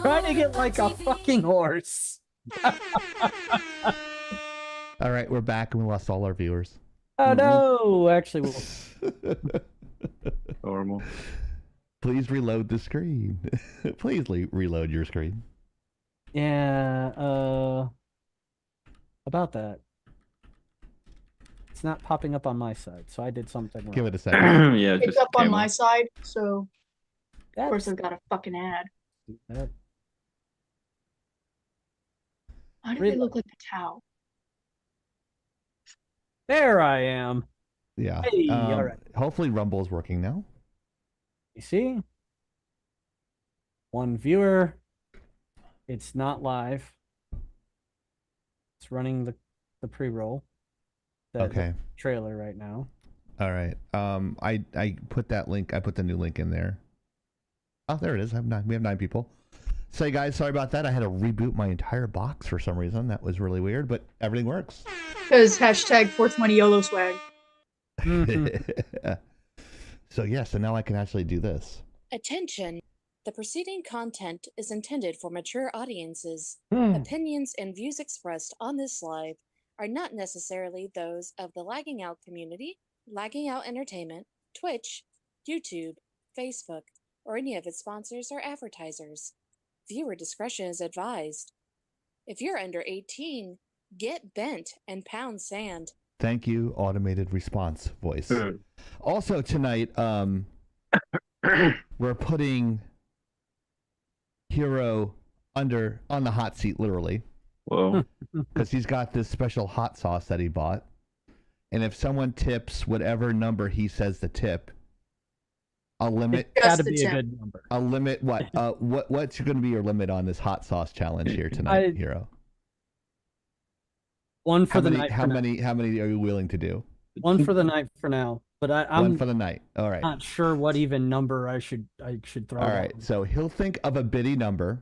trying to get like a fucking horse. All right, we're back and we lost all our viewers. Oh no! Actually, Normal. Please reload the screen. Please reload your screen. yeah. About that, it's not popping up on my side, so I did something wrong. Give it a second. Yeah, It's just up on camo. my side, so of course That's, I've got a fucking ad. that, Why do Really? they look like the cow? there I am. Yeah. Hey, all right. Hopefully Rumble is working now. You see, one viewer. It's not live. It's running the pre-roll. Okay. Trailer right now. All right. I put that link. I put the new link in there. Oh, there it is. We have 9 people. So, guys, sorry about that. I had to reboot my entire box for some reason. That was really weird, but everything works. Because hashtag 420 YOLO swag. So, yeah, so now I can actually do this. Attention! The preceding content is intended for mature audiences. Hmm. Opinions and views expressed on this live are not necessarily those of the Lagging Out community, Lagging Out Entertainment, Twitch, YouTube, Facebook, or any of its sponsors or advertisers. Viewer discretion is advised. If you're under 18, get bent and pound sand. Thank you, automated response voice. Also tonight, we're putting Hero on the hot seat, literally, Whoa. because he's got this special hot sauce that he bought. And if someone tips whatever number he says to tip, I'll limit. It's got to the be a tip. good number. I'll limit what? What's going to be your limit on this hot sauce challenge here tonight, Hero? One for How the many? night. How many? How many are you willing to do? One for the night for now. But One I'm for the night. All right. not sure what even number I should throw. All down. right. So he'll think of a biddy number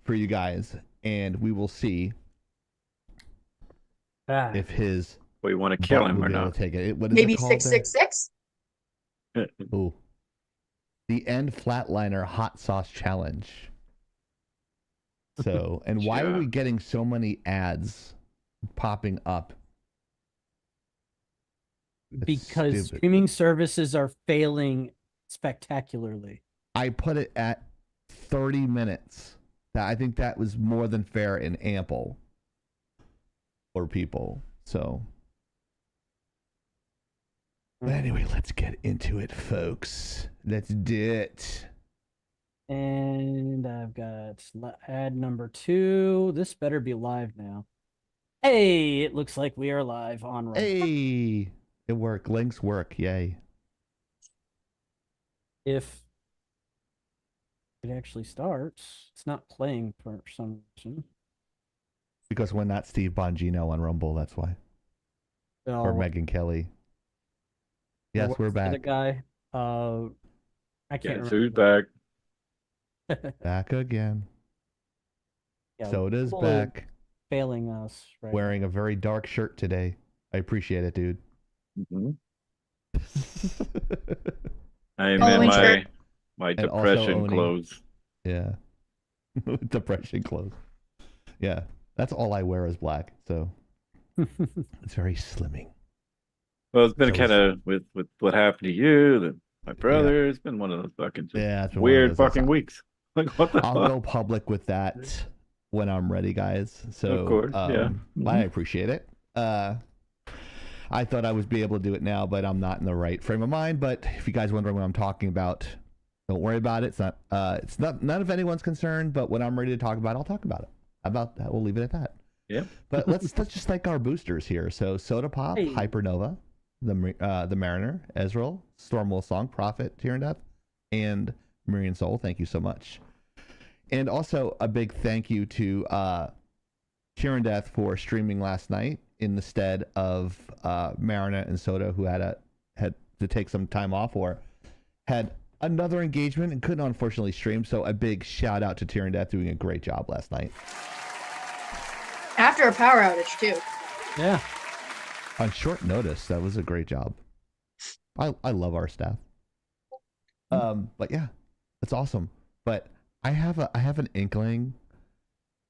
for you guys, and we will see Ah, if his We want to kill butt him will or be able not. to take it. What is Maybe it called there? 666? Ooh. The End Flatliner Hot Sauce Challenge. So, and why are Yeah. we getting so many ads popping up? It's because stupid. streaming services are failing spectacularly. I put it at 30 minutes. I think that was more than fair and ample for people. So, but anyway, let's get into it, folks. Let's do it. And I've got ad number 2. This better be live now. Hey, it looks like we are live on Rumble. Hey, it worked. Links work. Yay. If it actually starts, it's not playing for some reason. Because we're not Steve Bongino on Rumble, that's why. Or Oh, Megan Kelly. Yes, what's we're the other back. guy. I can't Guess remember. who's back? Back again. Yeah, Soda's people are back. failing us right Wearing a very dark shirt today. I appreciate it, dude. Mhm. I am in Halloween my shirt. my And also depression owning- clothes. Yeah. Depression clothes. Yeah. That's all I wear is black. So it's very slimming. Well, it's been So kind of with what happened to you, and my brother. It's been one of those fucking just Yeah, it's been one of weird those. fucking weeks. Like what the I'll fuck? go public with that when I'm ready, guys. So Of course, yeah. I appreciate it. I thought I would be able to do it now, but I'm not in the right frame of mind. But if you guys wondering what I'm talking about, don't worry about it. It's not none of anyone's concern. But when I'm ready to talk about it, I'll talk about it. About that, we'll leave it at that. Yeah. But let's just thank our boosters here. So Soda Pop, Hey. Hypernova, the Mariner, Ezreal, Stormwell Song, Prophet, Tear and Death, and Marian Soul. Thank you so much. And also a big thank you to Tear and Death for streaming last night in the stead of Marina and Soda, who had to take some time off or had another engagement and couldn't unfortunately stream. So a big shout out to Tear and Death doing a great job last night. After a power outage, too. Yeah. On short notice, that was a great job. I love our staff. But yeah, that's awesome. But I have an inkling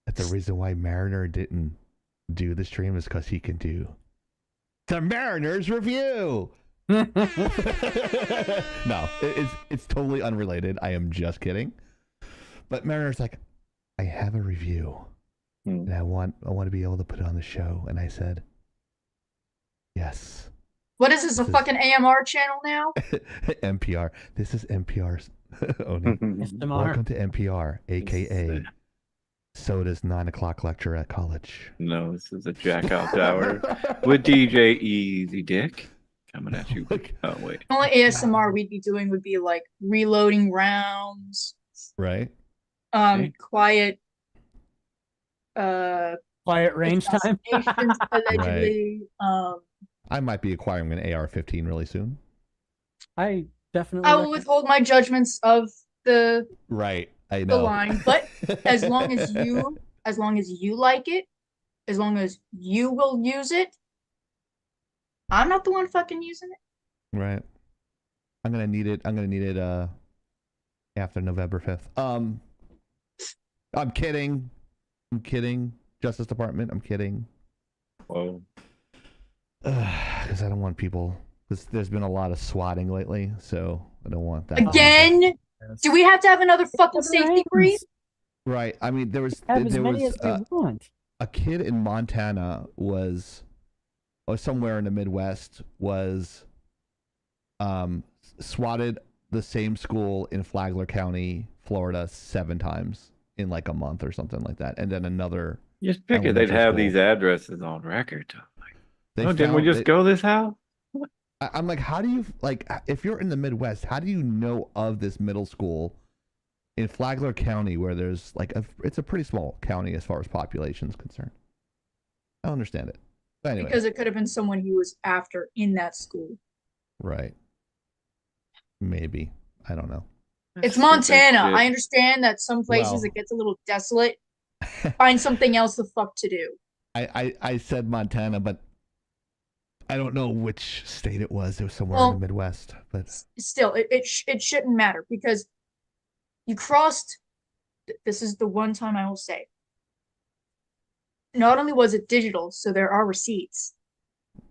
that the reason why Mariner didn't do the stream is because he can do the Mariners review. No, it's totally unrelated. I am just kidding. But Mariner's like, I have a review, and I want to be able to put it on the show. And I said, yes. What is this, a fucking AMR channel now? NPR. This is NPR's Oni. Welcome to NPR, aka Soda's 9 o'clock lecture at college. No, this is a Jackout Hour with DJ Easy Dick coming at you. Oh wait, The only ASMR we'd be doing would be like reloading rounds, Right? quiet, Quiet range time. assassinations, allegedly. I might be acquiring an AR-15 really soon. I definitely. I will withhold my judgments of the Right, I know. line, but as long as you like it, as long as you will use it, I'm not the one fucking using it. Right. I'm gonna need it. After November 5th. I'm kidding. Justice Department. I'm kidding. whoa. Because I don't want people. Because there's been a lot of swatting lately, so I don't want that. Again? Do we have to have another fucking safety brief? Right. I mean, there was Have as many as they want. a kid in Montana was, or somewhere in the Midwest, was swatted the same school in Flagler County, Florida, 7 times in like a month or something like that, and then another. You just figured they'd elementary have school. these addresses on record. They Oh, didn't we found- just go this how? I'm like, how do you, like, if you're in the Midwest, how do you know of this middle school in Flagler County where there's like it's a pretty small county as far as population is concerned? I don't understand it. But anyway, Because it could have been someone he was after in that school. right? Maybe, I don't know. It's Stupid Montana. shit. I understand that some places Well. it gets a little desolate. Find something else the fuck to do. I said Montana, but I don't know which state it was. It was somewhere Well, in the Midwest. But Still, it shouldn't matter because you crossed. This is the one time I will say. Not only was it digital, so there are receipts.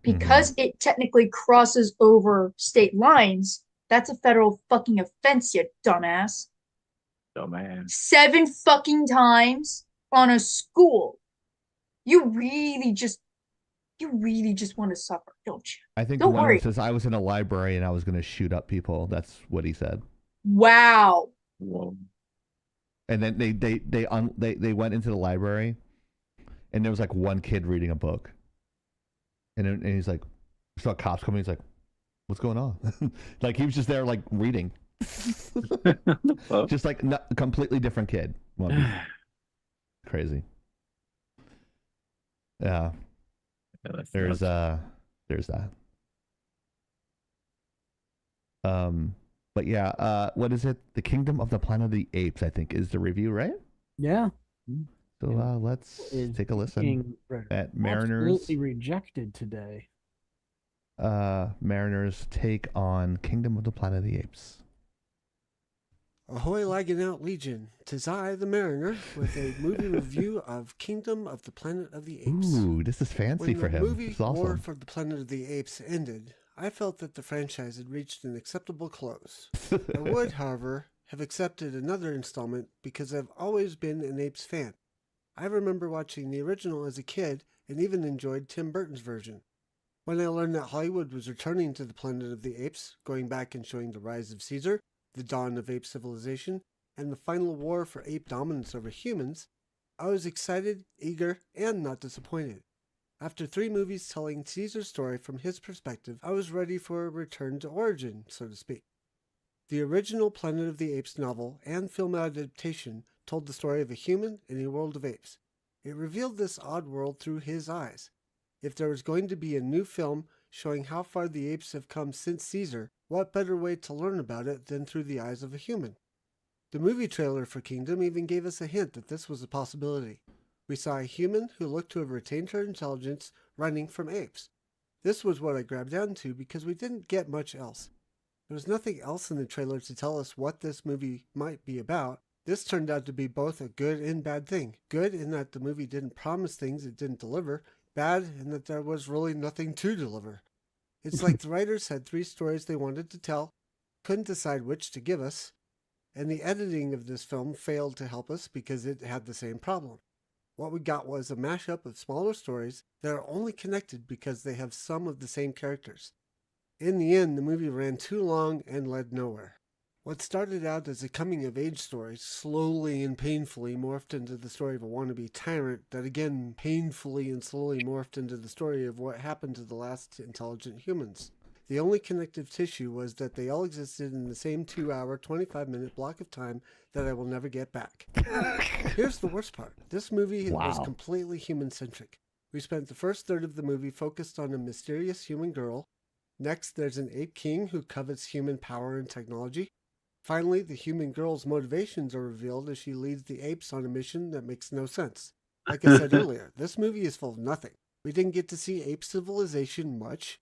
Because it technically crosses over state lines, that's a federal fucking offense, you dumbass. Dumbass. 7 fucking times on a school. You really just want to suffer, don't you? I think Don't the one worry. that says I was in a library and I was going to shoot up people. That's what he said. Wow. Whoa. And then they went into the library, and there was like one kid reading a book, and he's like, saw cops coming. He's like, "What's going on?" Like he was just there like reading, Well, just like a completely different kid. Well, crazy. Yeah, yeah, that's there's nuts. that. But yeah, what is it? The Kingdom of the Planet of the Apes, I think, is the review, right? Yeah. So let's Is take a listen being at Mariners. absolutely rejected today. Mariners take on Kingdom of the Planet of the Apes. Ahoy, Laggin out Legion. 'Tis I, the Mariner, with a movie review of Kingdom of the Planet of the Apes. Ooh, this is fancy When for the him. movie It's War awesome. for the Planet of the Apes ended, I felt that the franchise had reached an acceptable close. I would, however, have accepted another installment because I've always been an Apes fan. I remember watching the original as a kid and even enjoyed Tim Burton's version. When I learned that Hollywood was returning to the Planet of the Apes, going back and showing the rise of Caesar, the dawn of ape civilization, and the final war for ape dominance over humans, I was excited, eager, and not disappointed. After 3 movies telling Caesar's story from his perspective, I was ready for a return to origin, so to speak. The original Planet of the Apes novel and film adaptation told the story of a human in a world of apes. It revealed this odd world through his eyes. If there was going to be a new film showing how far the apes have come since Caesar, what better way to learn about it than through the eyes of a human? The movie trailer for Kingdom even gave us a hint that this was a possibility. We saw a human who looked to have retained her intelligence running from apes. This was what I grabbed onto because we didn't get much else. There was nothing else in the trailer to tell us what this movie might be about, This turned out to be both a good and bad thing. Good in that the movie didn't promise things it didn't deliver, bad in that there was really nothing to deliver. It's like the writers had 3 stories they wanted to tell, couldn't decide which to give us, and the editing of this film failed to help us because it had the same problem. What we got was a mashup of smaller stories that are only connected because they have some of the same characters. In the end, the movie ran too long and led nowhere. What started out as a coming-of-age story slowly and painfully morphed into the story of a wannabe tyrant that again painfully and slowly morphed into the story of what happened to the last intelligent humans. The only connective tissue was that they all existed in the same 2-hour, 25-minute block of time that I will never get back. Here's the worst part. This movie was completely human-centric. We spent the first third of the movie focused on a mysterious human girl. Next, there's an ape king who covets human power and technology. Finally, the human girl's motivations are revealed as she leads the apes on a mission that makes no sense. Like I said earlier, this movie is full of nothing. We didn't get to see ape civilization much.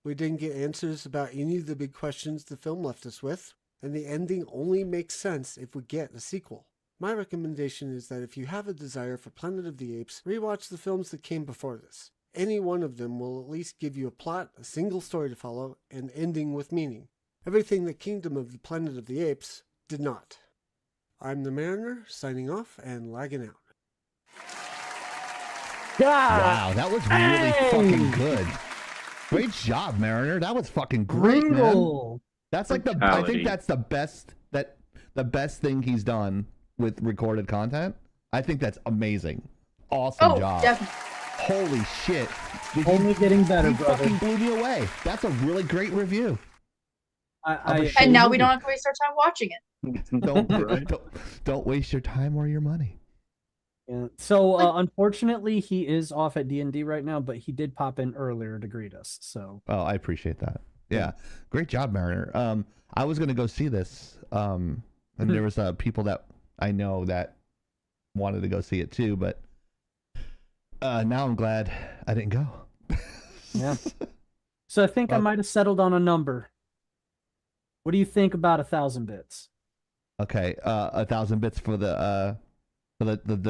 We didn't get answers about any of the big questions the film left us with. And the ending only makes sense if we get a sequel. My recommendation is that if you have a desire for Planet of the Apes, rewatch the films that came before this. Any one of them will at least give you a plot, a single story to follow, and ending with meaning. Everything that Kingdom of the Planet of the Apes did not. I'm the Mariner, signing off and lagging out. Wow, that was really fucking good. Great job, Mariner. That was fucking great, man. That's like I think that's the best thing he's done with recorded content. I think that's amazing. Awesome job. Definitely. Holy shit. Only getting better, he brother. fucking blew me away. That's a really great review. And now we don't have to waste our time watching it. Don't waste your time or your money. Yeah. So unfortunately, he is off at D&D right now, but he did pop in earlier to greet us. So I appreciate that. Yeah, great job, Mariner. I was gonna go see this, and there was people that I know that wanted to go see it too, but now I'm glad I didn't go. Yeah. So I think I might have settled on a number. What do you think about 1,000 bits? Okay, 1,000 bits for the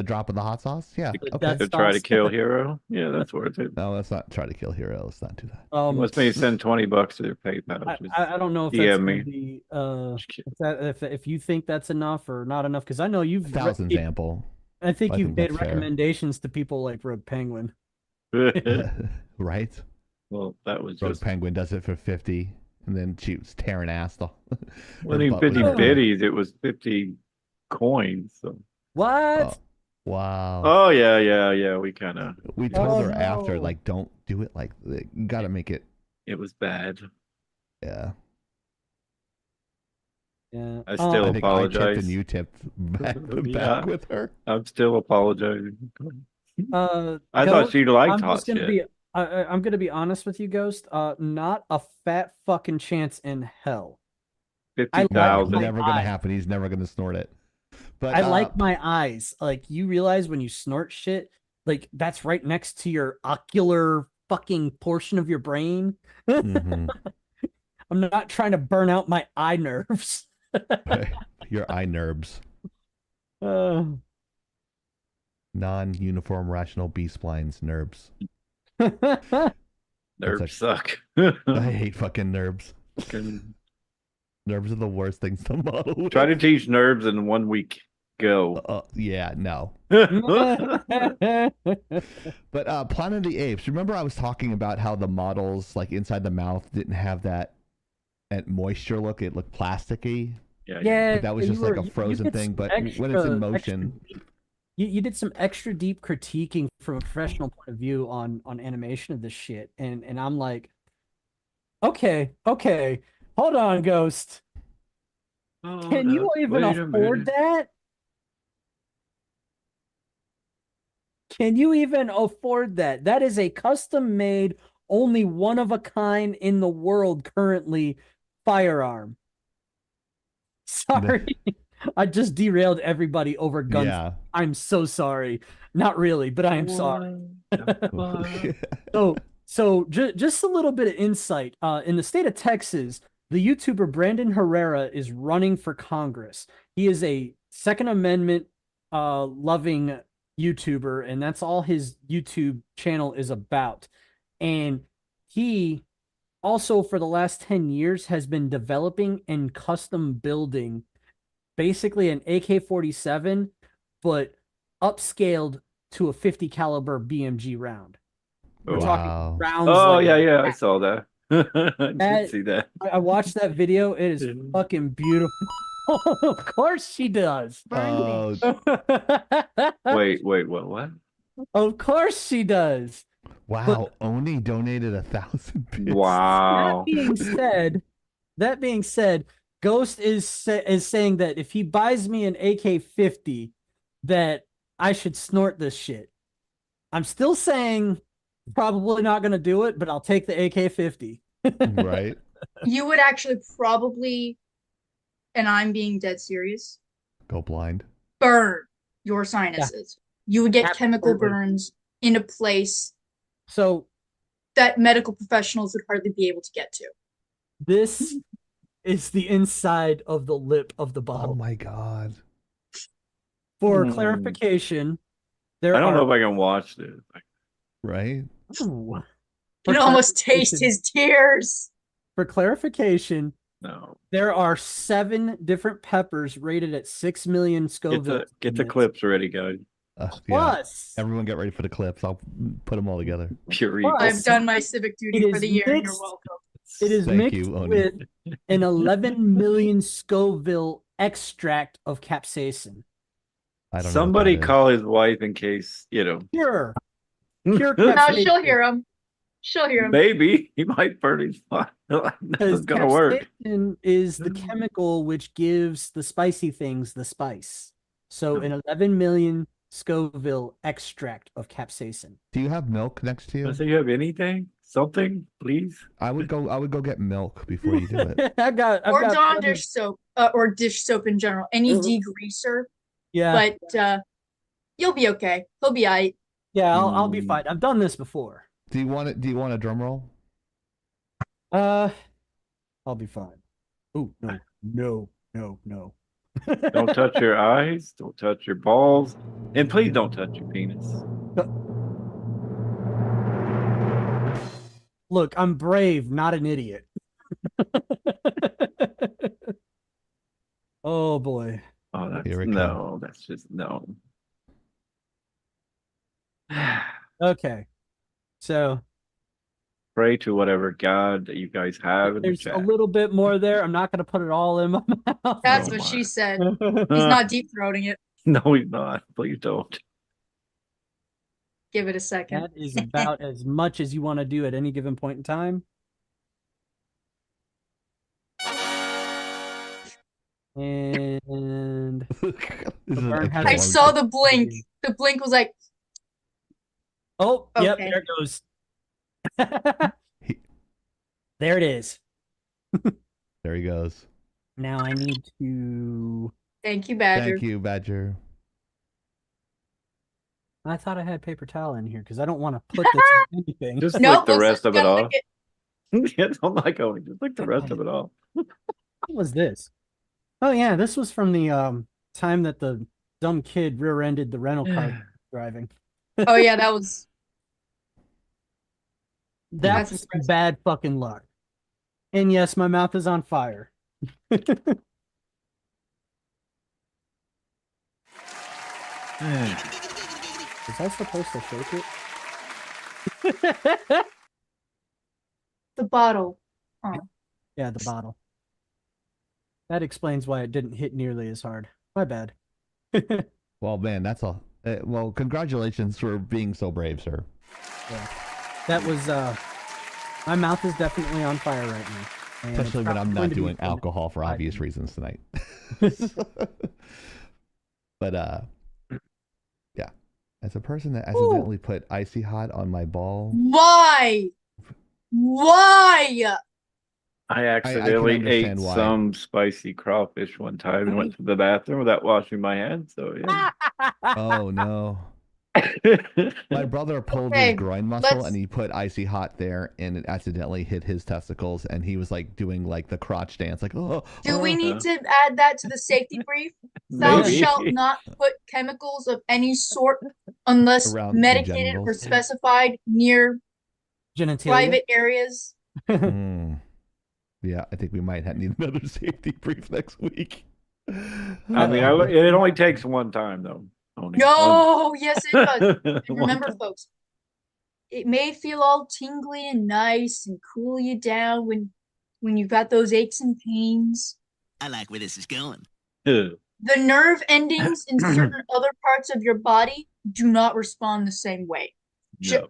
drop of the hot sauce. Yeah, okay. To try to kill Hero. Yeah, that's worth it. No, let's not try to kill Hero. Let's not do that. Let's maybe send $20 to their PayPal. I don't know if that's gonna be if you think that's enough or not enough, because I know you've 1,000's ample. I think you've made fair. recommendations to people like Rogue Penguin. Right? Well, that was Rogue Penguin does it for 50, and then she was tearing ass. Well, 50 biddies, it was 50 coins. So. What? Wow. Oh yeah. We told her after, like, don't do it like you gotta make it. It was bad. Yeah. Yeah. I still apologize. I tipped and you tipped back with her. I'm still apologizing. I Ghost, thought she liked hot shit. I'm gonna be honest with you, Ghost. Not a fat fucking chance in hell. 50,000. Never gonna happen. He's never gonna snort it. But I like my eyes. Like, you realize when you snort shit, like, that's right next to your ocular fucking portion of your brain. Mm-hmm. I'm not trying to burn out my eye nerves. Your eye nerves. Non-uniform rational B-splines nerves. Nerves suck. I hate fucking nerves. Nerves are the worst things to model with. Try to teach nerves in 1 week. Go. Yeah, no. But Planet of the Apes, remember I was talking about how the models, like, inside the mouth didn't have that moisture look. It looked plasticky. Yeah. That was just like a frozen thing. But when it's in motion... You did some extra deep critiquing from a professional point of view on animation of this shit. And I'm like, okay. Hold on, Ghost. Can you even afford that? Can you even afford that? That is a custom-made, only one of a kind in the world currently firearm. Sorry. I just derailed everybody over guns. Yeah. I'm so sorry. Not really, but I am sorry. So just a little bit of insight. In the state of Texas, the YouTuber Brandon Herrera is running for Congress. He is a Second Amendment loving YouTuber, and that's all his YouTube channel is about. And he also, for the last 10 years, has been developing and custom building basically an AK-47, but upscaled to a 50 caliber BMG round. We're talking Wow. rounds Oh like yeah, I saw that. I did That- see that. I watched that video. It is fucking beautiful. Of course she does. Oh, Wait, what? Of course she does. wow. Oni donated 1,000 bits. Wow. That being said, Ghost is saying that if he buys me an AK-50, that I should snort this shit. I'm still saying probably not going to do it, but I'll take the AK-50. Right? You would actually probably, and I'm being dead serious, Go blind. burn your sinuses. You would get chemical Absolutely. burns in a place So that medical professionals would hardly be able to get to. this is the inside of the lip of the Oh bottle. my god. For Hmm. clarification, there I don't are know if I can watch this. Right? Ooh. You For can almost taste clarification- his tears. For clarification, No. there are 7 different peppers rated at 6 million Scoville. Get the clips ready, guys. Yeah. Plus, Everyone get ready for the clips. I'll put them all together. Pure Well, evil. I've done my civic duty It for is the year. You're mixed- welcome. it is Thank mixed you, Oni. with an 11 million Scoville extract of capsaicin. I don't know. Somebody what that is. call his wife in case, Pure No, capsaicin. she'll hear him. She'll hear him. Maybe he might burn his spot. This Because is gonna work. capsaicin is the chemical which gives the spicy things the spice. So an 11 million Scoville extract of capsaicin. Do you have milk next to you? Does he have anything? Something, please? I would go get milk before you do it. I've got Or Dawn plenty- dish soap, or dish soap in general. Any degreaser, Yeah, but you'll be okay. He'll be alright. yeah, I'll be Mm. fine. I've done this before. Do you want it? Do you want a drum roll? I'll be fine. Oh no. Don't touch your eyes. Don't touch your balls. And please don't touch your penis. Look, I'm brave, not an idiot. Oh boy. Oh, that's Here it no. That's just no. Okay. So Pray to whatever God that you guys have in the there's chat. a little bit more there. I'm not gonna put it all in my mouth. That's Oh what my. she said. He's not deep throating it. No, he's not. Please don't. Give it a second. That is about as much as you want to do at any given point in time. And This is an burn has- extra I long saw time. the blink. The blink was like, oh, yep, Okay. there it goes. He- There it is. There he goes. Now I need to. thank you, Badger. Thank you, Badger. I thought I had paper towel in here because I don't want to put this in anything. Just Nope, lick the looks rest like of it you gotta off. lick it. Yeah, don't like going. Just lick the rest of it off. What was this? Oh yeah, this was from the time that the dumb kid rear-ended the rental car driving. Oh yeah, that was That's That's some impressive. bad fucking luck. And yes, my mouth is on fire. Was I supposed to shake it? the bottle. Yeah, the bottle. That explains why it didn't hit nearly as hard. My bad. Well, man, that's all. Well, congratulations for being so brave, sir. Yeah. That was my mouth is definitely on fire right now. And Especially it's when I'm probably not going to be doing for the next alcohol for 5 obvious minutes. reasons tonight. But yeah, as a person that accidentally put icy hot on my ball, Why? Why? I accidentally ate understand why. some spicy crawfish one time and went to the bathroom without washing my hands. So yeah. oh no, My brother pulled his Okay, groin muscle let's- and he put icy hot there, and it accidentally hit his testicles, and he was like doing like the crotch dance, like Do we oh. need to add that to the safety brief? Thou Maybe. shalt not put chemicals of any sort unless Around the medicated or genitals. specified near Genitalia. private areas. Mm. Yeah, I think we might need another safety brief next week. I mean, it only takes one time though. Only No, yes, it does. one. And remember, folks, it may feel all tingly and nice and cool you down when you've got those aches and pains. I like where this is going. The nerve endings in certain other parts of your body do not respond the same way. No.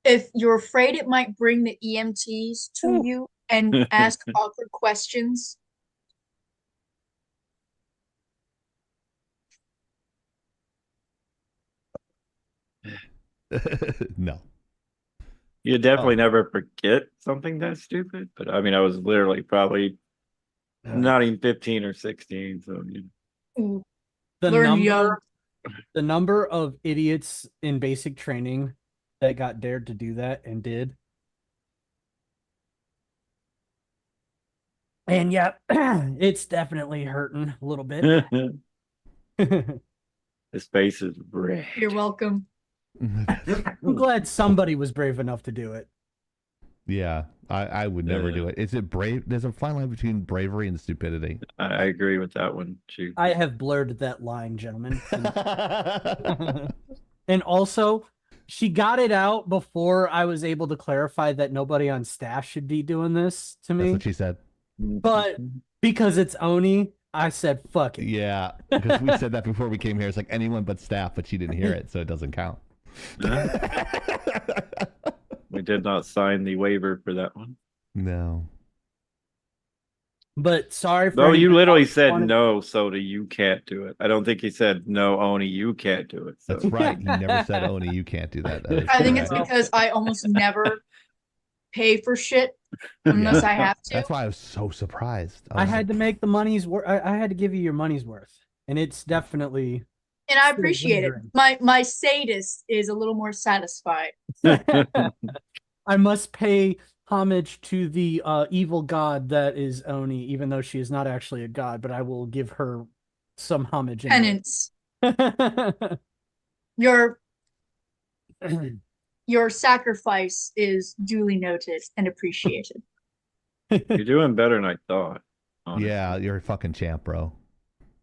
If you're afraid it might bring the EMTs to you and ask awkward questions, No. You definitely never forget something that stupid, but I mean, I was literally probably not even 15 or 16, so ooh, The learn number, young. the number of idiots in basic training that got dared to do that and did. And yeah, it's definitely hurting a little bit. his face is red. You're welcome. I'm glad somebody was brave enough to do it. Yeah, I would never do it. Is it brave? There's a fine line between bravery and stupidity. I agree with that one, too. I have blurred that line, gentlemen. And also, she got it out before I was able to clarify that nobody on staff should be doing this to That's me. what she said. But because it's Oni, I said, fuck it. Yeah, because we said that before we came here. It's like anyone but staff, but she didn't hear it, so it doesn't count. We did not sign the waiver for that one. No. But sorry for No, you anybody literally else said wanted- no, Soda, you can't do it. I don't think he said no, Oni, you can't do it. So. That's right. He never said, Oni, you can't do that. That is I think it's correct. because I almost never pay for shit unless I have to. That's why I was so surprised. I had to make the money's worth. I had to give you your money's worth. And it's definitely... And I still appreciate it. lingering. My sadist is a little more satisfied. I must pay homage to the evil god that is Oni, even though she is not actually a god, but I will give her some homage. Penance. Anyway. Your sacrifice is duly noted and appreciated. You're doing better than I thought. Honestly. Yeah, you're a fucking champ, bro.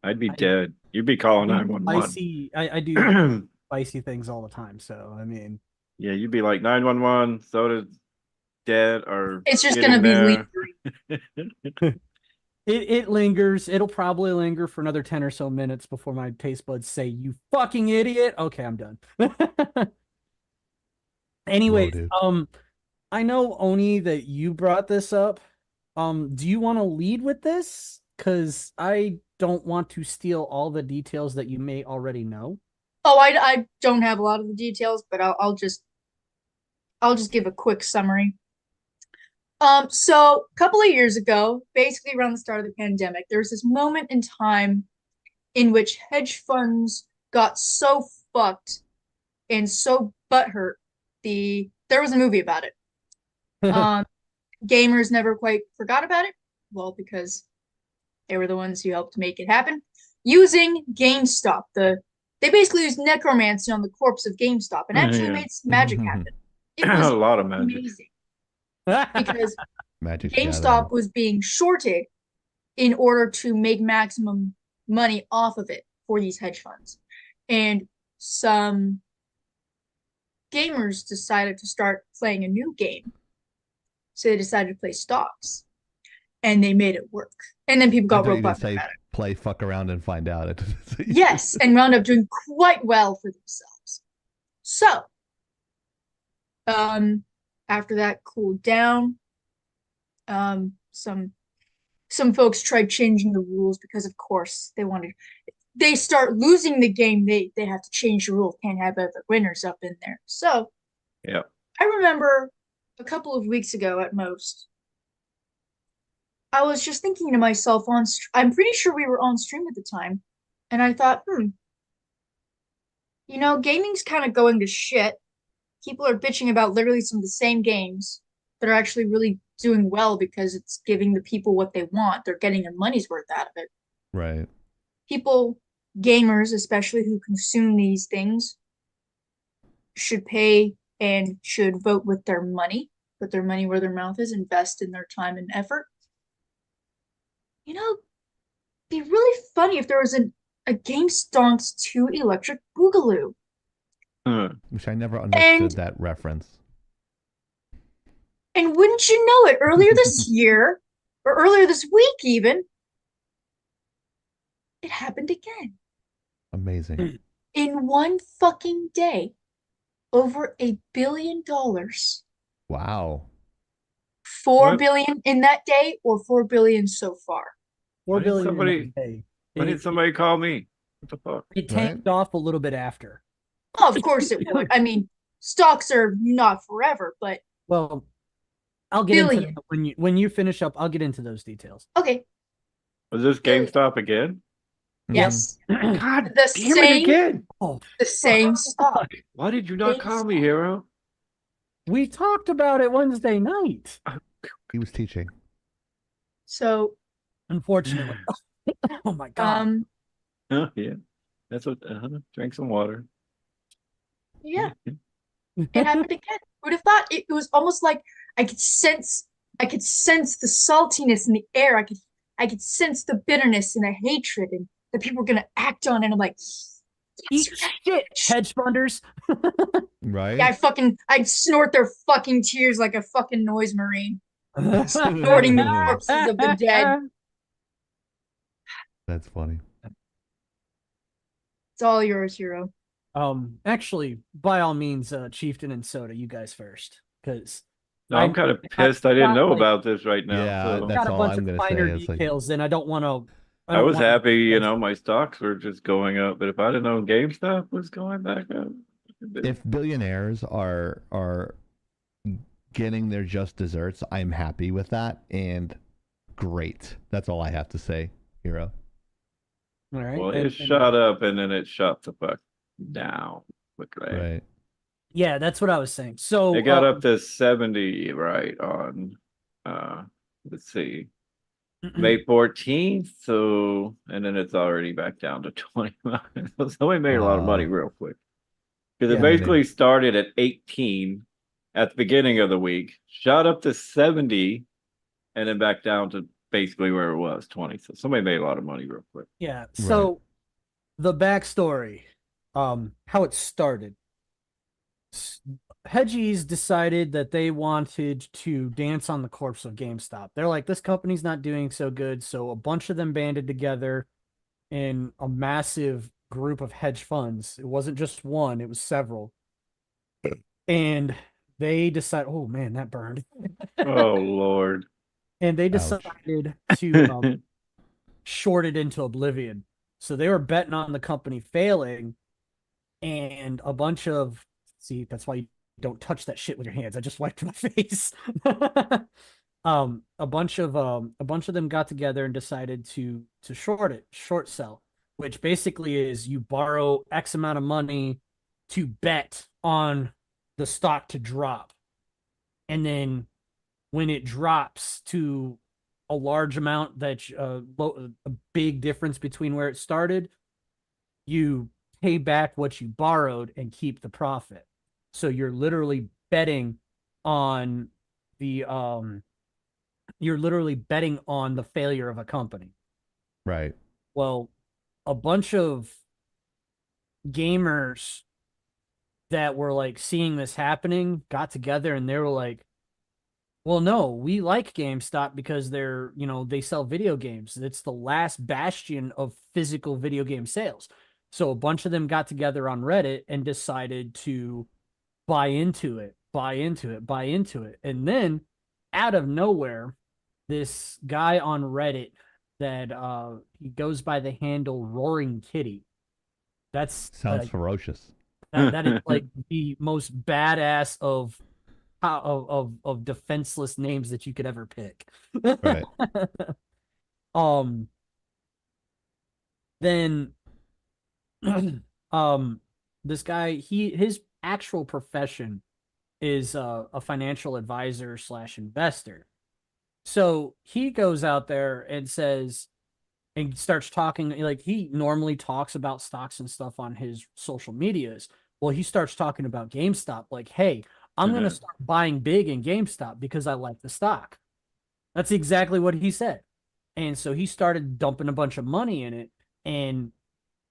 I'd be dead. You'd be calling 911. I do spicy things all the time, so I mean, Yeah, you'd be like 911, Soda's dead or It's just gonna be lingering. it lingers. It'll probably linger for another 10 or so minutes before my taste buds say, "You fucking idiot." Okay, I'm done. Anyways, Whoa, dude. I know, Oni, that you brought this up. Do you want to lead with this? Because I don't want to steal all the details that you may already know. Oh, I don't have a lot of the details, but I'll just give a quick summary. So a couple of years ago, basically around the start of the pandemic, there was this moment in time in which hedge funds got so fucked and so butthurt. There was a movie about it. Gamers never quite forgot about it. Well, because they were the ones who helped make it happen. Using GameStop. They basically used necromancy on the corpse of GameStop and actually made some magic happen. It was A lot of magic. amazing. Because Magic GameStop was being shorted in order to make maximum money off of it for these hedge funds. And some gamers decided to start playing a new game. So they decided to play stocks. And they made it work. And then people got real bummed about it. Play, fuck around, and find out. Yes, and wound up doing quite well for themselves. So, after that cooled down, some folks tried changing the rules because, of course, they start losing the game, they have to change the rules. Can't have other winners up in there. So, Yeah. I remember a couple of weeks ago at most, I was just thinking to myself I'm pretty sure we were on stream at the time, and I thought, Gaming's kind of going to shit. People are bitching about literally some of the same games that are actually really doing well because it's giving the people what they want. They're getting their money's worth out of it. Right. People, gamers especially who consume these things, should pay and should vote with their money, put their money where their mouth is, invest in their time and effort. Be really funny if there was a Game Stonks 2 Electric Boogaloo. Which I never And understood that reference. and wouldn't you know it, earlier this year, or earlier this week even, it happened again. Amazing. In one fucking day, over $1 billion. Wow. 4 What? billion in that day, or 4 billion so far. Four Why didn't billion in somebody- that day. Why didn't somebody call me? What the fuck? It tanked off a little bit after. Oh, of course it would. I mean, stocks are not forever, but Well, I'll get into billion. that when you finish up. I'll get into those details. Okay. Was this Billion. GameStop again? Yes. God The damn same- it again! Oh, The same stock. Why did you not call me, Hero? we talked about it Wednesday night. He was teaching. So, Unfortunately. Oh my god. Oh yeah, that's what. Drink some water. yeah, it happened again. Who'd have thought? It was almost like I could sense the saltiness in the air. I could sense the bitterness and the hatred and that people were gonna act on it. I'm like, Eat shit, hedge funders. Right? yeah, I'd snort their fucking tears like a fucking noise marine, snorting the corpses of the dead. That's funny. It's all yours, Hero. Actually, by all means, Chieftain and Soda, you guys first, because No, I'm kind of pissed. I didn't know about this right now. Yeah, so. that's got a all bunch I'm of gonna say. finer It's like- details, and I don't want to. I was happy, my stocks were just going up, but if I'd have known GameStop was going back up. If billionaires are getting their just desserts, I'm happy with that, and great. That's all I have to say, Hero. All right. Well, it shot up and then it shot the fuck down quickly. Right. Yeah, that's what I was saying. So It got up to 70 right on let's see, May 14th. So and then it's already back down to 29. So we made a lot of money real quick. Because it Yeah. basically started at 18 at the beginning of the week, shot up to 70, and then back down to basically where it was, 20. So somebody made a lot of money real quick. Yeah. So the backstory, how it started. Hedgies decided that they wanted to dance on the corpse of GameStop. They're like, this company's not doing so good. So a bunch of them banded together in a massive group of hedge funds. It wasn't just one, it was several. And they decided, oh man, that burned. Oh, Lord. And they decided to short it into oblivion. So they were betting on the company failing, and a bunch of that's why you don't touch that shit with your hands. I just wiped my face. A bunch of them got together and decided to short sell, which basically is you borrow X amount of money to bet on the stock to drop, and then when it drops to a large amount that a big difference between where it started, you pay back what you borrowed and keep the profit. So you're literally betting on the failure of a company. Right. Well, a bunch of gamers that were like seeing this happening got together and they were like, well, no, we like GameStop because they sell video games. It's the last bastion of physical video game sales. So a bunch of them got together on Reddit and decided to buy into it. And then out of nowhere, this guy on Reddit that he goes by the handle Roaring Kitty. Sounds ferocious. That is like the most badass of defenseless names that you could ever pick. Right. Then this guy, his actual profession is a financial advisor slash investor. So he goes out there and says, and starts talking, like he normally talks about stocks and stuff on his social medias. Well, he starts talking about GameStop, like, hey, I'm going to start buying big in GameStop because I like the stock. That's exactly what he said. And so he started dumping a bunch of money in it. And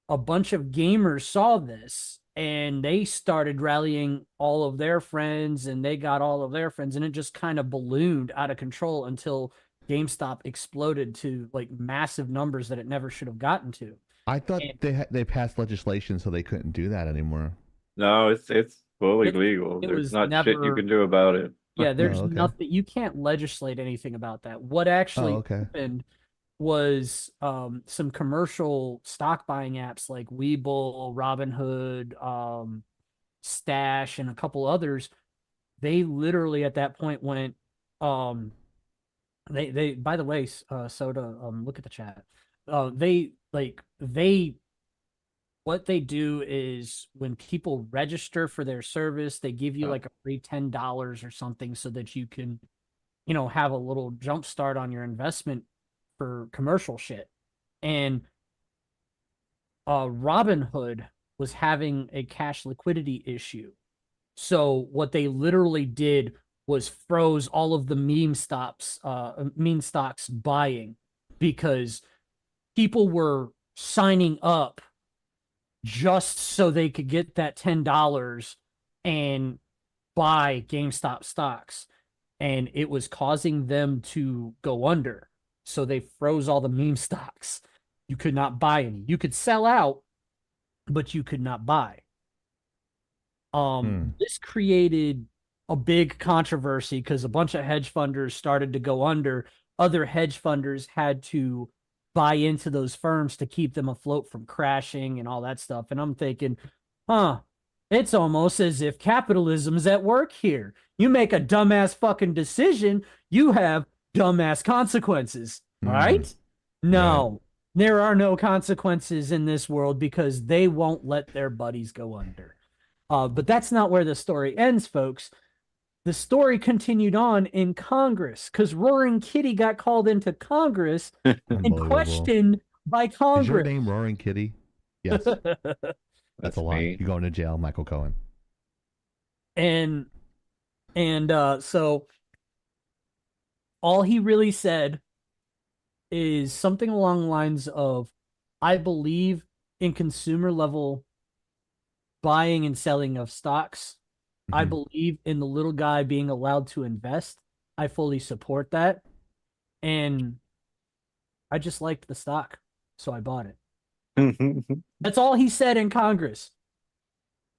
a bunch of gamers saw this and they started rallying all of their friends and they got all of their friends. And it just kind of ballooned out of control until GameStop exploded to like massive numbers that it never should have gotten to. I thought And they passed legislation so they couldn't do that anymore. No, it's fully it, legal. it There's was not shit you never, can do about it. yeah, there's Oh, okay. nothing, you can't legislate anything about that. What Oh, actually okay. happened was some commercial stock buying apps like Webull, Robinhood, Stash, and a couple others. They literally at that point went, um, they by the way, Soda, look at the chat. They what they do is when people register for their service, they give you like a free $10 or something so that you can, have a little jump start on your investment for commercial shit. And Robinhood was having a cash liquidity issue. So what they literally did was froze all of the meme stocks buying because people were signing up just so they could get that $10 and buy GameStop stocks. And it was causing them to go under. So they froze all the meme stocks. You could not buy any. You could sell out, but you could not buy. This created a big controversy because a bunch of hedge funders started to go under. Other hedge funders had to buy into those firms to keep them afloat from crashing and all that stuff. And I'm thinking, it's almost as if capitalism's at work here. You make a dumbass fucking decision, you have dumbass consequences. All right? No, there are no consequences in this world because they won't let their buddies go under. But that's not where the story ends, folks. The story continued on in Congress because Roaring Kitty got called into Congress and questioned by Congress. Is your name Roaring Kitty? Yes. That's a lie. me. You're going to jail, Michael Cohen. And so all he really said is something along the lines of, I believe in consumer level buying and selling of stocks. I believe in the little guy being allowed to invest. I fully support that. And I just liked the stock, so I bought it. That's all he said in Congress.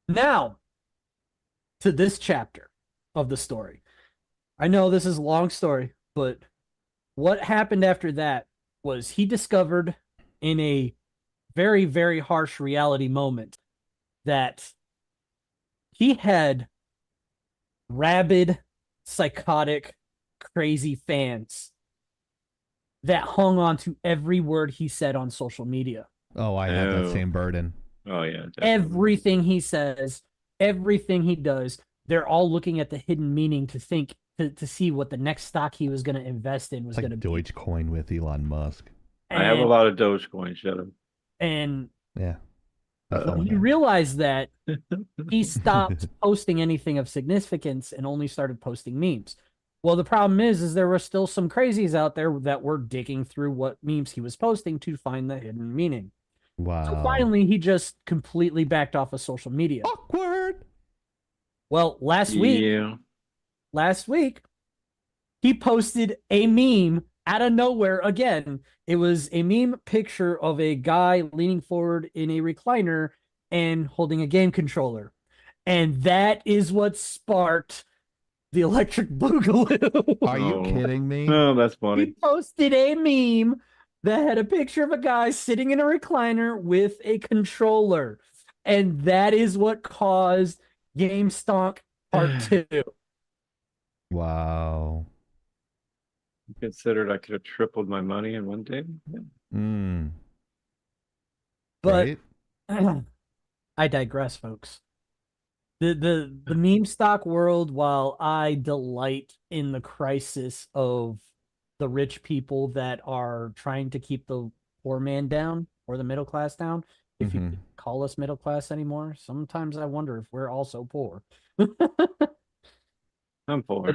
Now, to this chapter of the story. I know this is a long story, but what happened after that was he discovered in a very, very harsh reality moment that he had rabid, psychotic, crazy fans that hung on to every word he said on social media. Oh, I have that same burden. Oh, yeah. Definitely. Everything he says, everything he does, they're all looking at the hidden meaning to think, to see what the next stock he was going to invest in was It's going like to be. Dogecoin with Elon Musk. I have a lot of Dogecoin. Shut up. And Yeah. he realized that he stopped posting anything of significance and only started posting memes. Well, the problem is there were still some crazies out there that were digging through what memes he was posting to find the hidden meaning. Wow. So finally, he just completely backed off of social media. Awkward. Well, last week, he posted a meme out of nowhere again. It was a meme picture of a guy leaning forward in a recliner and holding a game controller. And that is what sparked the electric boogaloo. Are you kidding me? No, that's funny. He posted a meme that had a picture of a guy sitting in a recliner with a controller. And that is what caused GameStonk Part 2. Wow. Considered I could have tripled my money in one day. Yeah. But Right? I digress, folks. The meme stock world, while I delight in the crisis of the rich people that are trying to keep the poor man down or the middle class down, if you Mhm. could call us middle class anymore, sometimes I wonder if we're also poor. I'm But, poor.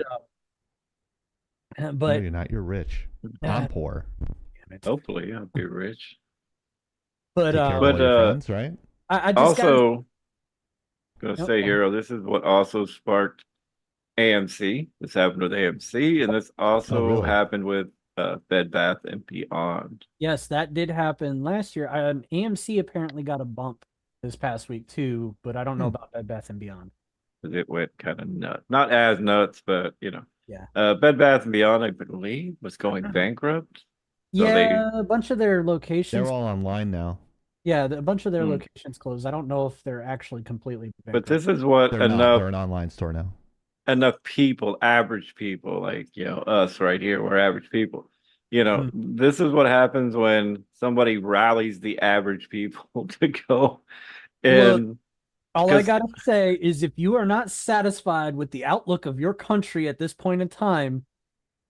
No, but you're not. You're rich. I'm poor. damn it. Hopefully, I'll be rich. But Take care of all But your friends, right? I just got also gonna say, okay. Hero, this is what also sparked AMC. This happened with AMC, and this Oh, also really? happened with Bed Bath and Beyond. Yes, that did happen last year. AMC apparently got a bump this past week too, but I don't know Hmm. about Bed Bath and Beyond. 'Cause it went kind of nuts. Not as nuts, but Yeah. Bed Bath and Beyond, I believe, was going bankrupt. So they, Yeah, a bunch of their They're locations. all online now. Yeah, a bunch of their hmm. locations closed. I don't know if they're actually completely But bankrupt. this is what They're not. They're an online store now. enough people, average people, like us right here, we're average people. Mhm. This is what happens when somebody rallies the average people to go Look, and all I because gotta say is if you are not satisfied with the outlook of your country at this point in time,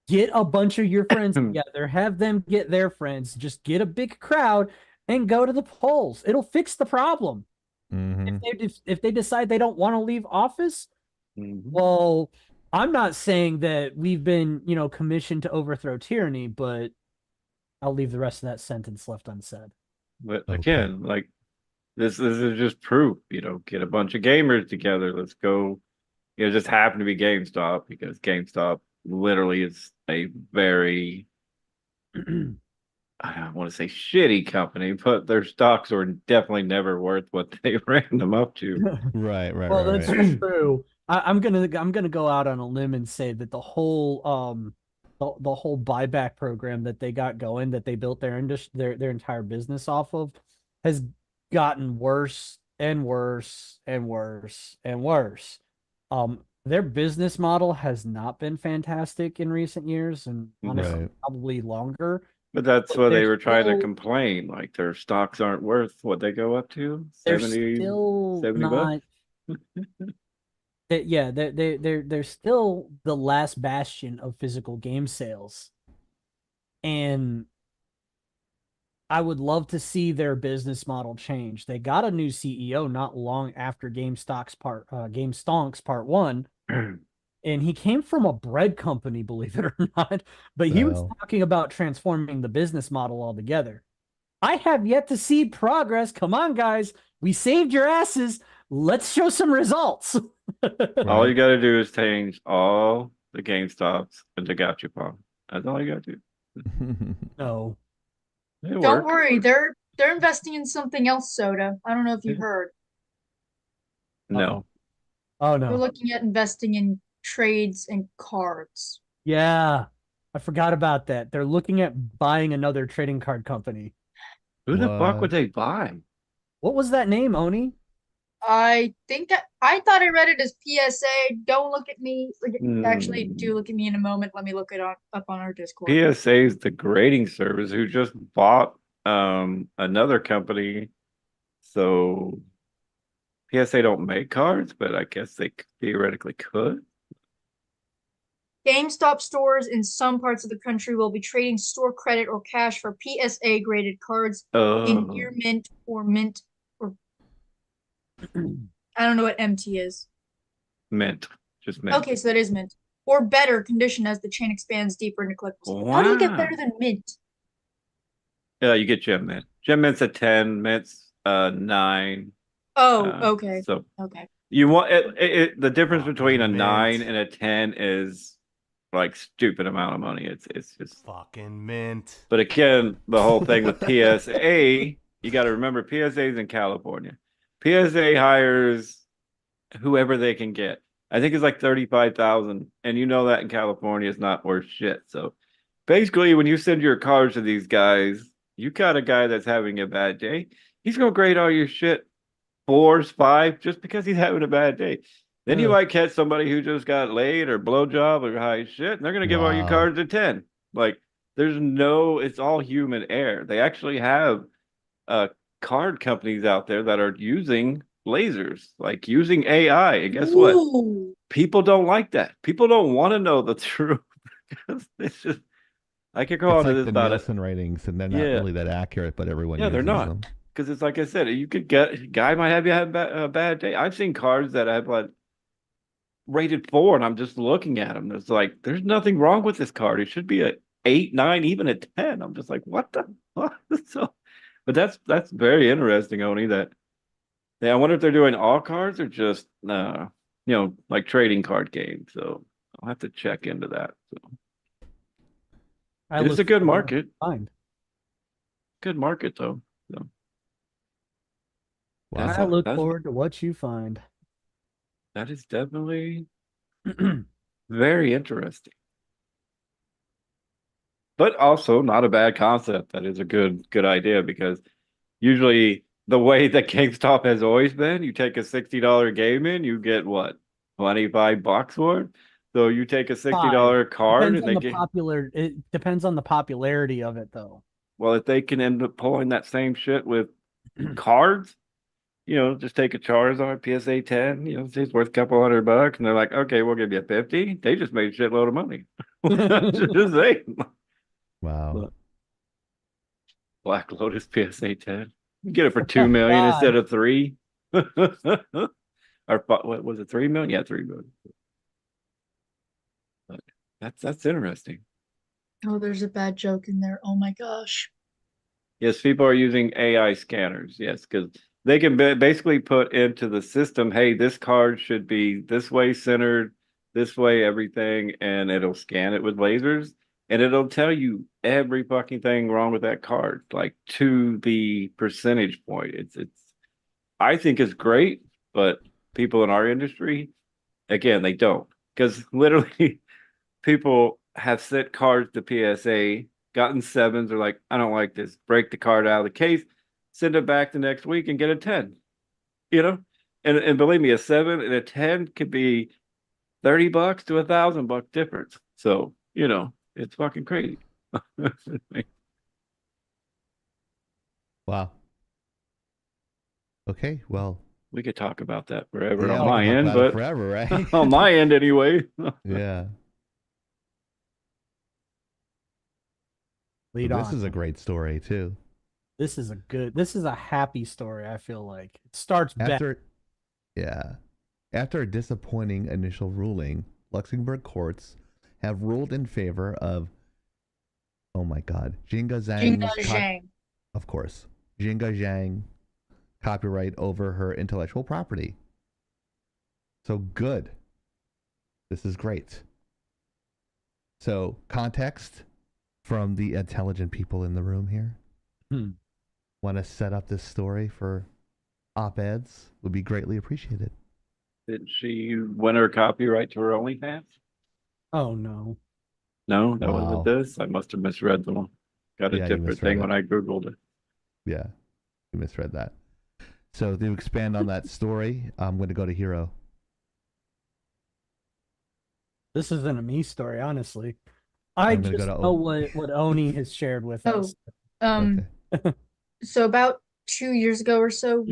get a bunch of your friends together, have them get their friends, just get a big crowd and go to the polls. It'll fix the problem. Mm-hmm. If they decide they don't want to leave office, Mhm. well, I'm not saying that we've been, commissioned to overthrow tyranny, but I'll leave the rest of that sentence left unsaid. But Okay. again, like this is just proof, get a bunch of gamers together, let's go. Just happen to be GameStop because GameStop literally is a very, I don't want to say shitty company, but their stocks are definitely never worth what they ran them up to. Right. Right. Well, Right. that's Right. true. I'm gonna go out on a limb and say that the whole buyback program that they got going, that they built their entire business off of, has gotten worse and worse and worse and worse. Their business model has not been fantastic in recent years, and honestly, No. Right. probably longer. But that's But why they're they were trying to still complain. Like their stocks aren't worth what they go up to they're 70, still 70 bucks. not yeah, they're still the last bastion of physical game sales, and I would love to see their business model change. They got a new CEO not long after GameStonks Part One, and he came from a bread company, believe it or not. But he was Well. talking about transforming the business model altogether. I have yet to see progress. Come on, guys, we saved your asses. Let's show some results. All Right. you got to do is change all the GameStops into Gachapon. That's all you got to do. No. It Don't work. worry, they're investing in something else, Soda. I don't know if you heard. No. Oh They're no. looking at investing in trades and cards. Yeah. I forgot about that. They're looking at buying another trading card company. Who the fuck would What? they buy? What was that name, Oni? I thought I read it as PSA. Don't look at me. Actually, Hmm. do look at me in a moment. Let me look it up on our Discord. PSA is the grading service who just bought another company. So PSA don't make cards, but I guess they theoretically could. GameStop stores in some parts of the country will be trading store credit or cash for PSA graded cards in Oh, near mint or mint or I don't know what MT is. mint. Just mint. Okay, so that is mint. Or better condition as the chain expands deeper into collectibles. How do you get Wow. better than mint? Yeah, you get gem mint. Gem mint's a 10, mint's 9. Oh, okay. So Okay. you want the difference between a Fucking 9 mint. and a 10 is like stupid amount of money. It's just Fucking mint. but again, the whole thing with PSA, you got to remember PSA is in California. PSA hires whoever they can get. I think it's like 35,000, and you know that in California is not worth shit. So basically, when you send your cards to these guys, you got a guy that's having a bad day. He's gonna grade all your shit 4s, 5, just because he's having a bad day. Then you Ugh. might catch somebody who just got laid or blowjob or high shit, and they're gonna give all your Wow. cards a 10. Like it's all human error. They actually have uh card companies out there that are using lasers, like using AI. And guess what? Ooh. People don't like that. People don't want to know the truth. It's just I could go It's on to like this the about it. Nielsen ratings, and they're not Yeah, really that accurate, but everyone yeah, they're uses not. them. Because it's like I said, you could get guy might have you have a bad day. I've seen cars that have like rated 4, and I'm just looking at them. There's like there's nothing wrong with this card. It should be a 8, 9, even a 10. I'm just like, what the fuck? So, but that's very interesting, Oni. That yeah, I wonder if they're doing all cards or just like trading card games. So I'll have to check into that. So I it is look a good forward to market. find. Good market though. So that's I Wow. look that's forward to what you find. that is definitely very interesting. But also not a bad concept. That is a good idea because usually the way that GameStop has always been, you take a $60 game in, you get what? $25 for it. So you take a Five. $60 card Depends and on they the get popular. It depends on the popularity of it, though. well, if they can end up pulling that same shit with cards, just take a Charizard PSA 10, it's worth a couple $100 and they're like, okay, we'll give you 50. They just made a shitload of money. Just saying. Wow. Look. Black Lotus PSA 10. You get it for Oh, 2 million God. instead of 3. Or what was it, 3 million? Yeah, 3 million. But that's interesting. Oh, there's a bad joke in there. Oh my gosh. Yes, people are using AI scanners. Yes, because they can basically put into the system, hey, this card should be this way centered, this way everything, and it'll scan it with lasers, and it'll tell you every fucking thing wrong with that card, like to the percentage point. It's I think it's great, but people in our industry, again, they don't. Because literally people have sent cards to PSA, gotten sevens, are like, I don't like this, break the card out of the case, send it back the next week and get a 10. You know? And believe me, a 7 and a 10 could be $30 to $1,000 difference. So, it's fucking crazy. Wow. Okay. Well, We could talk about that forever yeah, on we can my talk end, about it but forever, right? on my end anyway. Yeah. Lead This on. is a great story too. This is a happy story, I feel like. It starts bad. Yeah. After a disappointing initial ruling, Luxembourg courts have ruled in favor of, oh my God, Jinga Jinga Zhang's, Zhang. of course, Jinga Zhang copyright over her intellectual property. So good. This is great. So context from the intelligent people in the room here. Want to set up this story for op-eds would be greatly appreciated. Did she win her copyright to her OnlyFans? Oh no. No, that wasn't Wow. this. I must have misread the one. Got a Yeah, you different misread thing it. when I Googled it. Yeah, you misread that. So to expand on that story, I'm going to go to Hero. This isn't a me story, honestly. I I'm gonna just go to know what Oni has shared with Oh, us. um, Okay. so about 2 years ago or so,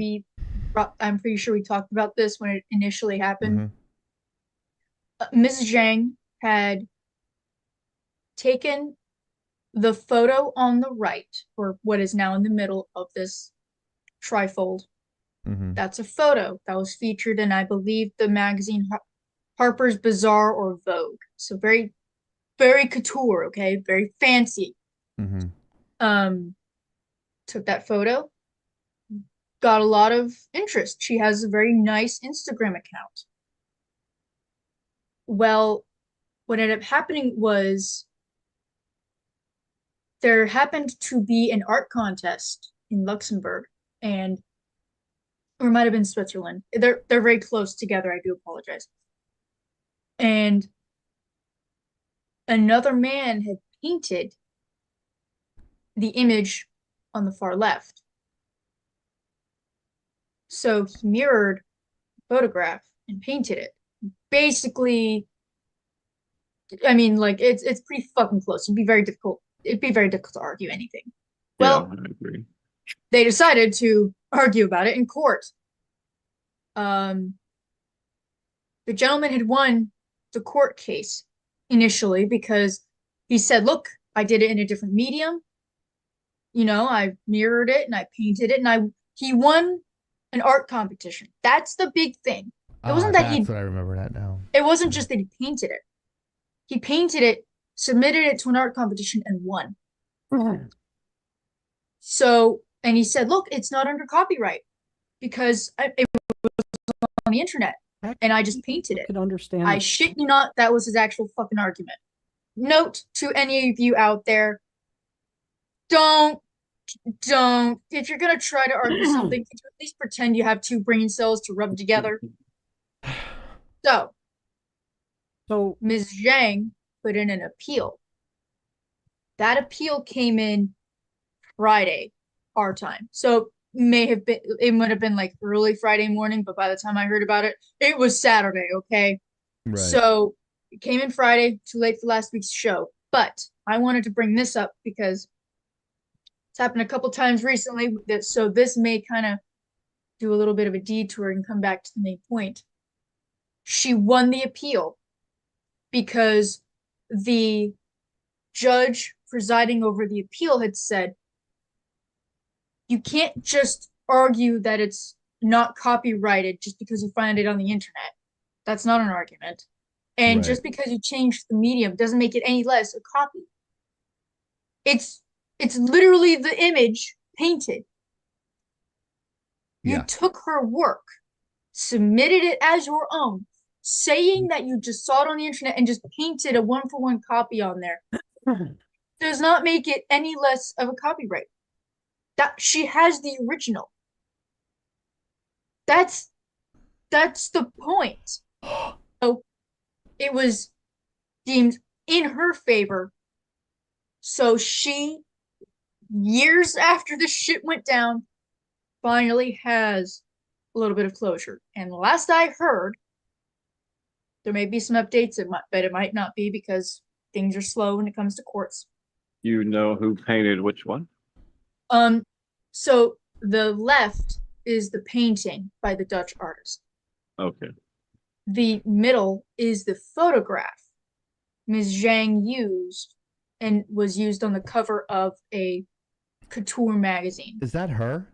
I'm pretty sure we talked about this when it initially happened. Mrs. Zhang had taken the photo on the right, or what is now in the middle of this trifold. That's a photo that was featured in, I believe, the magazine Harper's Bazaar or Vogue. So very, very couture, okay? Very fancy. Took that photo, got a lot of interest. She has a very nice Instagram account. Well, what ended up happening was there happened to be an art contest in Luxembourg, or it might have been Switzerland. They're very close together. I do apologize. And another man had painted the image on the far left. So he mirrored the photograph and painted it. Basically, I mean, like it's pretty fucking close. It'd be very difficult to argue anything. Yeah, Well, I agree. they decided to argue about it in court. the gentleman had won the court case initially because he said, look, I did it in a different medium. I mirrored it and I painted it, and he won an art competition. That's the big thing. It wasn't that that's what I remember that now. It wasn't just that he painted it. He painted it, submitted it to an art competition, and won. So, and he said, look, it's not under copyright because it was on the internet and I just painted it. I could understand. I shit you not, that was his actual fucking argument. Note to any of you out there, don't, if you're going to try to argue something, could you at least pretend you have two brain cells to rub together? So, Ms. Zhang put in an appeal. That appeal came in Friday, our time. So it might have been like early Friday morning, but by the time I heard about it, it was Saturday, okay? Right. So it came in Friday, too late for last week's show. But I wanted to bring this up because it's happened a couple times recently, so this may kind of do a little bit of a detour and come back to the main point. She won the appeal because the judge presiding over the appeal had said, you can't just argue that it's not copyrighted just because you find it on the internet. That's not an argument. And just because you changed the medium doesn't make it any less a copy. It's literally the image painted. You took her work, submitted it as your own, saying that you just saw it on the internet and just painted a one-for-one copy on there. Does not make it any less of a copyright. That she has the original. That's the point. So it was deemed in her favor. So she, years after this shit went down, finally has a little bit of closure. And last I heard, there may be some updates, but it might not be because things are slow when it comes to courts. You know who painted which one? So the left is the painting by the Dutch artist. Okay. The middle is the photograph Ms. Zhang used and was used on the cover of a couture magazine. Is that her?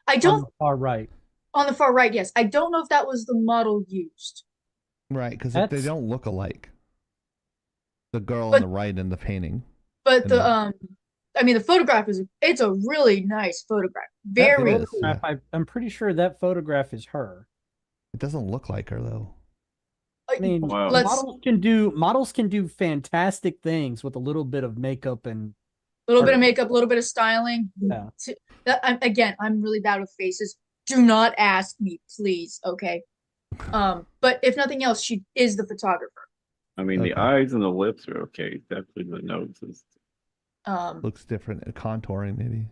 I don't. On the far right. On the far right, yes. I don't know if that was the model used. Right, because they don't look alike. The girl on the right in the painting. But the photograph it's a really nice photograph. Very cool. I'm pretty sure that photograph is her. It doesn't look like her though. I mean, models can do fantastic things with a little bit of makeup and a little bit of makeup, a little bit of styling. Yeah. Again, I'm really bad with faces. Do not ask me, please. Okay. But if nothing else, she is the photographer. I mean, the eyes and the lips are okay. Definitely the nose is. Looks different, contouring maybe.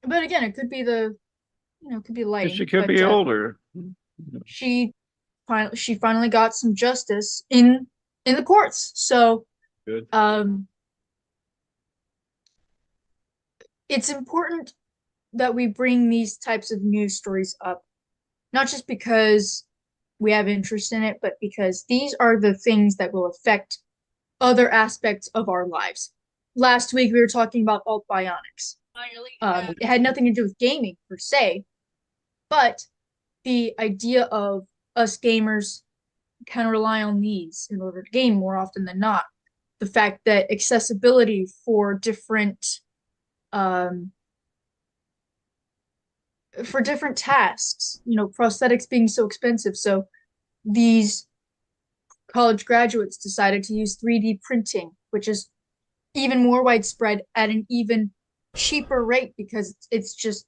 But again, it could be could be lighting. She could be older. She finally got some justice in the courts. So, good. It's important that we bring these types of news stories up, not just because we have interest in it, but because these are the things that will affect other aspects of our lives. Last week, we were talking about alt bionics. It had nothing to do with gaming per se, but the idea of us gamers kind of rely on these in order to game more often than not. The fact that accessibility for different tasks, prosthetics being so expensive. So these college graduates decided to use 3D printing, which is even more widespread at an even cheaper rate because it's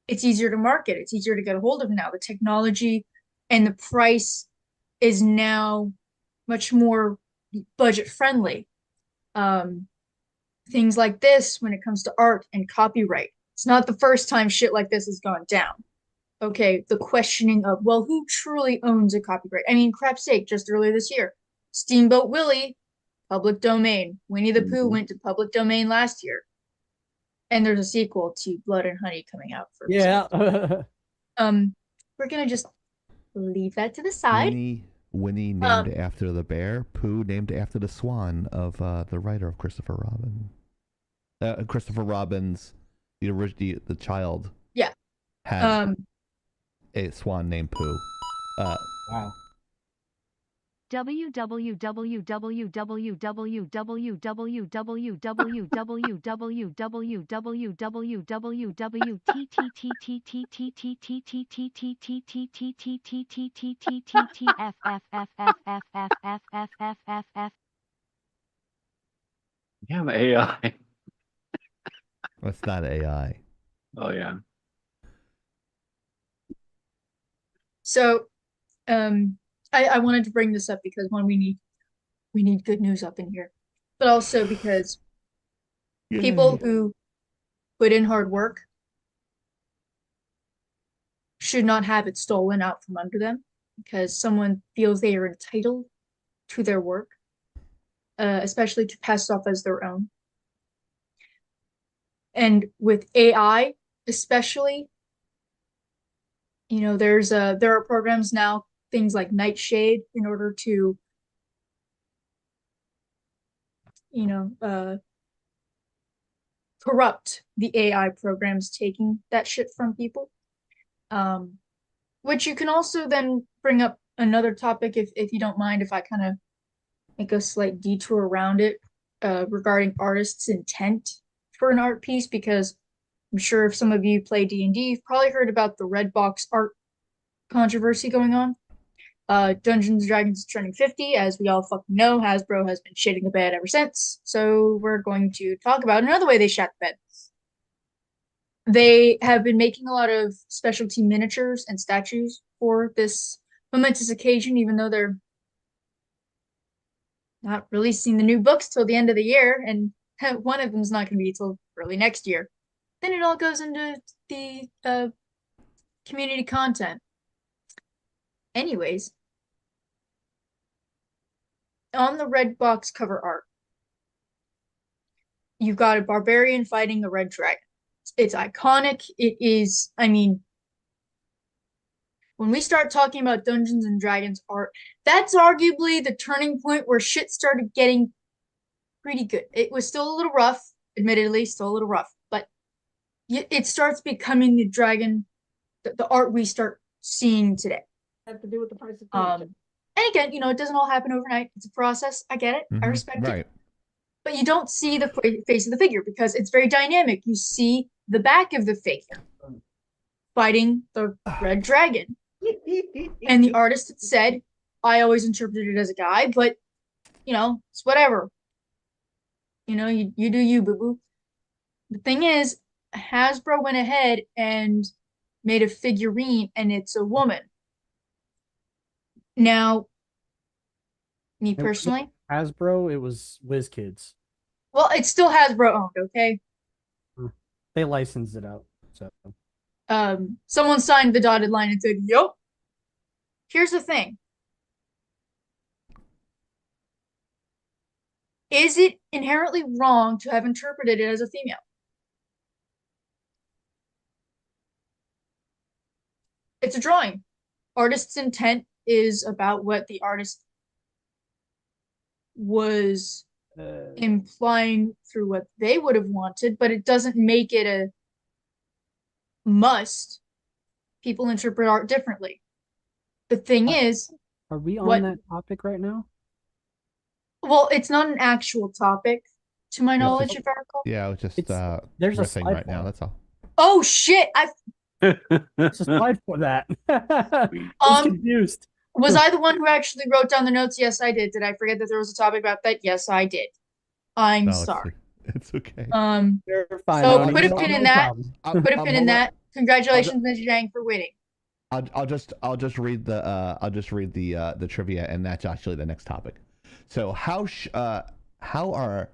easier to market. It's easier to get a hold of now. The technology and the price is now much more budget friendly. Things like this when it comes to art and copyright. It's not the first time shit like this has gone down. Okay, the questioning of, well, who truly owns a copyright? I mean, crap's sake, just earlier this year, Steamboat Willie, public domain. Winnie the Pooh went to public domain last year. And there's a sequel to Blood and Honey coming out for we're gonna just leave that to the side. Winnie named after the bear. Pooh named after the swan of the writer of Christopher Robin. Christopher Robin's the child. Yeah. Had a swan named Pooh. Wow. Damn AI. That's not AI. Oh yeah. So, I wanted to bring this up because one, we need good news up in here, but also because people who put in hard work should not have it stolen out from under them because someone feels they are entitled to their work, especially to pass off as their own. And with AI, especially, there are programs now, things like Nightshade, in order to, corrupt the AI programs taking that shit from people. Which you can also then bring up another topic if you don't mind, if I kind of make a slight detour around it, regarding artists' intent for an art piece, because I'm sure if some of you play D&D, you've probably heard about the red box art controversy going on. Dungeons & Dragons is trending 50, as we all fucking know. Hasbro has been shitting the bed ever since, so we're going to talk about another way they shat the bed. They have been making a lot of specialty miniatures and statues for this momentous occasion, even though they're not releasing the new books till the end of the year, and one of them's not going to be till early next year. Then it all goes into the community content. Anyways, on the red box cover art, you've got a barbarian fighting a red dragon. It's iconic. It is, when we start talking about Dungeons and Dragons art, that's arguably the turning point where shit started getting pretty good. It was still a little rough, admittedly, but it starts becoming the art we start seeing today. Have to do with the price of And again, it doesn't all happen overnight. It's a process. I get it. I respect it. But you don't see the face of the figure because it's very dynamic. You see the back of the figure fighting the red dragon. And the artist had said, I always interpreted it as a guy, but, it's whatever. You do you, boo-boo. The thing is, Hasbro went ahead and made a figurine, and it's a woman. Now, me personally, Hasbro, it was WizKids. well, it's still Hasbro owned, okay? They licensed it out. So someone signed the dotted line and said, "Yup." Here's the thing. Is it inherently wrong to have interpreted it as a female? It's a drawing. Artist's intent is about what the artist was implying through what they would have wanted, but it doesn't make it a must. People interpret art differently. The thing is, are we on that topic right now? Well, it's not an actual topic, to my knowledge, if I recall. Yeah, it's just there's a thing right now. That's all. Oh shit! It's a slide for that. I'm confused. Was I the one who actually wrote down the notes? Yes, I did. Did I forget that there was a topic about that? Yes, I did. I'm sorry. It's okay. You're fine. So put a pin in that. Put a pin in that. Congratulations, Mr. Jang, for winning. I'll just read the trivia, and that's actually the next topic. So how are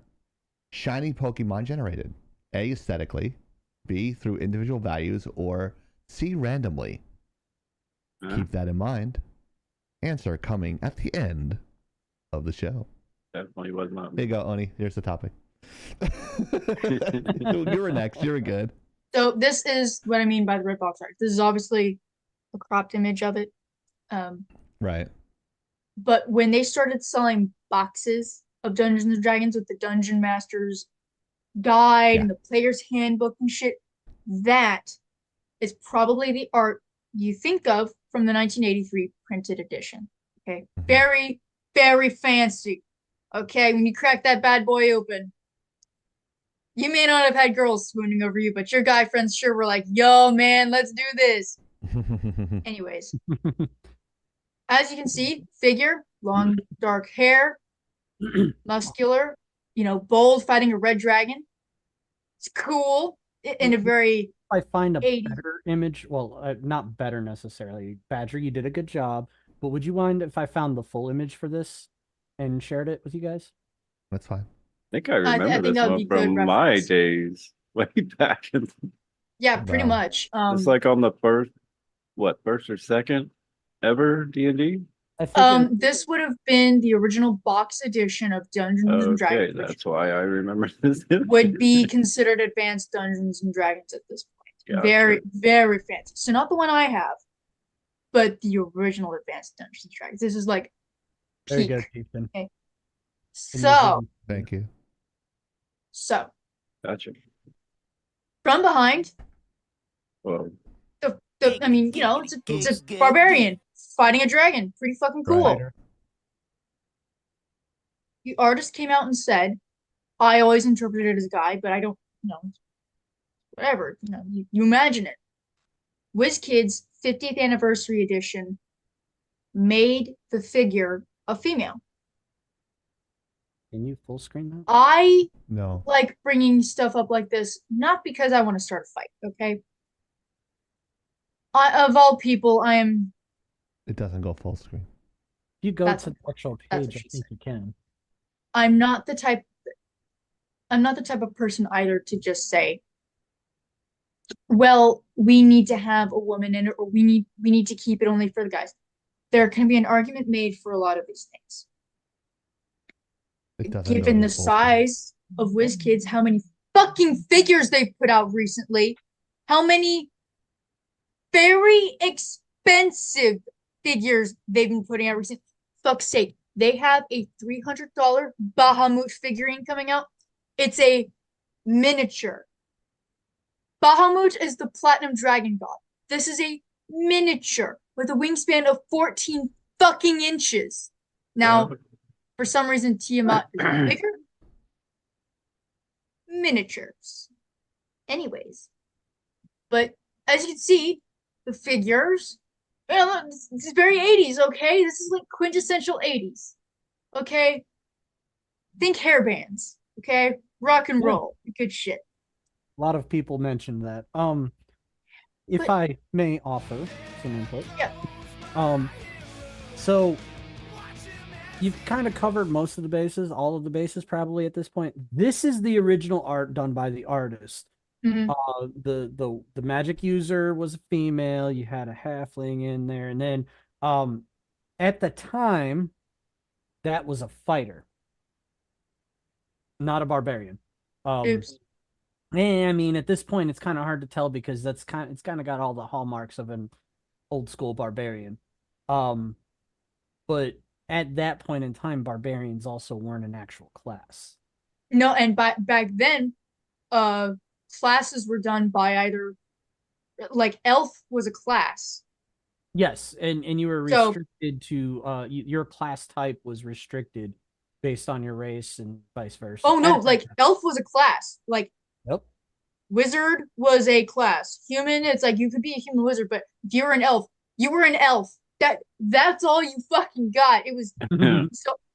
shiny Pokemon generated? A, aesthetically, B, through individual values, or C, randomly? Keep that in mind. Answer coming at the end of the show. Definitely was not. There you go, Oni. Here's the topic. You were next. You were good. So this is what I mean by the red box art. This is obviously a cropped image of it. Right. But when they started selling boxes of Dungeons and Dragons with the Dungeon Master's guide and the player's handbook and shit, that is probably the art you think of from the 1983 printed edition. Okay. Very, very fancy. Okay. When you crack that bad boy open, you may not have had girls swooning over you, but your guy friends sure were like, yo, man, let's do this. Anyways, as you can see, figure, long, dark hair, muscular, bold, fighting a red dragon. It's cool in a very I find a 80s. better image. Well, not better necessarily. Badger, you did a good job. But would you mind if I found the full image for this and shared it with you guys? That's fine. I think I remember think this that would one be good from my reference. days way back. Yeah, pretty Wow. much. It's like on the first or second ever D&D? I figured This would have been the original box edition of Dungeons and Okay, Dragons, which that's why I remember this. would be considered advanced Dungeons and Dragons at this point. Gotcha. Very, very fancy. So not the one I have, but the original advanced Dungeons and Dragons. This is like there you peak. go, Ethan. Okay. So, Thank you. Gotcha. from behind, Well, I mean, it's a barbarian fighting a dragon. Pretty fucking cool. Right. The artist came out and said, I always interpreted it as a guy, but I don't, whatever. You imagine it. WizKids 50th anniversary edition made the figure a female. Can you full screen that? I No. like bringing stuff up like this, not because I want to start a fight, okay? Of all people, I am. It doesn't go full screen. If you go That's to the actual that's page, what I she think said. you can. I'm not the type of person either to just say, well, we need to have a woman in it, or we need to keep it only for the guys. There can be an argument made for a lot of these things. It doesn't Given go the to full size of WizKids, how many fucking figures they've put out recently, how many very expensive figures they've been putting out recently. Fuck's sake, they have a $300 Bahamut figurine coming out. It's a miniature. Bahamut is the platinum dragon god. This is a miniature with a wingspan of 14 fucking inches. Now, for some reason, Tiamat is bigger. Miniatures. Anyways. But as you can see, the figures, it's very 80s, okay? This is like quintessential 80s. Okay? Think hairbands, okay? Rock and roll. Good shit. A lot of people mentioned that. If But- I may offer some input. Yeah. So you've kind of covered most of the bases, all of the bases probably at this point. This is the original art done by the artist. Mhm. The magic user was a female. You had a halfling in there, and then at the time, that was a fighter, not a barbarian. Oops. And I mean, at this point, it's kind of hard to tell because it's kind of got all the hallmarks of an old school barbarian. But at that point in time, barbarians also weren't an actual class. No, and back then, classes were done by either, like, elf was a class. Yes, and you were So- restricted to your class type was restricted based on your race and vice versa. Oh no, At- like elf was a class. Like Yep. wizard was a class. Human, it's like you could be a human wizard, but if you were an elf, you were an elf. That's all you fucking got. It was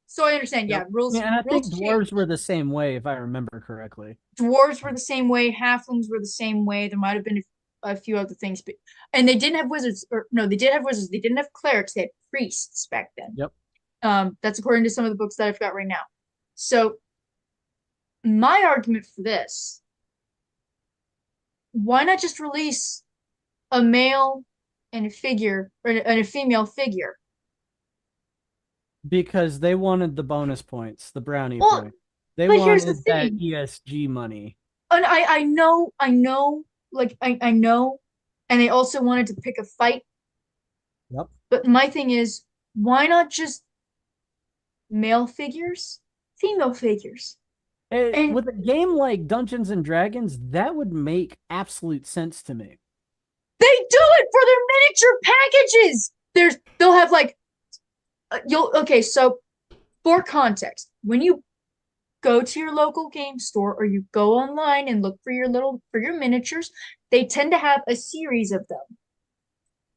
so I understand. Yeah, rules. Yeah, and I think rules dwarves changed. were the same way, if I remember correctly. Dwarves were the same way. Halflings were the same way. There might have been a few other things, but and they didn't have wizards. Or no, they did have wizards. They didn't have clerics. They had priests back then. Yep. That's according to some of the books that I've got right now. So my argument for this, why not just release a male and a figure and a female figure? Because they wanted the bonus points, the brownie Well, points. They but here's the wanted that thing. ESG money. And I know, like I know, and they also wanted to pick a fight Yep. But my thing is, why not just male figures, female figures? And With a game like Dungeons and Dragons, that would make absolute sense to me. they do it for their miniature packages. They'll have like okay, so for context, when you go to your local game store or you go online and look for your miniatures, they tend to have a series of them.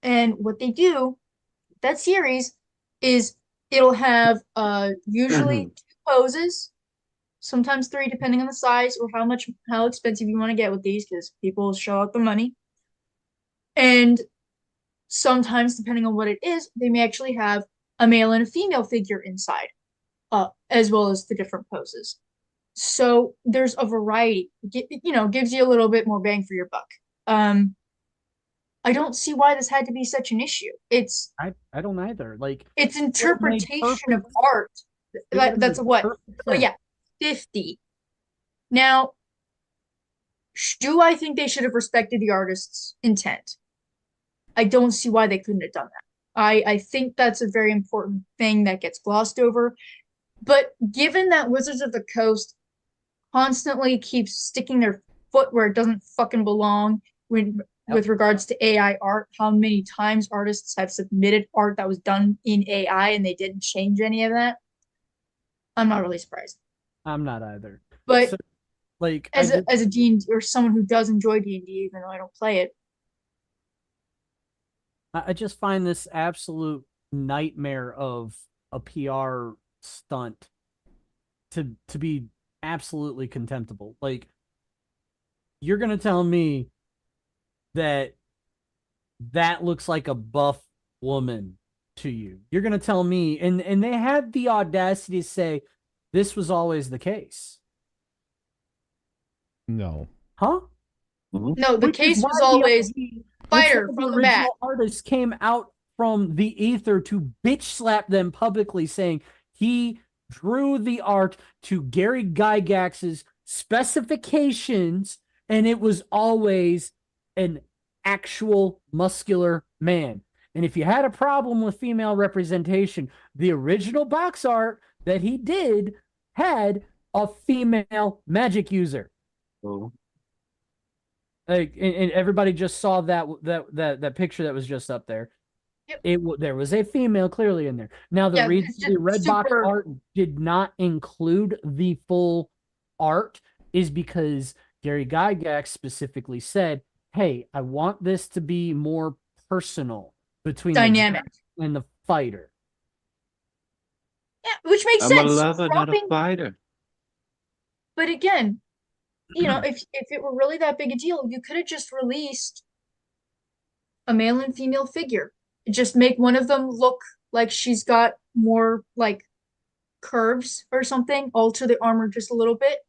And what they do, that series is it'll have usually 2 poses, sometimes 3 depending on the size or how expensive you want to get with these because people show out the money. And sometimes depending on what it is, they may actually have a male and a female figure inside, as well as the different poses. So there's a variety. Gives you a little bit more bang for your buck. I don't see why this had to be such an issue. I don't either. Like, It's it would've made interpretation of perfect- art. it would've That's made what. perfect Oh sense. yeah, 50. Now, do I think they should have respected the artist's intent? I don't see why they couldn't have done that. I think that's a very important thing that gets glossed over. But given that Wizards of the Coast constantly keeps sticking their foot where it doesn't fucking belong with regards to AI art, how many times artists have submitted art that was done in AI and they didn't change any of that, I'm not really surprised. I'm not either. But So, like, as a D&D or someone who does enjoy D&D, even though I don't play it, I just find this absolute nightmare of a PR stunt to be absolutely contemptible. Like, you're gonna tell me that looks like a buff woman to you. You're gonna tell me, and they had the audacity to say this was always the case. No. Huh? no, the Which is case why was always which fighter why from the back. original artist came out from the ether to bitch slap them publicly, saying he drew the art to Gary Gygax's specifications, and it was always an actual muscular man. And if you had a problem with female representation, the original box art that he did had a female magic user. Oh. Like, and everybody just saw that picture that was just up there. Yep. There was a female clearly in there. Now the Yeah, reason it's the just red box super- art did not include the full art is because Gary Gygax specifically said, "Hey, I want this to be more personal between Dynamic. the and the fighter." Yeah, which makes I'm a sense. lover, not a fighter. But again, if it were really that big a deal, you could have just released a male and female figure. Just make one of them look like she's got more like curves or something, alter the armor just a little bit.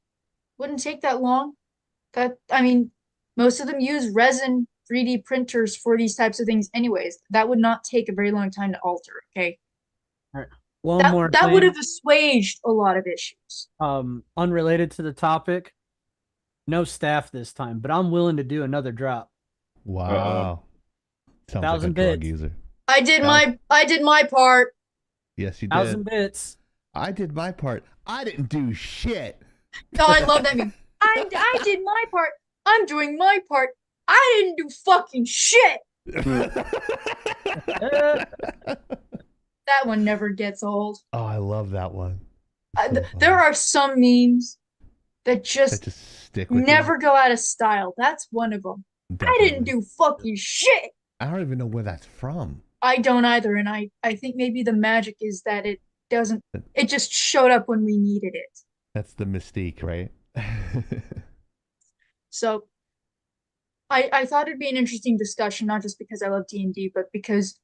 Wouldn't take that long. Most of them use resin 3D printers for these types of things anyways. That would not take a very long time to alter, okay? All right. One more That thing, would have assuaged a lot of issues. unrelated to the topic. No staff this time, but I'm willing to do another drop. Wow. Sounds 1,000 like a drug bits. user. I did my part. Yes, you did. 1,000 bits. I did my part. I didn't do shit. No, I love that meme. I did my part. I'm doing my part. I didn't do fucking shit. That one never gets old. Oh, I love that one. So There funny. are some memes that That just just stick with never you. go out of style. That's one of them. I didn't Definitely. do fucking shit. I don't even know where that's from. I don't either, and I think maybe the magic is that it just showed up when we needed it. That's the mystique, right? So I thought it'd be an interesting discussion, not just because I love D&D, but because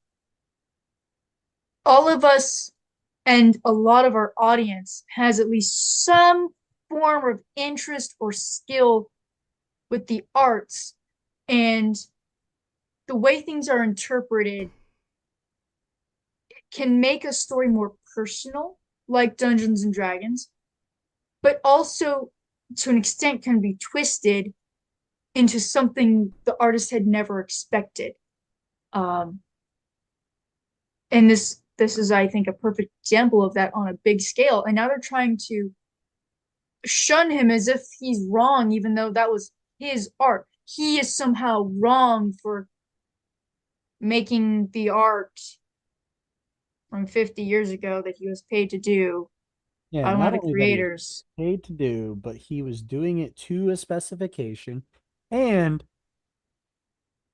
all of us and a lot of our audience has at least some form of interest or skill with the arts, and the way things are interpreted can make a story more personal, like Dungeons and Dragons, but also to an extent can be twisted into something the artist had never expected. And this is, I think, a perfect example of that on a big scale. And now they're trying to shun him as if he's wrong, even though that was his art. He is somehow wrong for making the art from 50 years ago that he was paid to do Yeah, by one of not the only that he was creators. paid to do, but he was doing it to a specification and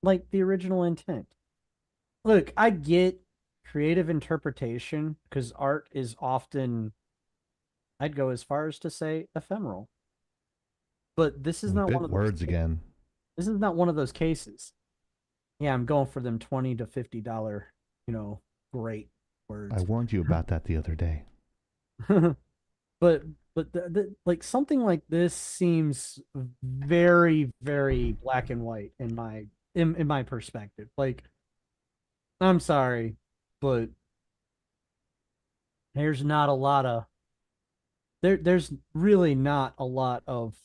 like the original intent. Look, I get creative interpretation because art is often, I'd go as far as to say, ephemeral. But this is not Big one of those words again. This is not one of those cases. Yeah, I'm going for them $20 to $50, great words. I warned you about that the other day. but like something like this seems very, very black and white in my perspective. Like, I'm sorry, but there's not a lot of there's really not a lot of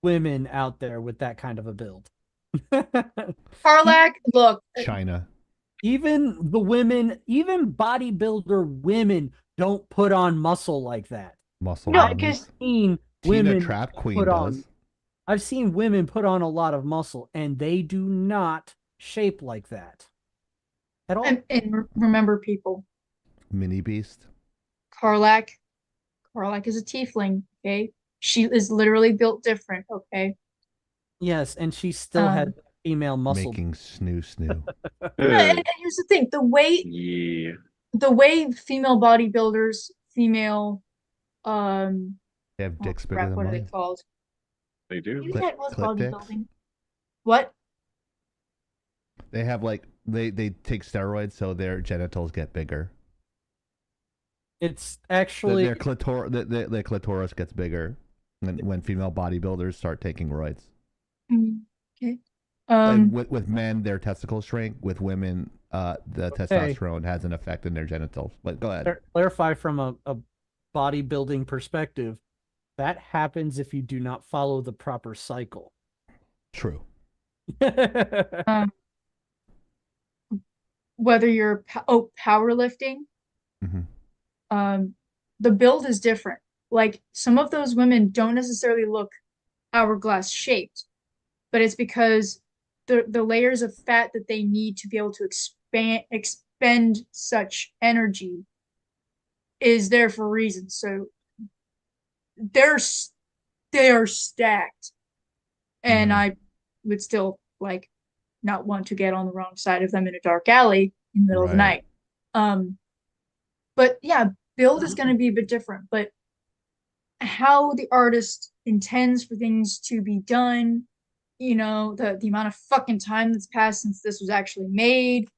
women out there with that kind of a build. Karlak, look, China. Even the women, even bodybuilder women don't put on muscle like that. Muscle No, I've mummies. seen Tina women Trap Queen put on. does. I've seen women put on a lot of muscle, and they do not shape like that at all. and remember, people, Mini Beast. Karlak is a tiefling, okay? She is literally built different, okay? Yes, and she still has Um, female muscle. Making snoo snoo. and here's the thing: Yeah. the way female bodybuilders, female, They have oh dicks bigger crap, than what are they mine. called? They do. Maybe Clit- that was clit dicks? bodybuilding. What? They have like they take steroids so their genitals get bigger. It's actually Their clitoris gets bigger when female bodybuilders start taking roids. Okay. With men, their testicles shrink. With women, the testosterone has an effect in their genitals. But go ahead. clarify from a bodybuilding perspective. That happens if you do not follow the proper cycle. True. Whether you're powerlifting, Mm-hmm. the build is different. Like some of those women don't necessarily look hourglass shaped, but it's because the layers of fat that they need to be able to expend such energy is there for a reason. So they're they are stacked, and I would still like not want to get on the wrong side of them in a dark alley in the middle of the Right. night. But yeah, build is going to be a bit different, but how the artist intends for things to be done, the amount of fucking time that's passed since this was actually made,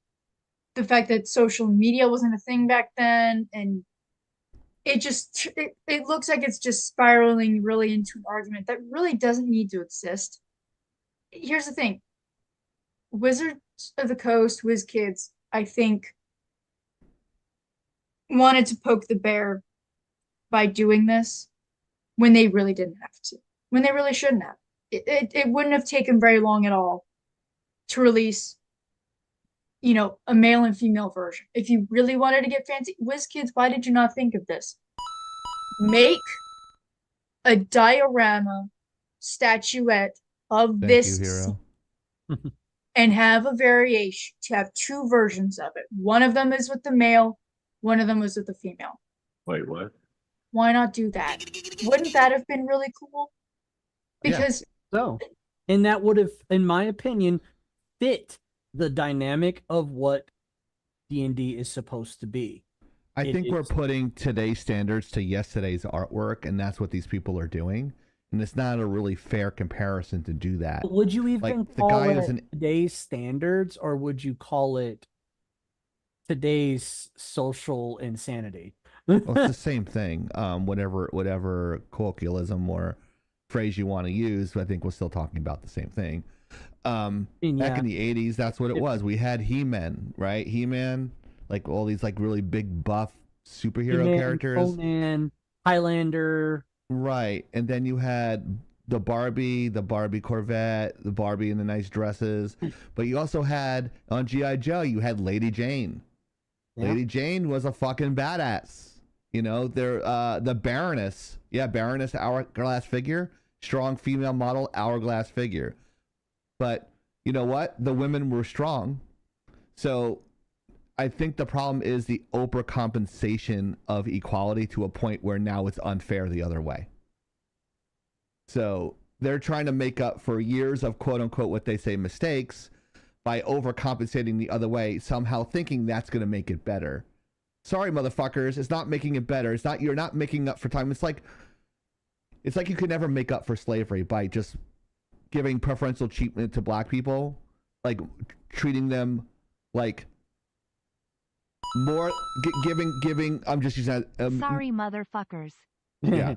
the fact that social media wasn't a thing back then, and it looks like it's just spiraling really into an argument that really doesn't need to exist. Here's the thing. Wizards of the Coast, WizKids, I think, wanted to poke the bear by doing this when they really didn't have to, when they really shouldn't have. It wouldn't have taken very long at all to release, a male and female version. If you really wanted to get fancy, WizKids, why did you not think of this? Make a diorama statuette of Thank this you, hero. and have a variation to have two versions of it. One of them is with the male, one of them is with the female. Wait, what? Why not do that? Wouldn't that have been really cool? Because and that would have, in my opinion, fit the dynamic of what D&D is supposed to be. I think we're putting today's standards to yesterday's artwork, and that's what these people are doing. And it's not a really fair comparison to do that. Would you even Like, the call guy it isn't- today's standards, or would you call it today's social insanity? Well, it's the same thing. Whatever colloquialism or phrase you want to use, I think we're still talking about the same thing. Back in the 80s, that's what it was. We had He-Man, right? He-Man, like all these like really big buff superhero He-Man, characters. Conan, Highlander. Right. And then you had the Barbie Corvette, the Barbie in the nice dresses, but you also had on G.I. Joe, you had Lady Jane. Yeah. Lady Jane was a fucking badass. You know, the Baroness. Yeah, Baroness hourglass figure. Strong female model hourglass figure. But you know what? The women were strong. So I think the problem is the overcompensation of equality to a point where now it's unfair the other way. So they're trying to make up for years of quote unquote what they say mistakes by overcompensating the other way, somehow thinking that's going to make it better. Sorry, motherfuckers, it's not making it better. It's not, you're not making up for time. It's like you could never make up for slavery by just giving preferential treatment to black people, like treating them like more, giving. I'm just using that. Sorry, motherfuckers. Yeah.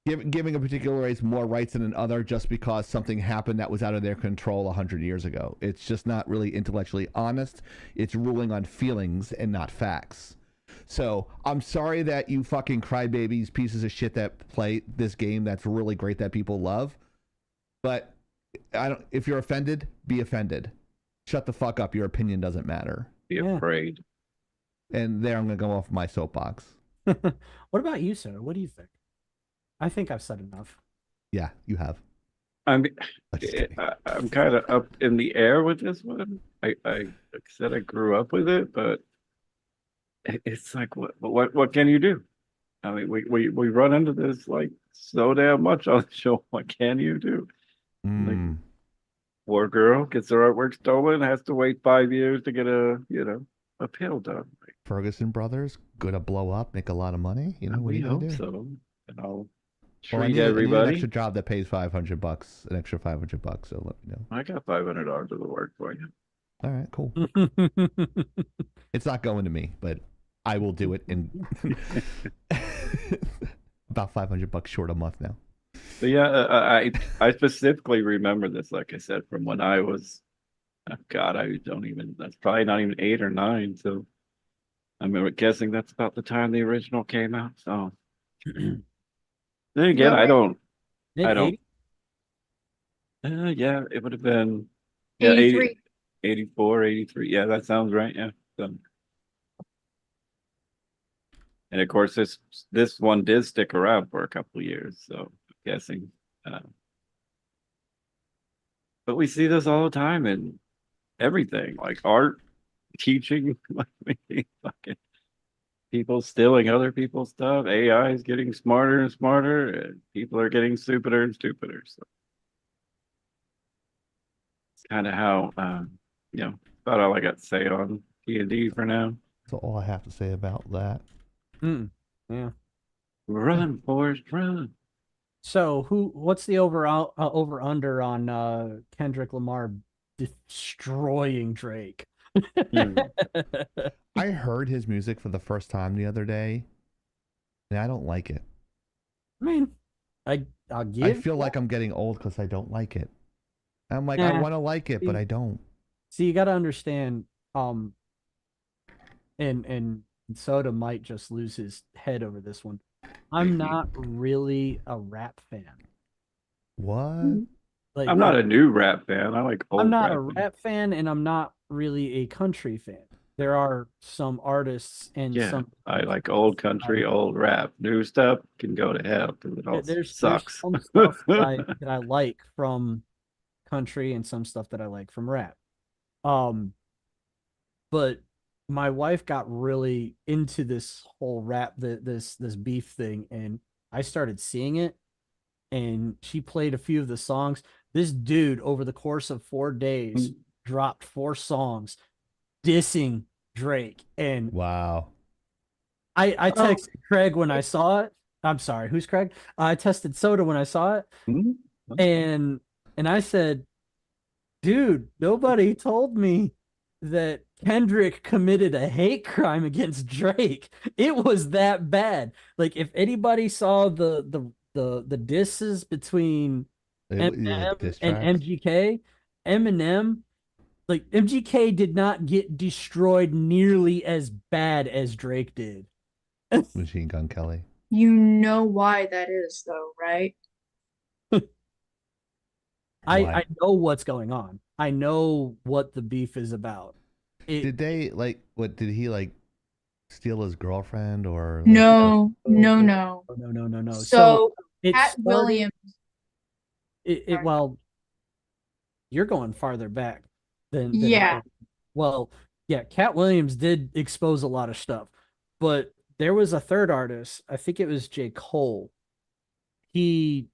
Giving a particular race more rights than another just because something happened that was out of their control 100 years ago. It's just not really intellectually honest. It's ruling on feelings and not facts. So I'm sorry that you fucking crybabies, pieces of shit that play this game that's really great that people love. But if you're offended, be offended. Shut the fuck up. Your opinion doesn't matter. Be afraid. And there I'm going to go off my soapbox. What about you, sir? What do you think? I think I've said enough. Yeah, you have. I mean, I'm kind of up in the air with this one. I said I grew up with it, but it's like, what can you do? I mean, we run into this like so damn much on the show. What can you do? Like, poor girl gets her artwork stolen, has to wait 5 years to get a appeal done. Like, Ferguson Brothers, gonna blow up, make a lot of money. You know, what we do you hope do? so. And I'll Well, I treat need an everybody. extra job that pays $500, an extra $500. So let me know. I got $500 of the work for you. All right, cool. It's not going to me, but I will do it in about $500 short a month now. But yeah, I specifically remember this, like I said, from when I was, God, I don't even. That's probably not even 8 or 9. So I'm guessing that's about the time the original came out. So then again, About I right. don't. Mid-80s? Yeah, it would have been 83. 84, 83. Yeah, that sounds right. Yeah. So, and of course, this one did stick around for a couple of years. So I'm guessing. But we see this all the time in everything, like art, teaching, like fucking people stealing other people's stuff. AI is getting smarter and smarter, and people are getting stupider and stupider. So it's kind of how, about all I got to say on D&D for now. That's all I have to say about that. Yeah. Run, Forrest, run. So what's the over under on Kendrick Lamar destroying Drake? I heard his music for the first time the other day, and I don't like it. I mean, I'll give. I feel like I'm getting old because I don't like it. I'm like, I want to like it, but I don't. See, you got to understand. And Soda might just lose his head over this one. I'm not really a rap fan. What? Like, I'm not a new rap fan. I like old I'm not a rap. rap fan, and I'm not really a country fan. There are some artists and Yeah, some. I like old country, old rap. New stuff can go to hell because it all There's sucks. some stuff that I like from country and some stuff that I like from rap. But my wife got really into this whole rap, this beef thing, and I started seeing it, and she played a few of the songs. This dude, over the course of 4 days, dropped 4 songs dissing Drake. And wow. I texted Craig when I saw it. I'm sorry, who's Craig? I tested Soda when I saw it. And I said, dude, nobody told me that Kendrick committed a hate crime against Drake. It was that bad. Like, if anybody saw the disses between Eminem and MGK, Eminem, like, MGK did not get destroyed nearly as bad as Drake did. Machine Gun Kelly. You know why that is, though, right? I know what's going on. I know what the beef is about. Did they like what? Did he like steal his girlfriend or like? No. No. So it Cat started. Williams. Well, you're going farther back than Yeah. Well, yeah, Cat Williams did expose a lot of stuff, but there was a third artist. I think it was J. Cole. He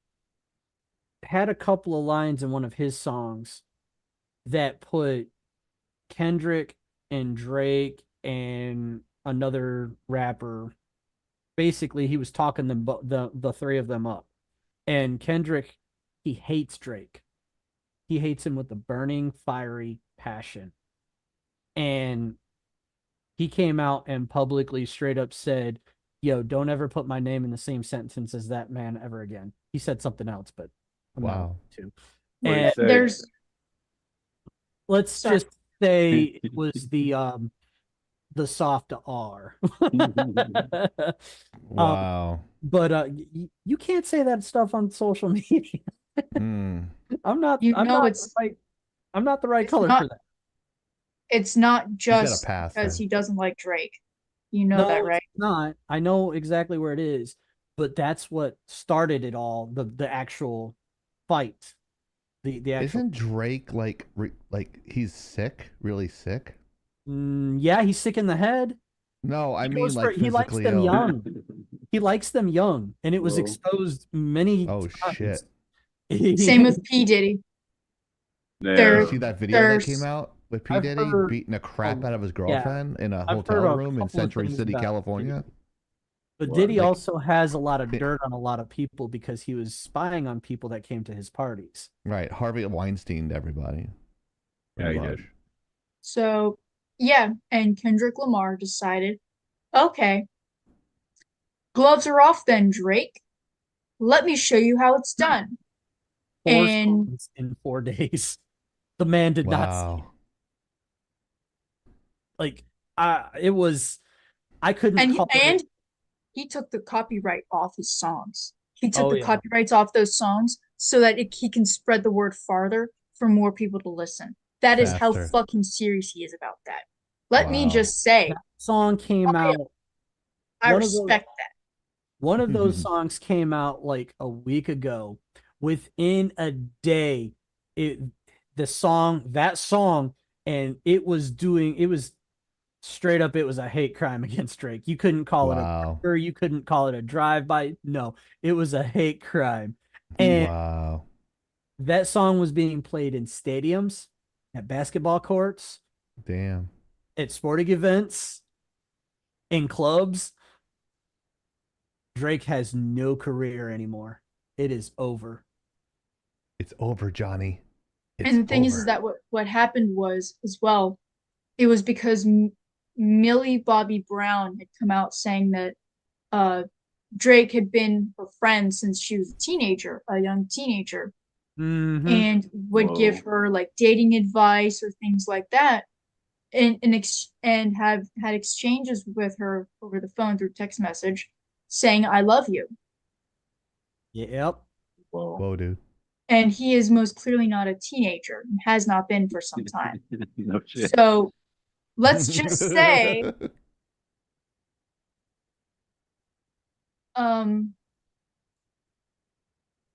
had a couple of lines in one of his songs that put Kendrick and Drake and another rapper. Basically, he was talking the three of them up. And Kendrick, he hates Drake. He hates him with a burning, fiery passion. And he came out and publicly straight up said, "Yo, don't ever put my name in the same sentence as that man ever again." He said something else, but I'm not Wow. to. What do you And say? There's let's Sorry. just say it was the soft R. Wow. But you can't say that stuff on social media. Mm. I'm not. You I'm know not it's- the right. I'm not the right it's color not- for that. it's not gotta just pass because then. he doesn't like Drake. You know No, that, right? it's not. I know exactly where it is, but that's what started it all. The actual fight. The actual. Isn't Drake like he's sick, really sick? Yeah, he's sick in the head. No, I He mean goes like for- he likes physically them ill. young. He likes them young, and it was Whoa. exposed many Oh times. shit! Same with P. Diddy. Yeah. There- You see that video that there's- came out with P I've Diddy heard- beating the crap oh, out of his yeah. girlfriend in a I've hotel heard a room in couple of Century things City, about California? But What? Diddy Like- also has a lot of Yeah. dirt on a lot of people because he was spying on people that came to his parties. Right, Harvey Weinstein to everybody. Yeah, Pretty he much. did. So yeah, and Kendrick Lamar decided, okay, gloves are off then, Drake. Let me show you how it's done. Four And- songs in 4 days. The man did not Wow. like. It was. I couldn't. And call it- and he took the copyright off his songs. He took Oh, the yeah. copyrights off those songs so that he can spread the word farther for more people to listen. That is how Faster. fucking serious he is about that. Let me Wow. just say, that song came out. I one of those- respect that. One of those songs came out like a week ago. Within a day, that song, and it was straight up. It was a hate crime against Drake. You couldn't call it a Wow. murder. You couldn't call it a drive-by. No, it was a hate crime. And Wow. that song was being played in stadiums, at basketball courts, Damn. at sporting events, in clubs. Drake has no career anymore. It is over. It's over, Johnny. It's And the thing is over. that what happened was as well, it was because Millie Bobby Brown had come out saying that Drake had been her friend since she was a young teenager, Mhm. and would give Whoa. her like dating advice or things like that, and have had exchanges with her over the phone through text message saying "I love you." Yep. Whoa. Whoa, dude. And he is most clearly not a teenager and has not been for some time. No shit. So let's just say,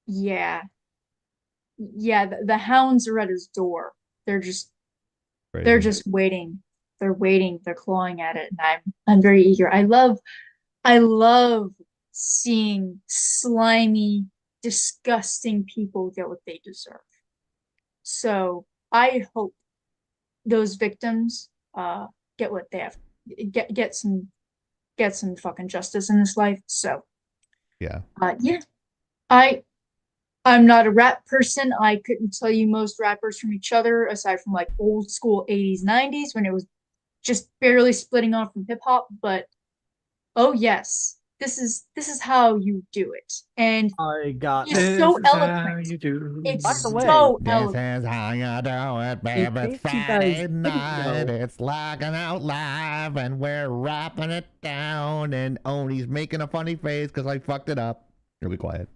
yeah, the hounds are at his door. They're just waiting. They're waiting. They're clawing at it, and I'm very eager. I love seeing slimy, disgusting people get what they deserve. So I hope those victims get what they have, get some fucking justice in this life. So Yeah. yeah, I'm not a rap person. I couldn't tell you most rappers from each other aside from like old school 80s, 90s when it was just barely splitting off from hip hop. But oh yes, this is how you do it. And I got. he's so eloquent. You do. It's By the way, so This eloquent. is how you do it, In baby. case It's you guys Friday didn't night. know- It's Laggin Out Live, and we're wrapping it down. AndOni's making a funny face because I fucked it up. Really quiet.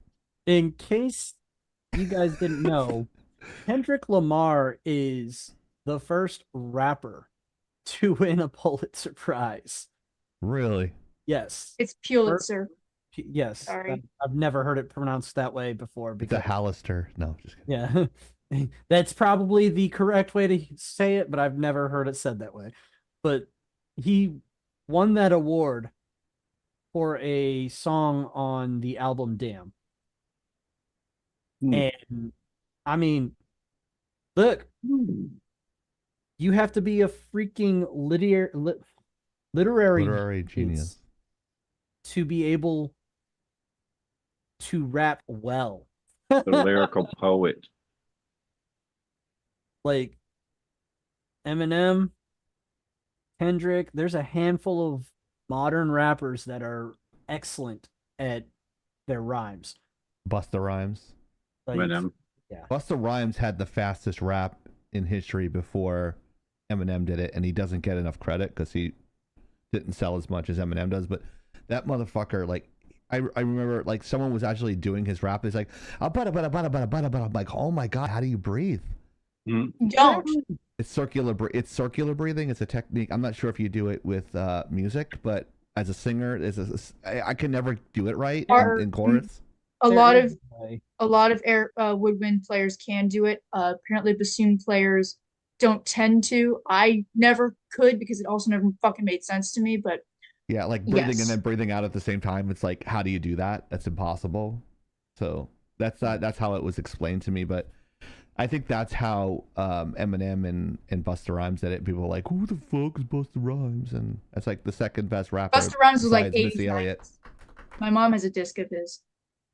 In case you guys didn't know, Kendrick Lamar is the first rapper to win a Pulitzer Prize. Really? Yes. It's Pulitzer. Yes. Sorry. I've never heard it pronounced that way before. It's a Because, Hallister. No, just kidding. yeah. That's probably the correct way to say it, but I've never heard it said that way. But he won that award for a song on the album Damn. Hmm. And I mean, look, you have to be a freaking literary Genius. to be able to rap well. The lyrical poet. Like Eminem, Kendrick, there's a handful of modern rappers that are excellent at their rhymes. Busta Rhymes. Like, Eminem. yeah. Busta Rhymes had the fastest rap in history before Eminem did it, and he doesn't get enough credit because he didn't sell as much as Eminem does. But that motherfucker, like, I remember, like, someone was actually doing his rap. He's like, I'm like, oh my god, how do you breathe? Don't. It's circular breathing. It's a technique. I'm not sure if you do it with music, but as a singer, I can never do it right in chorus. A lot of woodwind players can do it. Apparently, bassoon players don't tend to. I never could because it also never fucking made sense to me. But yeah, like breathing yes. and then breathing out at the same time. It's like, how do you do that? That's impossible. So that's how it was explained to me. But I think that's how Eminem and Busta Rhymes did it. People were like, who the fuck is Busta Rhymes? And that's like the second best rapper. Busta Rhymes was like besides 80s. Missy Elliott. My mom has a disc of his.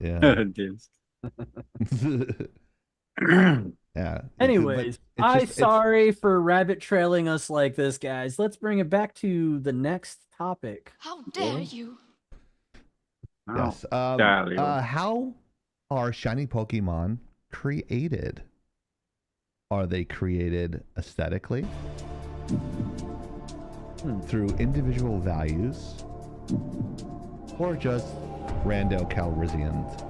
Yeah. Yeah. Anyways, sorry for rabbit trailing us like this, guys. Let's bring it back to the next topic. How dare you? Yes. How are shiny Pokemon created? Are they created aesthetically? Through individual values? Or just rando Calrissians?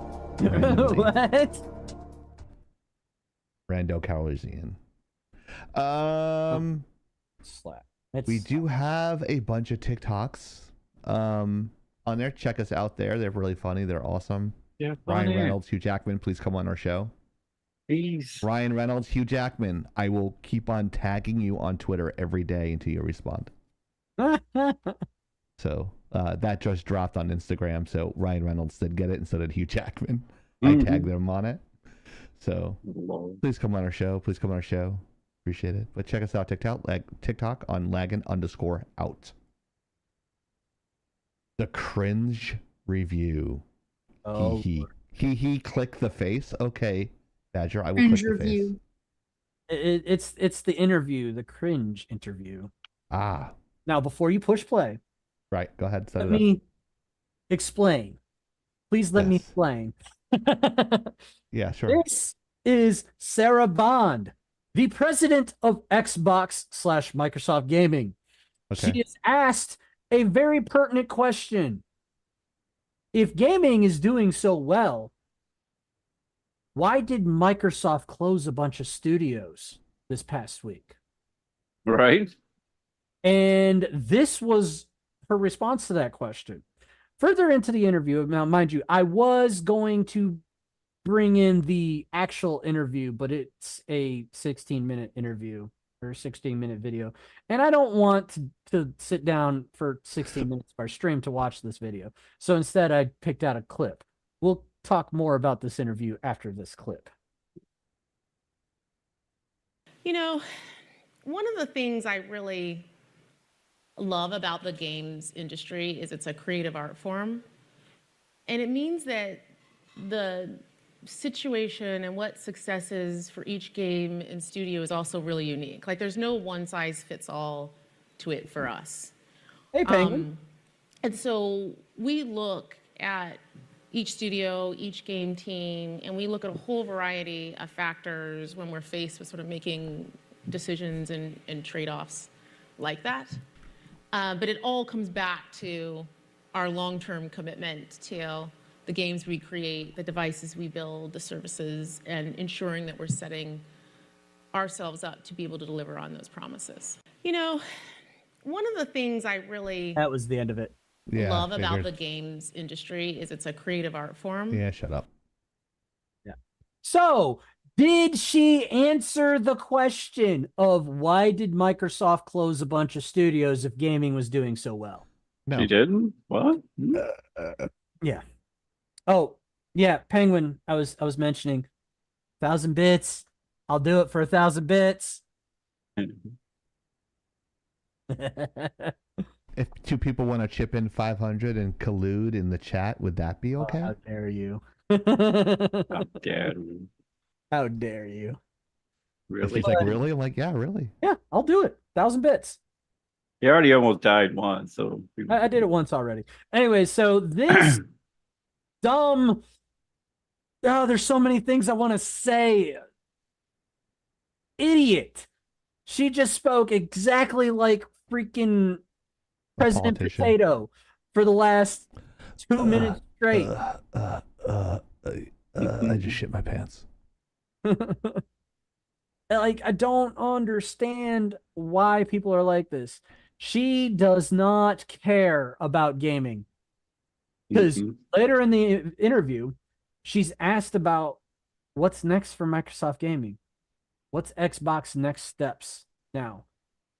What? Rando Calrissian. Slap. We do have a bunch of TikToks on there. Check us out there. They're really funny. They're awesome. Yeah, Ryan Reynolds, Hugh Jackman, please come on our show. Peace. Ryan Reynolds, Hugh Jackman, I will keep on tagging you on Twitter every day until you respond. So that just dropped on Instagram. So Ryan Reynolds did get it, and so did Hugh Jackman. I tagged them on it. So please come on our show. Please come on our show. Appreciate it. But check us out TikTok on Laggin_out. The cringe review. Oh, he click the face. Okay, Badger, I will Cringe click the review. face. It's the interview, the cringe interview. Ah, Now, before you push play, right. Go ahead. Set let it up. me explain. Please let me explain. Yeah, sure. This is Sarah Bond, the president of Xbox/Microsoft Gaming. Okay. She is asked a very pertinent question. If gaming is doing so well, why did Microsoft close a bunch of studios this past week? Right? And this was her response to that question. Further into the interview, now, mind you, I was going to bring in the actual interview, but it's a 16-minute interview or 16-minute video. And I don't want to sit down for 16 minutes of our stream to watch this video. So instead, I picked out a clip. We'll talk more about this interview after this clip. You know, one of the things I really love about the games industry is it's a creative art form. And it means that the situation and what success is for each game and studio is also really unique. Like there's no one size fits all to it for us. Hey, Penguin. And so we look at each studio, each game team, and we look at a whole variety of factors when we're faced with sort of making decisions and trade-offs like that. But it all comes back to our long-term commitment to the games we create, the devices we build, the services, and ensuring that we're setting ourselves up to be able to deliver on those promises. You know, one of the things I really That was the end of it. love about figured. the games industry is it's a creative art form. Yeah, shut up. Yeah. So, did she answer the question of why did Microsoft close a bunch of studios if gaming was doing so well? No. She didn't? What? Yeah. Oh, yeah, Penguin. I was mentioning 1,000 bits. I'll do it for 1,000 bits. If two people want to chip in 500 and collude in the chat, would that be okay? How dare you? How dare you? How dare you? If Really? she's like, really? I'm like, yeah, really. Yeah, I'll do it. 1,000 bits. He already almost died once, so I did it once already. Anyway, so this dumb. Oh, there's so many things I want to say. Idiot. She just spoke exactly like freaking President politician. Potato for the last 2 minutes straight. I just shit my pants. Like, I don't understand why people are like this. She does not care about gaming. Because later in the interview, she's asked about what's next for Microsoft Gaming. What's Xbox next steps now?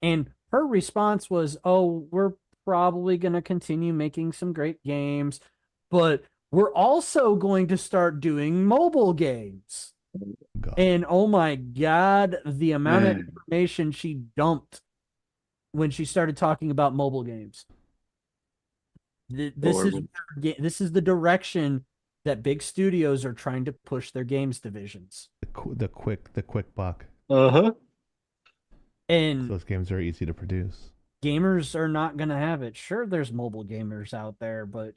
And her response was, oh, we're probably going to continue making some great games, but we're also going to start doing mobile games. God. And oh my God, the amount of information she dumped when she started talking about mobile games. This is the direction that big studios are trying to push their games divisions. The quick buck. Uh-huh. And those games are easy to produce. Gamers are not going to have it. Sure, there's mobile gamers out there, but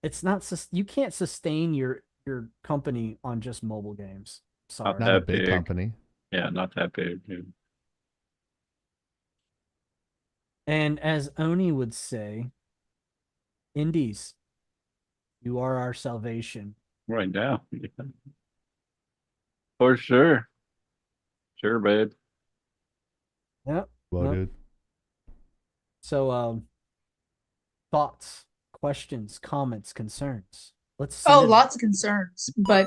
it's not. You can't sustain your company on just mobile games. Sorry, not a big company. Yeah, not that big. Dude. And as Oni would say, indies, you are our salvation. Right now. Yeah. For sure. Sure, babe. Yep. Well, dude. So, thoughts, questions, comments, concerns. Let's. Lots of concerns, but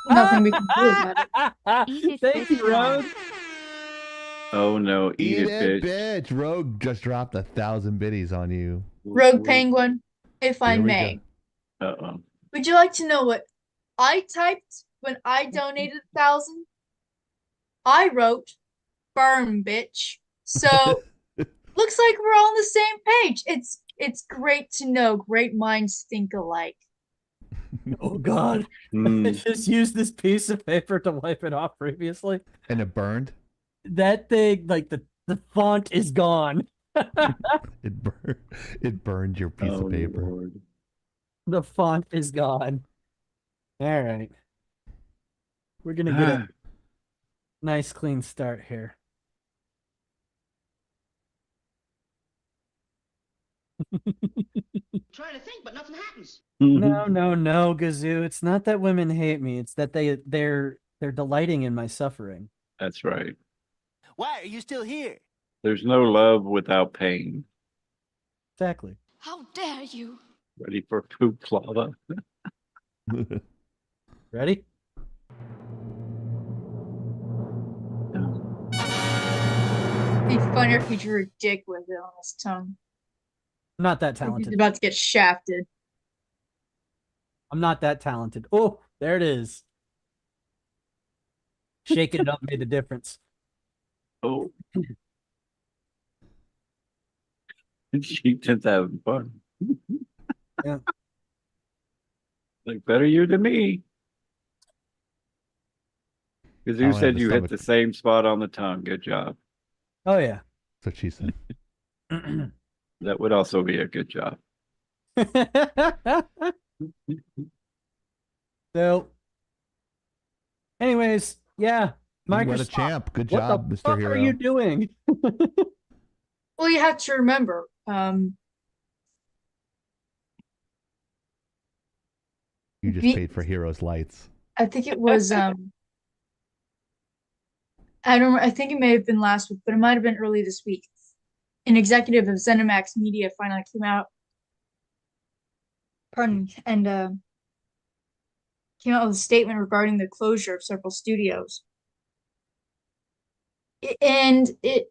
nothing we can do about it. Thank you, Rogue. Oh no, eat it, bitch. Rogue just dropped 1,000 biddies on you. Rogue Penguin, if I may. Uh-oh. Would you like to know what I typed when I donated 1,000? I wrote, "Burn, bitch." So looks like we're all on the same page. It's great to know great minds think alike. Oh God! I just used this piece of paper to wipe it off previously, and it burned. That thing, like the font is gone. It burned your piece of paper. Lord. The font is gone. All right, we're gonna get a nice clean start here. Trying to think, but nothing happens. No, Gazoo. It's not that women hate me. It's that they're delighting in my suffering. That's right. Why are you still here? There's no love without pain. Exactly. How dare you? Ready for poop lava? Ready? It'd be funnier if he drew a dick with it on his tongue. I'm not that talented. He's about to get shafted. I'm not that talented. Oh, there it is. Shaking it up made the difference. Oh. She just having fun. Yeah. Like, better you than me. Because you said you hit the same spot on the tongue. Good job. Oh, yeah. That's what she said. That would also be a good job. So, anyways, yeah. Microsoft. What a champ. Good job, Mr. What the fuck Hero. are you doing? Well, you have to remember, You just Be- paid for Heroes Lights. I think it was I don't. I think it may have been last week, but it might have been early this week. An executive of ZeniMax Media finally came out. Pardon me, and came out with a statement regarding the closure of several studios. And it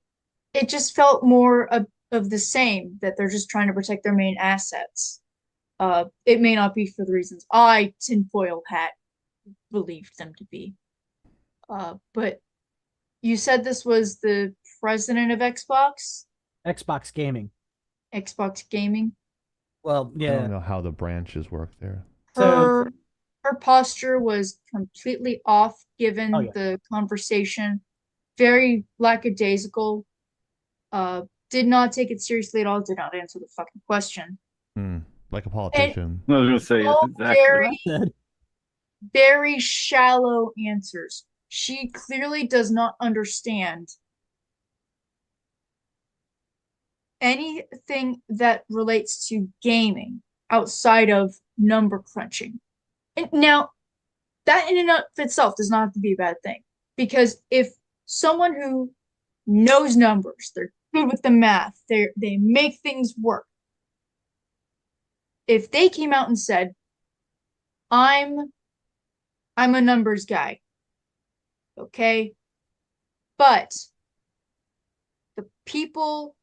just felt more of the same, that they're just trying to protect their main assets. It may not be for the reasons I, tinfoil hat, believed them to be. But you said this was the president of Xbox? Xbox Gaming. Xbox Gaming? Well, I yeah. don't know how the branches work there. So Her posture was completely off given Oh, yeah. the conversation. Very lackadaisical. Did not take it seriously at all. Did not answer the fucking question. Like a politician. I was gonna say All exactly. very shallow answers. She clearly does not understand anything that relates to gaming outside of number crunching. And now, that in and of itself does not have to be a bad thing. Because if someone who knows numbers, they're good with the math, they make things work. If they came out and said, I'm a numbers guy, okay? But the people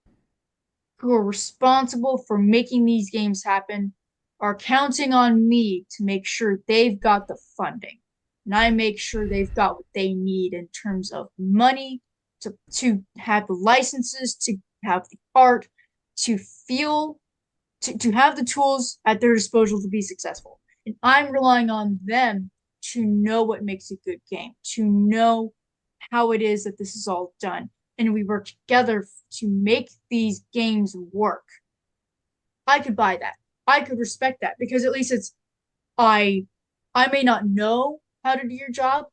who are responsible for making these games happen are counting on me to make sure they've got the funding. And I make sure they've got what they need in terms of money to have the licenses, to have the art, to have the tools at their disposal to be successful. And I'm relying on them to know what makes a good game, to know how it is that this is all done. And we work together to make these games work. I could buy that. I could respect that, because at least it's I may not know how to do your job,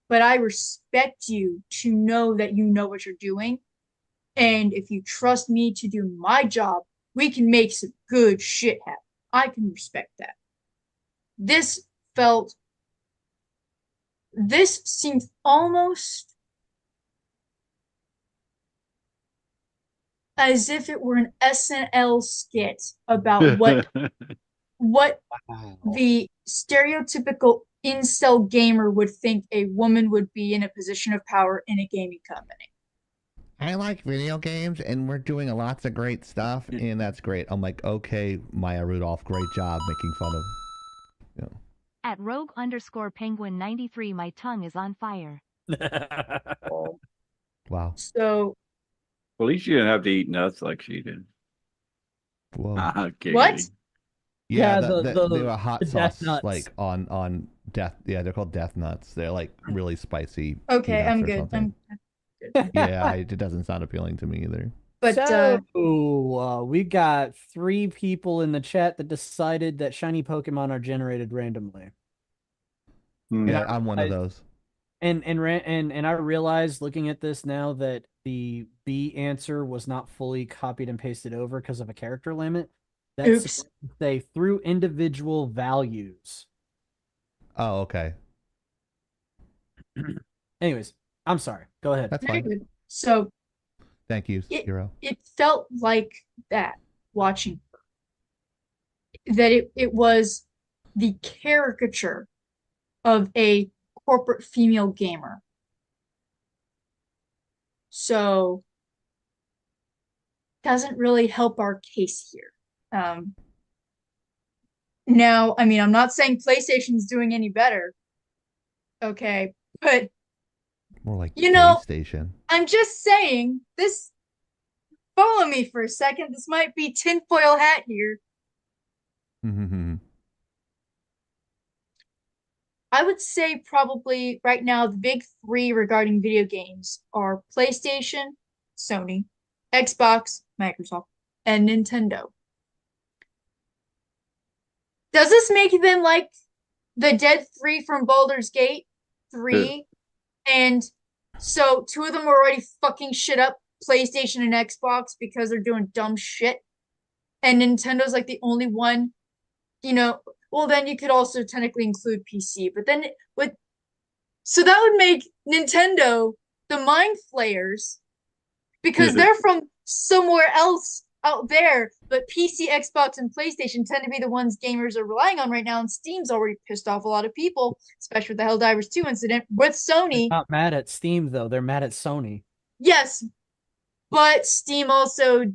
but I respect you to know that you know what you're doing. And if you trust me to do my job, we can make some good shit happen. I can respect that. This seemed almost as if it were an SNL skit about what Wow. the stereotypical incel gamer would think a woman would be in a position of power in a gaming company. I like video games, and we're doing lots of great stuff, and that's great. I'm like, okay, Maya Rudolph, great job making fun of. At rogue_penguin93, my tongue is on fire. Wow. So, Well, at least you didn't have to eat nuts like she did. Whoa. What? Yeah, Yeah, they were hot the death sauce, nuts. like on death. Yeah, they're called death nuts. They're like really spicy. Okay, peanuts I'm or good. something. Yeah, it doesn't sound appealing to me either. But we got 3 people in the chat that decided that shiny Pokemon are generated randomly. Yeah, I'm one of those. And I realized looking at this now that the B answer was not fully copied and pasted over because of a character limit. That's they through individual values. Oh, okay. Anyways, I'm sorry. Go ahead. That's very fine. good. So Thank you, Hero. it felt like that watching her. That it was the caricature of a corporate female gamer. So doesn't really help our case here. Now, I mean, I'm not saying PlayStation's doing any better. Okay, but More like you know, PlayStation. I'm just saying this. Follow me for a second. This might be tinfoil hat here. I would say probably right now the big 3 regarding video games are PlayStation, Sony, Xbox, Microsoft, and Nintendo. Does this make them like the dead 3 from Baldur's Gate 3? And so 2 of them are already fucking shit up, PlayStation and Xbox, because they're doing dumb shit. And Nintendo's like the only one, well, then you could also technically include PC. But then so that would make Nintendo the mind flayers because they're from somewhere else out there. But PC, Xbox, and PlayStation tend to be the ones gamers are relying on right now. And Steam's already pissed off a lot of people, especially with the Helldivers 2 incident with Sony. They're not mad at Steam though; they're mad at Sony. Yes, but Steam also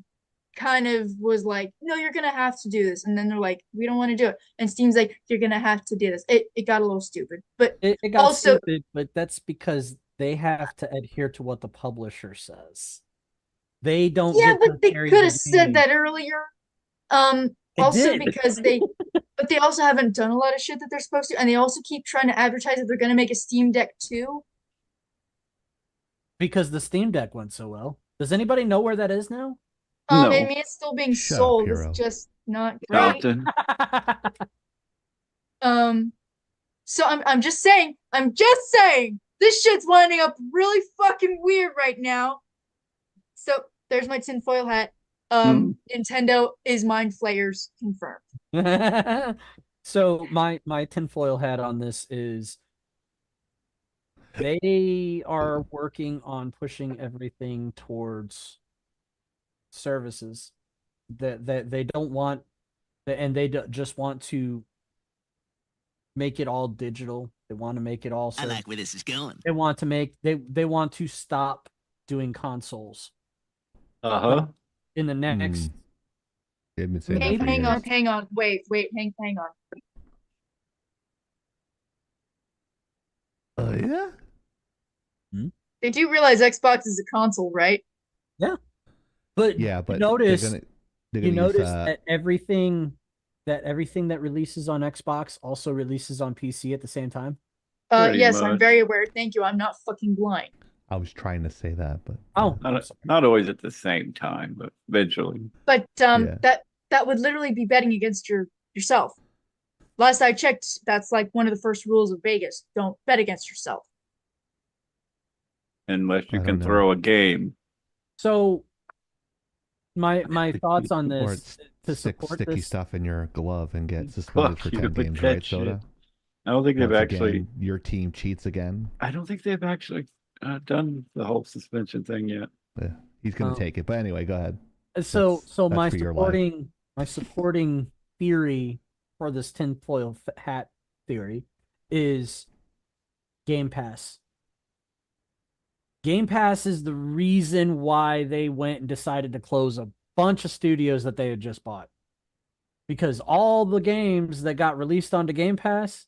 kind of was like, no, you're gonna have to do this. And then they're like, we don't want to do it. And Steam's like, you're gonna have to do this. It got a little stupid. But It got also stupid, but that's because they have to adhere to what the publisher says. They don't yeah, get but to they carry could the have said game. that earlier. They Also did. because but they also haven't done a lot of shit that they're supposed to, and they also keep trying to advertise that they're gonna make a Steam Deck 2. Because the Steam Deck went so well. Does anybody know where that is now? No. I mean, it's still being Shut up, sold. Hero. It's just not great. Dalton. So I'm just saying, this shit's winding up really fucking weird right now. So there's my tinfoil hat. Nintendo is mind flayers confirmed. So my tinfoil hat on this is they are working on pushing everything towards services that they don't want, and they just want to make it all digital. They want to make it all I like where this is going. They want to make they want to stop doing consoles. In the next They've been saying that for hang years. hang on. Wait, hang on. Yeah. They do realize Xbox is a console, right? Yeah. But Yeah, but you notice they're gonna you use, notice that everything that releases on Xbox also releases on PC at the same time. Yes, I'm much. very aware. Thank you. I'm not fucking blind. I was trying to say that, but Not always at the same time, but eventually. But Yeah. that would literally be betting against yourself. Last I checked, that's like one of the first rules of Vegas. Don't bet against yourself. Unless you I can don't know. throw a game. So my thoughts on or this it's to stick support sticky this. stuff in your glove and get suspended Fuck for you 10 with games, that right, Soda? shit. I don't think they've Once actually. again, your team cheats again. I don't think they've actually done the whole suspension thing yet. Yeah, he's gonna take it. But anyway, go ahead. So That's my for your life. supporting theory for this tinfoil hat theory is Game Pass. Game Pass is the reason why they went and decided to close a bunch of studios that they had just bought. Because all the games that got released onto Game Pass,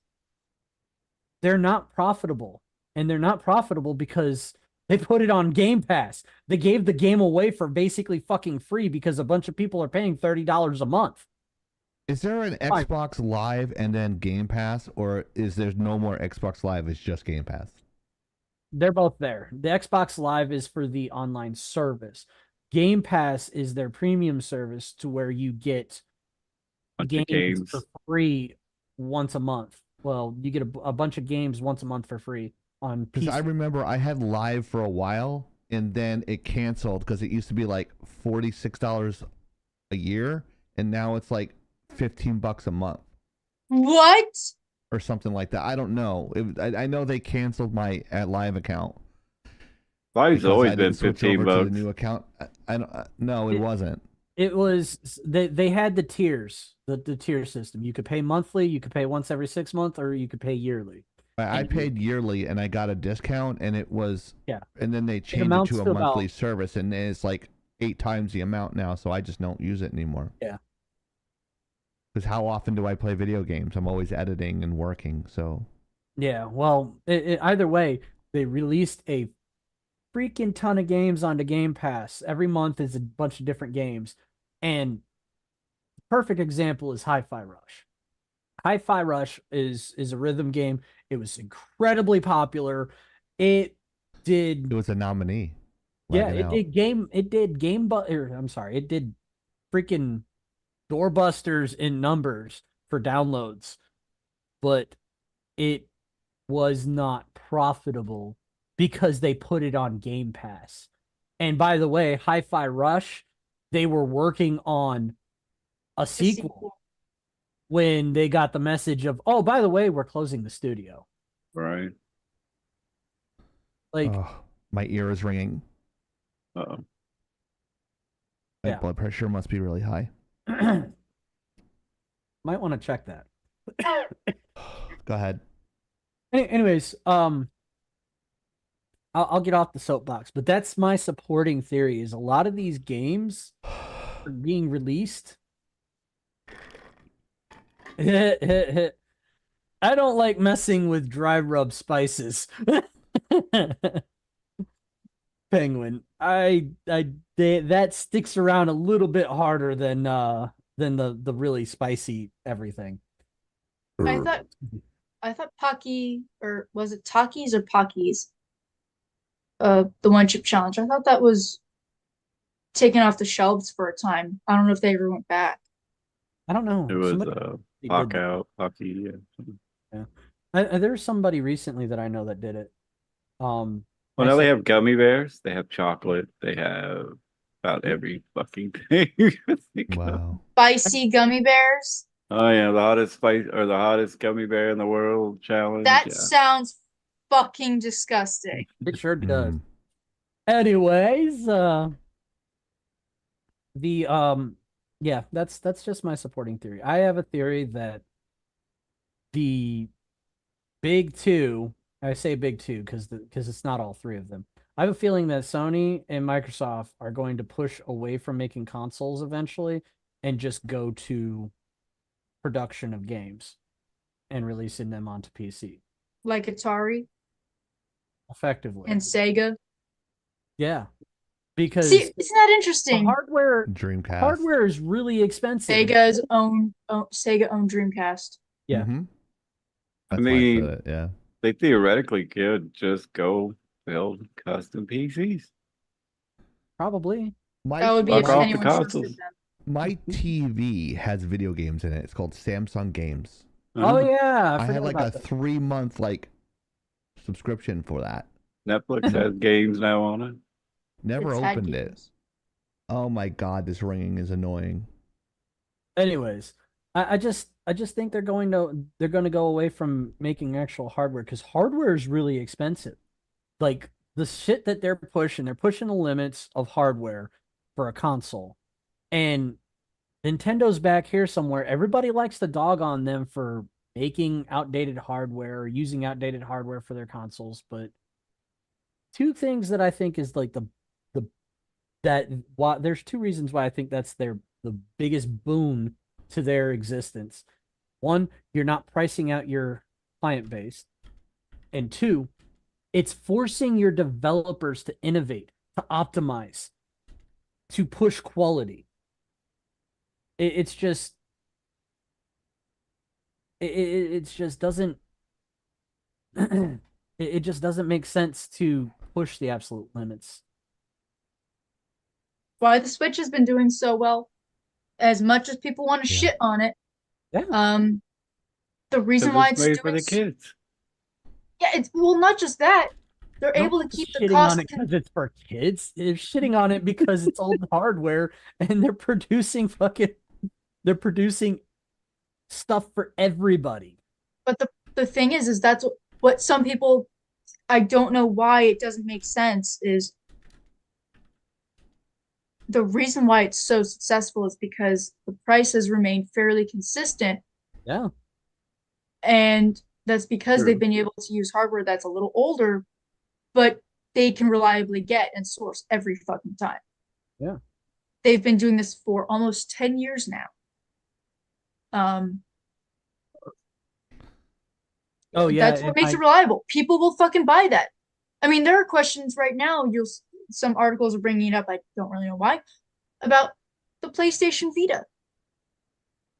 they're not profitable. And they're not profitable because they put it on Game Pass. They gave the game away for basically fucking free because a bunch of people are paying $30 a month. Is there an Xbox Live and then Game Pass, or is there no more Xbox Live? It's just Game Pass. They're both there. The Xbox Live is for the online service. Game Pass is their premium service to where you get games for free once a month. Well, you get a bunch of games once a month for free on PC. Because I remember I had Live for a while, and then it canceled because it used to be like $46 a year, and now it's like $15 a month. What? Or something like that. I don't know. I know they canceled my Live account. Live's always I been didn't switch $15. over to the new account. I don't. No, it wasn't. It was they had the tiers, the tier system. You could pay monthly, you could pay once every 6 months, or you could pay yearly. I paid yearly and I got a discount, and it was and then they changed it amounts to a to monthly about- service, and it's like 8 times the amount now. So I just don't use it anymore. Yeah. Because how often do I play video games? I'm always editing and working. So Yeah, well, either way, they released a freaking ton of games onto Game Pass. Every month is a bunch of different games. And the perfect example is Hi-Fi Rush. Hi-Fi Rush is a rhythm game. It was incredibly popular. It was a nominee. Yeah, Lagging Out. it did it did freaking doorbusters in numbers for downloads, but it was not profitable because they put it on Game Pass. And by the way, Hi-Fi Rush, they were working on a sequel. when they got the message of, oh, by the way, we're closing the studio. Right. Like, Oh, my ear is ringing. Uh-oh. My Yeah. blood pressure must be really high. might want to check that. Go ahead. Anyways, I'll get off the soapbox, but that's my supporting theory. Is a lot of these games are being released. I don't like messing with dry rub spices. Penguin. That sticks around a little bit harder than the really spicy everything. I thought Pocky, or was it Takis or Pockies? The one chip challenge. I thought that was taken off the shelves for a time. I don't know if they ever went back. I don't know. It was Somebody did Pock that. out, Pocky. Yeah. There's somebody recently that I know that did it. Well, now they have gummy bears. They have chocolate. They have about every fucking thing. Wow. Spicy gummy bears. Oh yeah, the hottest spice or the hottest gummy bear in the world challenge. That Yeah. sounds fucking disgusting. It sure does. Mm. Anyways, yeah, that's just my supporting theory. I have a theory that the big two, I say big two because it's not all three of them. I have a feeling that Sony and Microsoft are going to push away from making consoles eventually and just go to production of games and releasing them onto PC Like Atari effectively. and Sega. Yeah. Because See, isn't that the interesting? hardware is really expensive. Sega owned Dreamcast. Yeah. Mm-hmm. I That's why I said mean, it. Yeah. they theoretically could just go build custom PCs. Probably. That would be if Fuck off the anyone trusted consoles. them. My TV has video games in it. It's called Samsung Games. Oh yeah, I had forgot like about a that. 3-month subscription for that. Netflix has games now on it. Never It's had opened it. games. Oh my god, this ringing is annoying. Anyways, I just think they're going to go away from making actual hardware because hardware is really expensive. Like the shit that they're pushing the limits of hardware for a console. And Nintendo's back here somewhere. Everybody likes to dog on them for making outdated hardware or using outdated hardware for their consoles, but two things that I think is like there's two reasons why I think that's the biggest boon to their existence. One, you're not pricing out your client base. And two, it's forcing your developers to innovate, to optimize, to push quality. It's just it just doesn't it just doesn't make sense to push the absolute limits. Why the Switch has been doing so well, as much as people want to shit on it. Yeah. The reason why it's made for doing the kids. Yeah, it's not just that. They're Not able to keep the shitting cost on it because it's for kids. They're shitting on it because it's old hardware and they're producing stuff for everybody. But the thing is that's what some people, I don't know why it doesn't make sense, is the reason why it's so successful is because the prices remain fairly consistent. Yeah. And that's because True. they've been able to use hardware that's a little older, but they can reliably get and source every fucking time. Yeah. They've been doing this for almost 10 years now. Oh yeah, that's what makes it reliable. People will fucking buy that. I mean, there are questions right now. Some articles are bringing it up. I don't really know why, about the PlayStation Vita,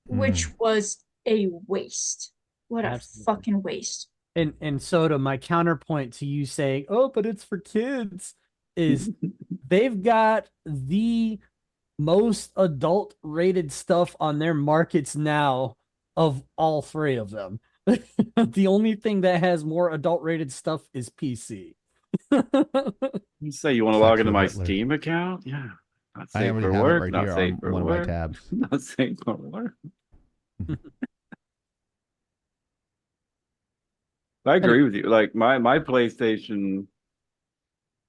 which was a waste. What Absolutely. a fucking waste. And Soda, my counterpoint to you saying, "Oh, but it's for kids," is they've got the most adult rated stuff on their markets now of all three of them. The only thing that has more adult rated stuff is PC. You say you want to log into my Steam account? Yeah. Not safe for work. Not safe for one work. of my tabs. Not safe for work. I agree with you. Like my PlayStation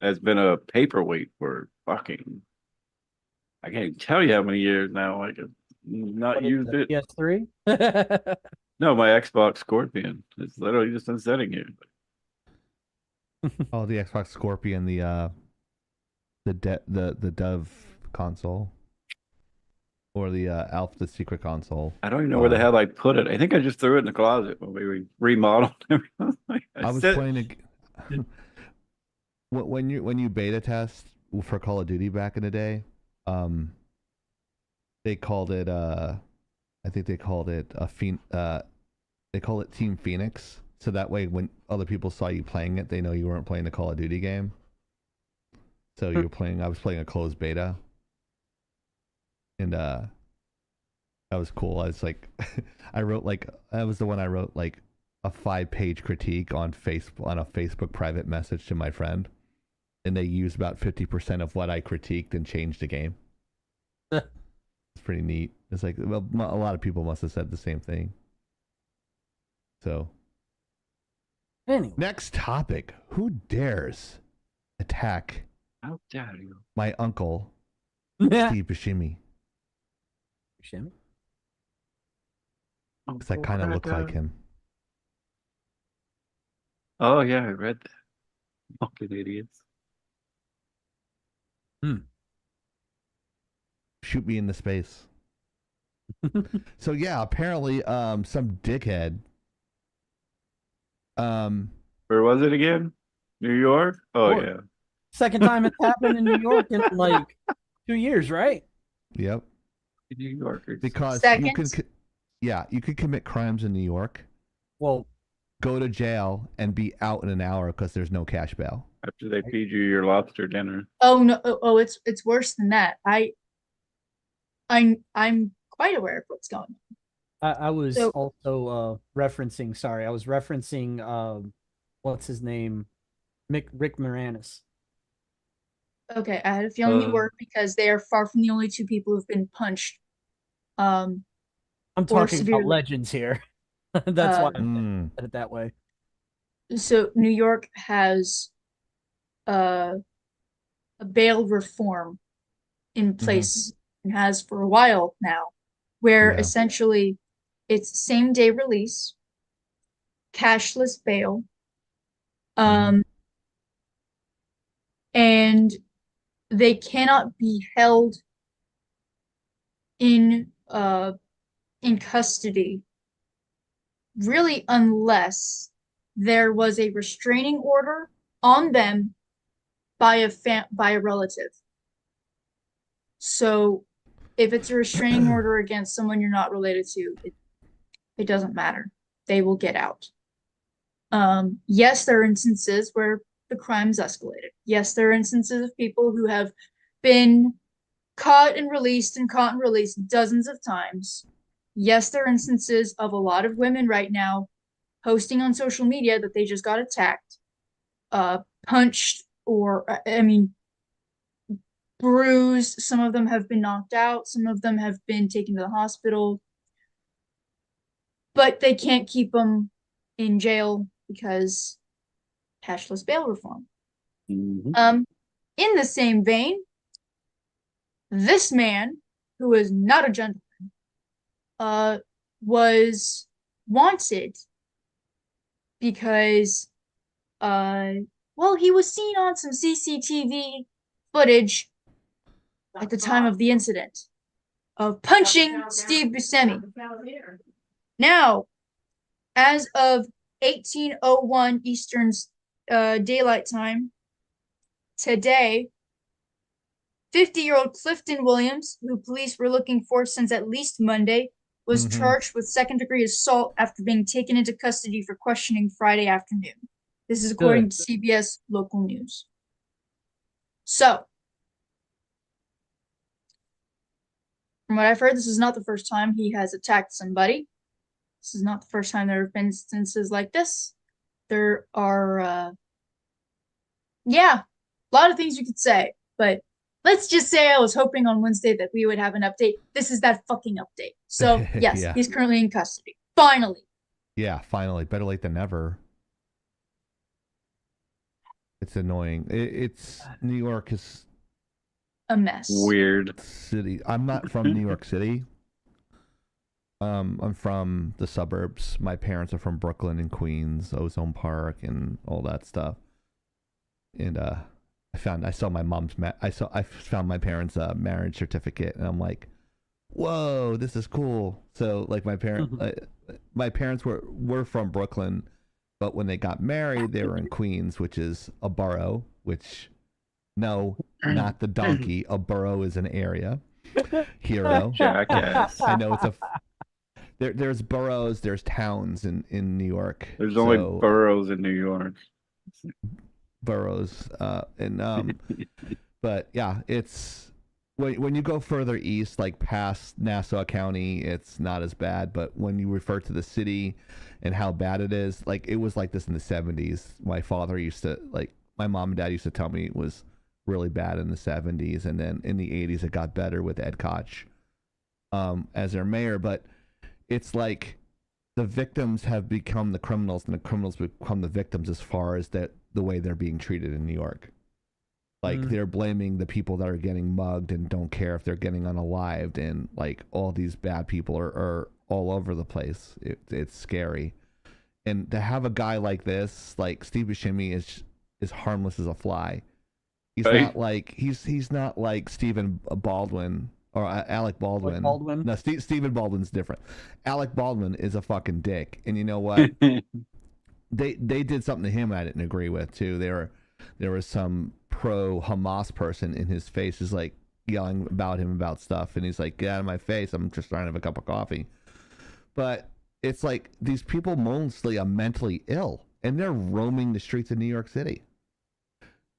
has been a paperweight for fucking. I can't even tell you how many years now. Like I've not What is used it. PS3? No, my Xbox Scorpion. It's literally just been sitting here. Oh, the Xbox Scorpion, the Dove console, or the Alpha the Secret console. I don't even know where the hell I put it. I think I just threw it in the closet when we remodeled everything. I was playing when you beta test for Call of Duty back in the day, they called it I think they called it they call it Team Phoenix, so that way when other people saw you playing it, they know you weren't playing the Call of Duty game. So you were playing. I was playing a closed beta, and that was cool. I was like, I wrote like that was the one I wrote like a 5-page critique on a Facebook private message to my friend, and they used about 50% of what I critiqued and changed the game. It's pretty neat. It's like, well, a lot of people must have said the same thing. So, Anyway, next topic: who dares attack How dare you? my uncle Steve Buscemi? Shimmy. Because I kind of look like him. Oh yeah, I read that. Fucking idiots. Shoot me into space. So yeah, apparently, some dickhead. Where was it again? New York? Oh York. yeah. Second time it's happened in New York in like 2 years, right? Yep. New Yorkers. Because Second? you could commit crimes in New York, Well, go to jail, and be out in an hour because there's no cash bail. After they feed you your lobster dinner. Oh no! Oh, it's worse than that. I'm quite aware of what's going on. I was So- also referencing. Sorry, I was referencing. What's his name? Rick Moranis. Okay, I had a feeling you Uh, were because they are far from the only two people who've been punched. I'm Or talking about severely- legends here. That's why I Mm. said it that way. So New York has a bail reform in place and has for a while now, where Yeah. essentially it's same day release, cashless bail, and they cannot be held in custody really unless there was a restraining order on them by a relative. So if it's a restraining order against someone you're not related to, it doesn't matter. They will get out. Yes, there are instances where the crime's escalated. Yes, there are instances of people who have been caught and released dozens of times. Yes, there are instances of a lot of women right now posting on social media that they just got attacked, punched, or, bruised. Some of them have been knocked out. Some of them have been taken to the hospital. But they can't keep them in jail because cashless bail reform. mhm. In the same vein, this man, who is not a gentleman, was wanted because, he was seen on some CCTV footage at the time of the incident of punching Steve Buscemi. Now, as of 1801 Eastern Daylight Time, today, 50-year-old Clifton Williams, who police were looking for since at least Monday, was charged with second-degree assault after being taken into custody for questioning Friday afternoon. This is according to CBS local news. So, from what I've heard, this is not the first time he has attacked somebody. This is not the first time there have been instances like this. There are, a lot of things you could say, but let's just say I was hoping on Wednesday that we would have an update. This is that fucking update. So, yes, Yeah. he's currently in custody. Finally. Yeah, finally. Better late than never. It's annoying. It's New York is A mess. Weird. city. I'm not from New York City. I'm from the suburbs. My parents are from Brooklyn and Queens, Ozone Park, and all that stuff. And I saw my mom's I found my parents' marriage certificate, and I'm like, whoa, this is cool. So like my parents were from Brooklyn, but when they got married, they were in Queens, which is a borough. Which no, not the donkey. A borough is an area. Hero. Jackass. I know it's a. There's boroughs, there's towns in New York. There's only boroughs in New York. Boroughs, but yeah, it's when you go further east, like past Nassau County, it's not as bad. But when you refer to the city and how bad it is, like it was like this in the 70s. My father used to my mom and dad used to tell me it was really bad in the 70s, and then in the 80s it got better with Ed Koch as their mayor. But it's like the victims have become the criminals and the criminals become the victims as far as the way they're being treated in New York. Like they're blaming the people that are getting mugged and don't care if they're getting unalived, and like all these bad people are all over the place. It's scary. And to have a guy like this, like Steve Buscemi is harmless as a fly. He's not like he's not like Stephen Baldwin or Alec Baldwin. No, Stephen Baldwin's different. Alec Baldwin is a fucking dick, and you know what? they did something to him I didn't agree with too. There was some pro Hamas person in his face is like yelling about him about stuff, and he's like, "Get out of my face! I'm just trying to have a cup of coffee." But it's like these people mostly are mentally ill, and they're roaming the streets of New York City.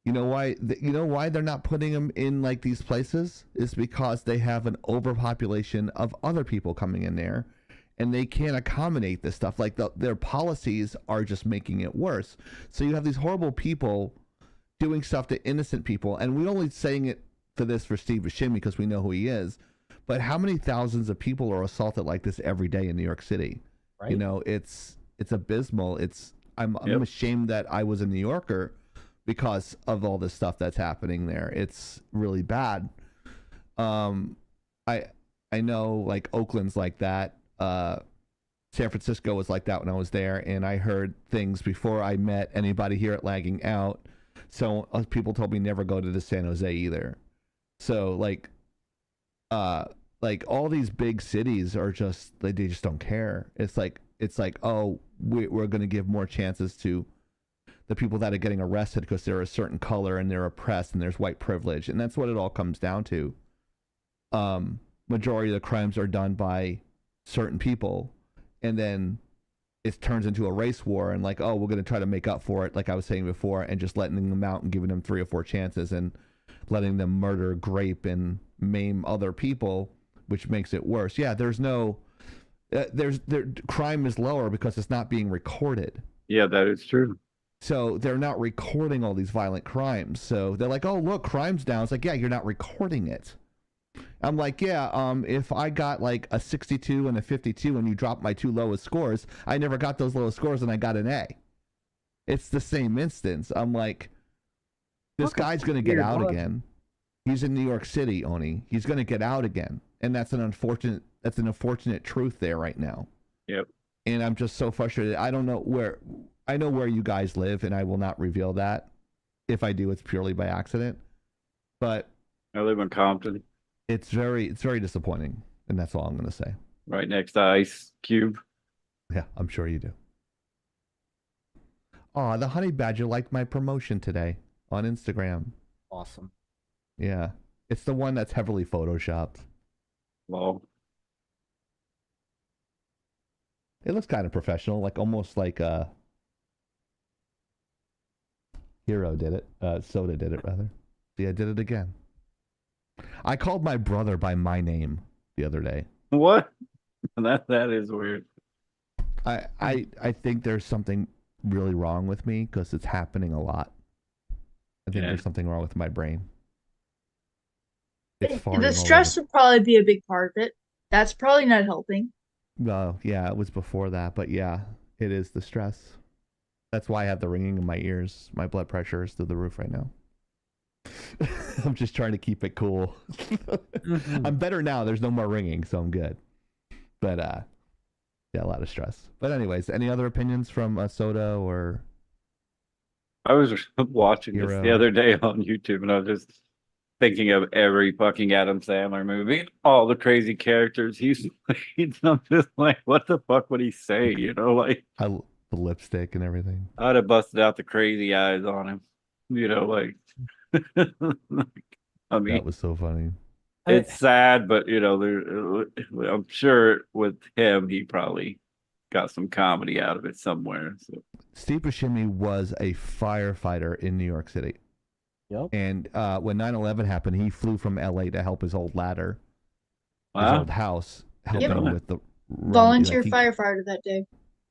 You know why? You know why they're not putting them in like these places? Is because they have an overpopulation of other people coming in there, and they can't accommodate this stuff. Like their policies are just making it worse. So you have these horrible people doing stuff to innocent people, and we're only saying it for Steve Buscemi because we know who he is. But how many thousands of people are assaulted like this every day in New York City? Right. You know, it's abysmal. I'm ashamed that I was a New Yorker because of all this stuff that's happening there. It's really bad. I know like Oakland's like that. San Francisco was like that when I was there, and I heard things before I met anybody here at Lagging Out. So people told me never go to San Jose either. So like all these big cities are just they just don't care. It's like oh, we're going to give more chances to the people that are getting arrested because they're a certain color and they're oppressed and there's white privilege, and that's what it all comes down to. Majority of the crimes are done by certain people, and then it turns into a race war, and like, oh, we're going to try to make up for it, like I was saying before, and just letting them out and giving them 3 or 4 chances and letting them murder, grape, and maim other people, which makes it worse. Yeah, crime is lower because it's not being recorded. Yeah, that is true. So they're not recording all these violent crimes. So they're like, oh, look, crime's down. It's like, yeah, you're not recording it. I'm like, yeah, if I got like a 62 and a 52 and you dropped my 2 lowest scores, I never got those lowest scores and I got an A. It's the same instance. I'm like, this guy's going to get out again. He's in New York City, Oni. He's going to get out again. And that's an unfortunate truth there right now. Yep. And I'm just so frustrated. I know where you guys live, and I will not reveal that. If I do, it's purely by accident. But I live in Compton. It's very disappointing, and that's all I'm going to say. Right next to Ice Cube. Yeah, I'm sure you do. Oh, the honey badger liked my promotion today on Instagram. Awesome. Yeah, it's the one that's heavily photoshopped. Wow. It looks kind of professional, like almost like Hero did it. Soda did it, rather. See, I did it again. I called my brother by my name the other day. What? That is weird. I think there's something really wrong with me because it's happening a lot. I think there's something wrong with my brain. The stress would probably be a big part of it. That's probably not helping. No, yeah, it was before that, but yeah, it is the stress. That's why I have the ringing in my ears. My blood pressure is through the roof right now. I'm just trying to keep it cool. I'm better now. There's no more ringing, so I'm good. But yeah, a lot of stress. But anyways, any other opinions from Soda or? I was watching this the other day on YouTube, and I was just thinking of every fucking Adam Sandler movie, all the crazy characters he's played. I'm just like, what the fuck would he say? You know, like The lipstick and everything. I'd have busted out the crazy eyes on him. You know, like I mean, That was so funny. it's sad, but you know, I'm sure with him, he probably got some comedy out of it somewhere. So. Steve Buscemi was a firefighter in New York City. Yep. And when 9/11 happened, he flew from LA to help his old ladder, his Wow. old house, helping him with the volunteer firefighter that day.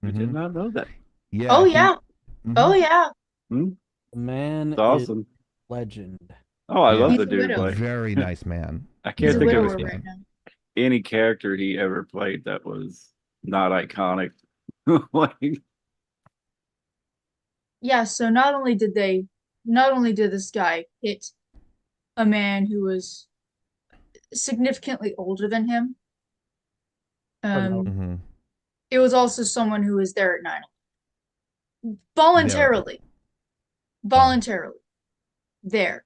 I did not know that. Yeah. Oh yeah. Oh yeah. The man It's awesome. is legend. Oh, I love He's the a dude. widow. Like, Very nice man. I He's can't a think of widower right now. any character he ever played that was not iconic. Like, Yeah, so not only did this guy hit a man who was significantly older than him, Mhm. it was also someone who was there at 9/11. Voluntarily there.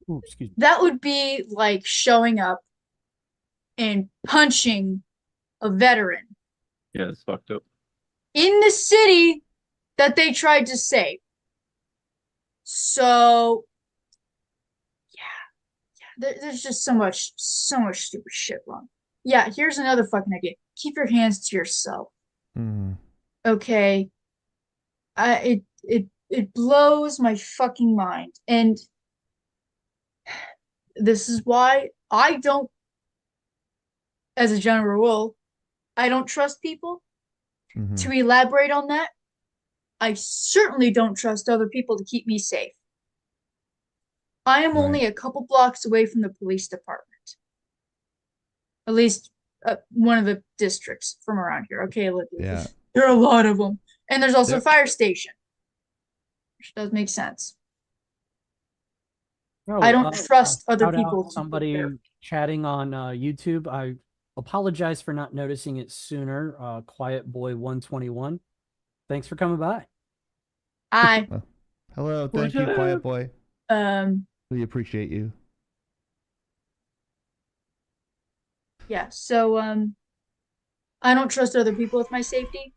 Ooh, excuse me. That would be like showing up and punching a veteran yeah, it's fucked up. in the city that they tried to save. So yeah, there's just so much stupid shit wrong. Yeah, here's another fucking idea. Keep your hands to yourself. Mhm. Okay. It blows my fucking mind. And this is why I don't, as a general rule, I don't trust people. Mhm. To elaborate on that, I certainly don't trust other people to keep me safe. I am only a couple blocks away from the police department. At least one of the districts from around here. Okay, look, Yeah. there are a lot of them. And there's also a fire station, which does make sense. Oh, I don't trust other shout out people to somebody be there. chatting on YouTube. I apologize for not noticing it sooner. Quiet Boy 121. Thanks for coming by. I Hello, thank you, Quiet Boy. We appreciate you. Yeah, so I don't trust other people with my safety.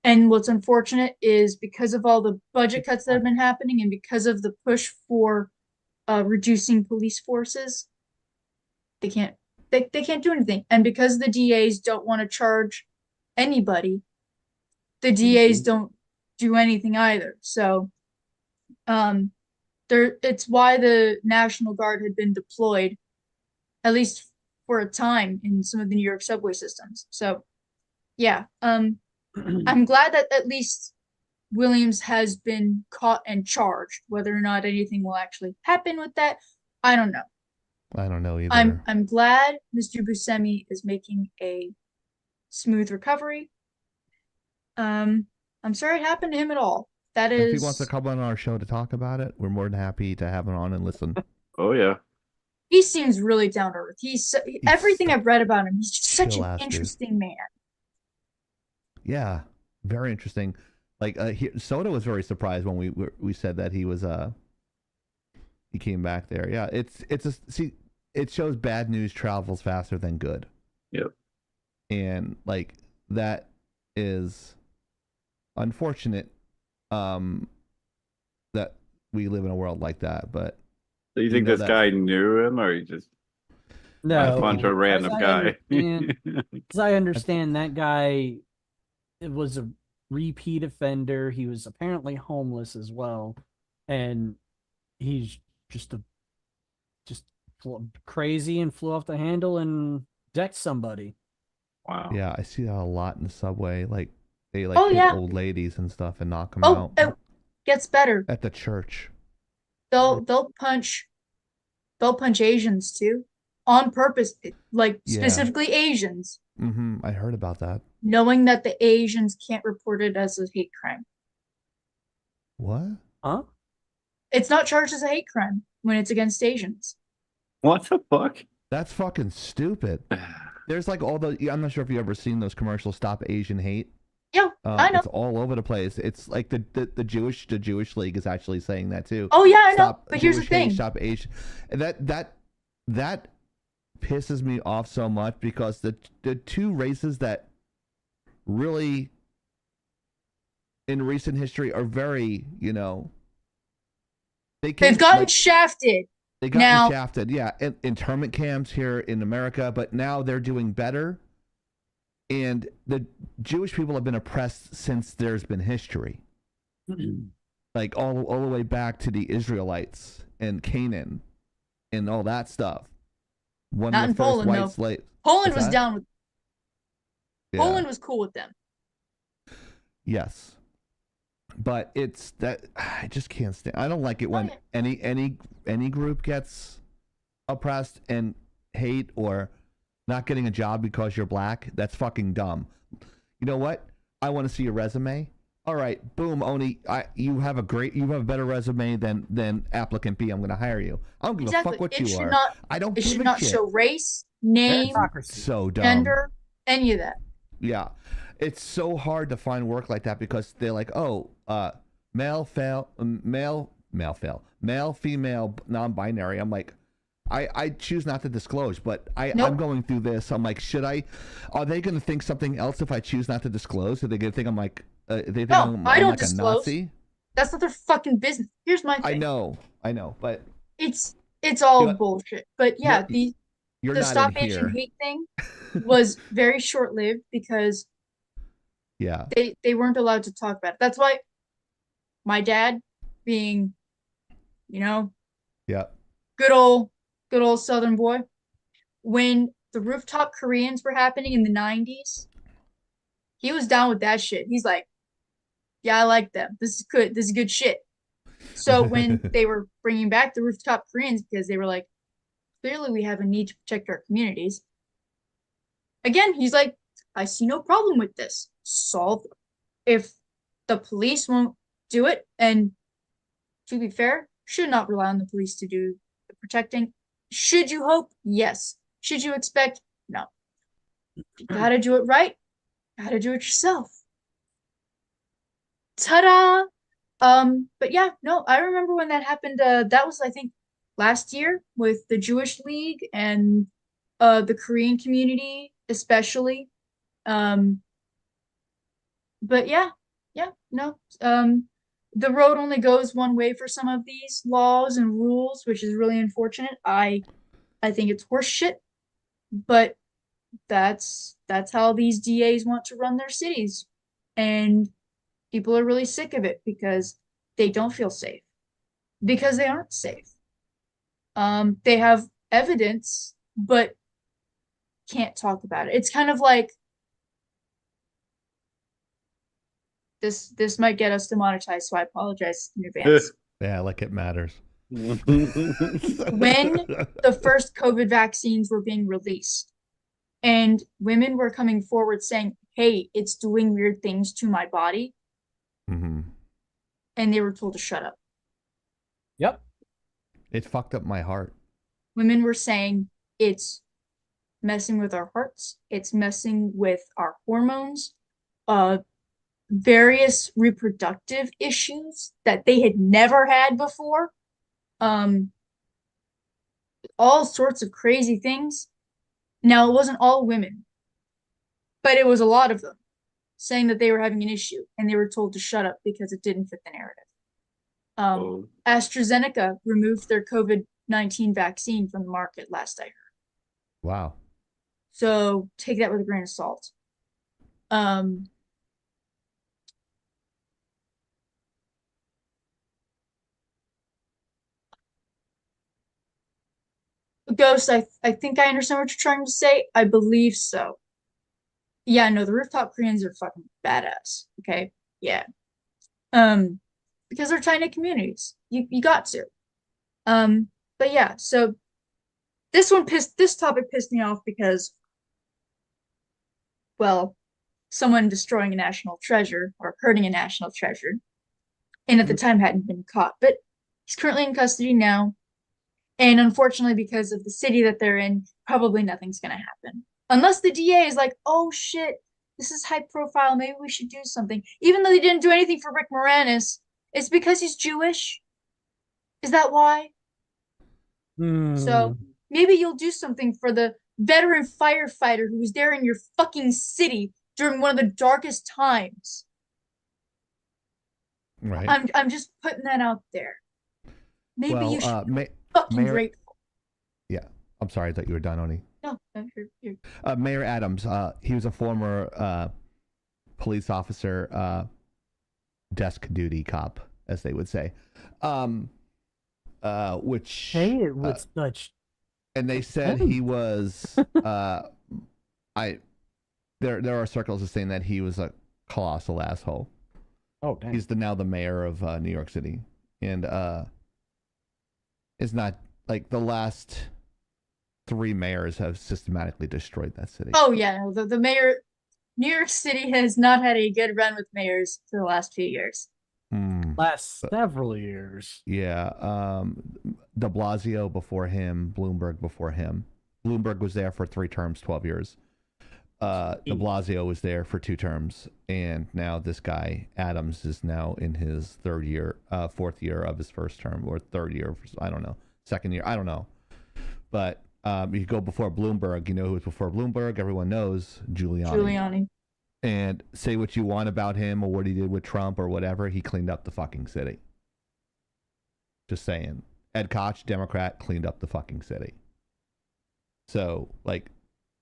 And what's unfortunate is because of all the budget cuts that have been happening and because of the push for reducing police forces, they can't do anything. And because the DAs don't want to charge anybody, the DAs don't do anything either. So it's why the National Guard had been deployed, at least for a time, in some of the New York subway systems. So yeah, I'm glad that at least Williams has been caught and charged. Whether or not anything will actually happen with that, I don't know. I don't know either. I'm glad Mr. Buscemi is making a smooth recovery. I'm sorry it happened to him at all. That is. If he wants to come on our show to talk about it, we're more than happy to have him on and listen. Oh yeah. He seems really down to earth. He's everything I've read about him. He's just such an dude. interesting man. Yeah, very interesting. Like Soda was very surprised when we said that he was he came back there. Yeah, it shows bad news travels faster than good. Yep. And like that is unfortunate that we live in a world like that, but So you think this guy knew him, or he just a bunch of random guy? As I understand, that guy was a repeat offender. He was apparently homeless as well, and he's just crazy and flew off the handle and decked somebody. Wow. Yeah, I see that a lot in the subway. Like they hit old ladies and stuff and knock them out. Oh, it gets better. At the church. They'll punch Asians too, on purpose, like specifically Asians. I heard about that. Knowing that the Asians can't report it as a hate crime. What? Huh? It's not charged as a hate crime when it's against Asians. What the fuck? That's fucking stupid. There's like all the. I'm not sure if you've ever seen those commercials. Stop Asian hate. Yeah, I know. It's all over the place. It's like the Jewish League is actually saying that too. Oh yeah, I know. Stop But here's the Jewish hate, thing. Stop Asian. And that pisses me off so much because the two races that really in recent history are very, They've gotten shafted. They got now, shafted, yeah. Internment camps here in America, but now they're doing better. And the Jewish people have been oppressed since there's been history. Like all the way back to the Israelites and Canaan and all that stuff. One not of in the first Poland, white though. slaves. Poland What's was that? down with. Yeah. Poland was cool with them. Yes. But it's that I just can't stand. I don't like it when any group gets oppressed and hate or not getting a job because you're black. That's fucking dumb. You know what? I want to see your resume. All right, boom, Oni. You have a better resume than applicant B. I'm going to hire you. I don't give a fuck what you are. I don't. It give should a not shit. show race, name, So dumb. gender, any of that. Yeah, it's so hard to find work like that because they're like, oh, male, female, non-binary. I'm like, I choose not to disclose, but I'm going through this. I'm like, are they going to think something else if I choose not to disclose? Are they going to think I'm like, they think I'm I don't like disclose. a Nazi? That's not their fucking business. Here's my thing. I know, but it's all bullshit. But yeah, the not Stop in Asian here. Hate thing was very short-lived because they weren't allowed to talk about it. That's why my dad, being, good old Southern boy, when the rooftop Koreans were happening in the 90s, he was down with that shit. He's like, yeah, I like them. This is good. This is good shit. So when they were bringing back the rooftop Koreans, because they were like, clearly we have a need to protect our communities. Again, he's like, I see no problem with this. Solve. If the police won't do it, and to be fair, should not rely on the police to do the protecting. Should you hope? Yes. Should you expect? No. You gotta do it right. Gotta do it yourself. Ta-da! But yeah, no, I remember when that happened. That was, I think, last year with the Jewish League and the Korean community, especially. But yeah, no. The road only goes one way for some of these laws and rules, which is really unfortunate. I think it's horse shit, but that's how these DAs want to run their cities, and people are really sick of it because they don't feel safe, because they aren't safe. They have evidence, but can't talk about it. It's kind of like this might get us demonetized, so I apologize in advance. Yeah, like it matters. When the first COVID vaccines were being released and women were coming forward saying, hey, it's doing weird things to my body. Mm-hmm. And they were told to shut up. Yep. It fucked up my heart. Women were saying it's messing with our hearts. It's messing with our hormones. Various reproductive issues that they had never had before. All sorts of crazy things. Now, it wasn't all women, but it was a lot of them saying that they were having an issue, and they were told to shut up because it didn't fit the narrative. AstraZeneca removed their COVID-19 vaccine from the market last I heard. Wow. So take that with a grain of salt. Ghost, I think I understand what you're trying to say. I believe so. Yeah, no, the rooftop Koreans are fucking badass. Okay, yeah. Because they're tiny communities. You got to. But yeah, so this topic pissed me off because, well, someone destroying a national treasure or hurting a national treasure. and at the time hadn't been caught. But he's currently in custody now. And unfortunately, because of the city that they're in, probably nothing's going to happen. Unless the DA is like, oh shit, this is high profile. Maybe we should do something. Even though they didn't do anything for Rick Moranis, it's because he's Jewish. Is that why? So maybe you'll do something for the veteran firefighter who was there in your fucking city during one of the darkest times. Right. I'm just putting that out there. Maybe you should be fucking Mayor, grateful. Yeah. I'm sorry, I thought you were done, Oni. No, you're... Mayor Adams, he was a former police officer, desk duty cop, as they would say. Which say it with such, and they said he was there are circles of saying that he was a colossal asshole. Oh, dang. He's now the mayor of New York City, and is not like the last 3 mayors have systematically destroyed that city. Oh yeah, the mayor, New York City has not had a good run with mayors for the last few years. Last several years. Yeah. De Blasio before him, Bloomberg before him. Bloomberg was there for 3 terms, 12 years. De Blasio was there for 2 terms, and now this guy Adams is now in his 4th year of his first term, or 3rd year, I don't know, 2nd year, I don't know. But you go before Bloomberg, you know who was before Bloomberg? Everyone knows Giuliani. And say what you want about him or what he did with Trump or whatever, he cleaned up the fucking city. Just saying. Ed Koch, Democrat, cleaned up the fucking city. So, like,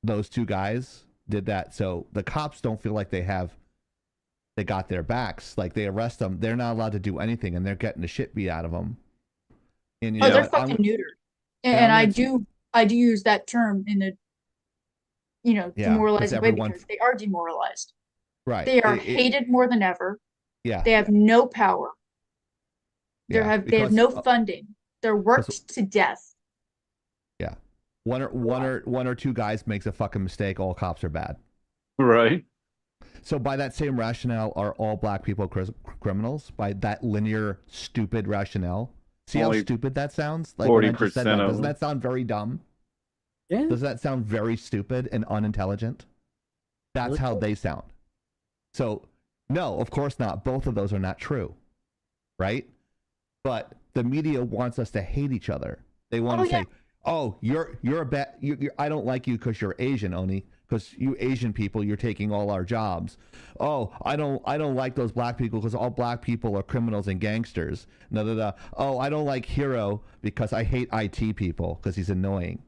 those 2 guys did that. So the cops don't feel like they got their backs. Like, they arrest them, they're not allowed to do anything, and they're getting the shit beat out of them. And they're fucking neutered. And I do use that term in the, demoralizing way, because they are demoralized. Right. They are hated more than ever. Yeah. They have no power. They have no funding. They're worked to death. Yeah. One or 2 guys makes a fucking mistake, all cops are bad. Right. So by that same rationale, are all black people criminals? By that linear, stupid rationale? See how stupid that sounds? Like 40% doesn't that sound very dumb? Yeah. Does that sound very stupid and unintelligent? That's how they sound. So, no, of course not. Both of those are not true, right? But the media wants us to hate each other. They want to say, "Oh, you're a bad. I don't like you because you're Asian, Oni. Because you Asian people, you're taking all our jobs. Oh, I don't like those black people because all black people are criminals and gangsters. Oh, I don't like Hero because I hate IT people because he's annoying."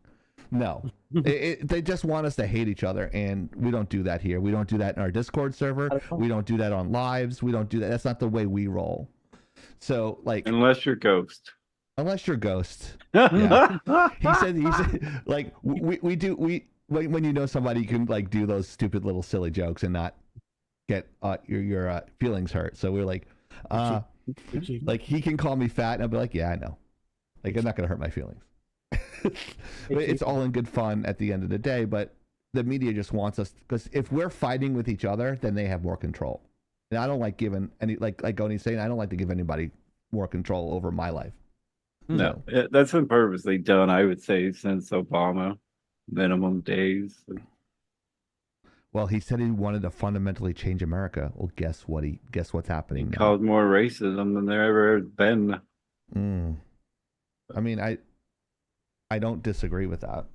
No, they just want us to hate each other, and we don't do that here. We don't do that in our Discord server. We don't do that on lives. We don't do that. That's not the way we roll. So, like, unless you're Ghost. Yeah. he said, like, we do when you know somebody, you can like do those stupid little silly jokes and not get your feelings hurt. So we're like, like, he can call me fat, and I'll be like, yeah, I know. Like, it's not gonna hurt my feelings. It's all in good fun at the end of the day, but the media just wants us, because if we're fighting with each other, then they have more control. And I don't like giving any, like Goni's saying, I don't like to give anybody more control over my life. No, that's been purposely done, I would say, since Obama, minimum days. Well, he said he wanted to fundamentally change America. Well, guess what's happening now? Caused more racism than there ever has been. I mean, I don't disagree with that.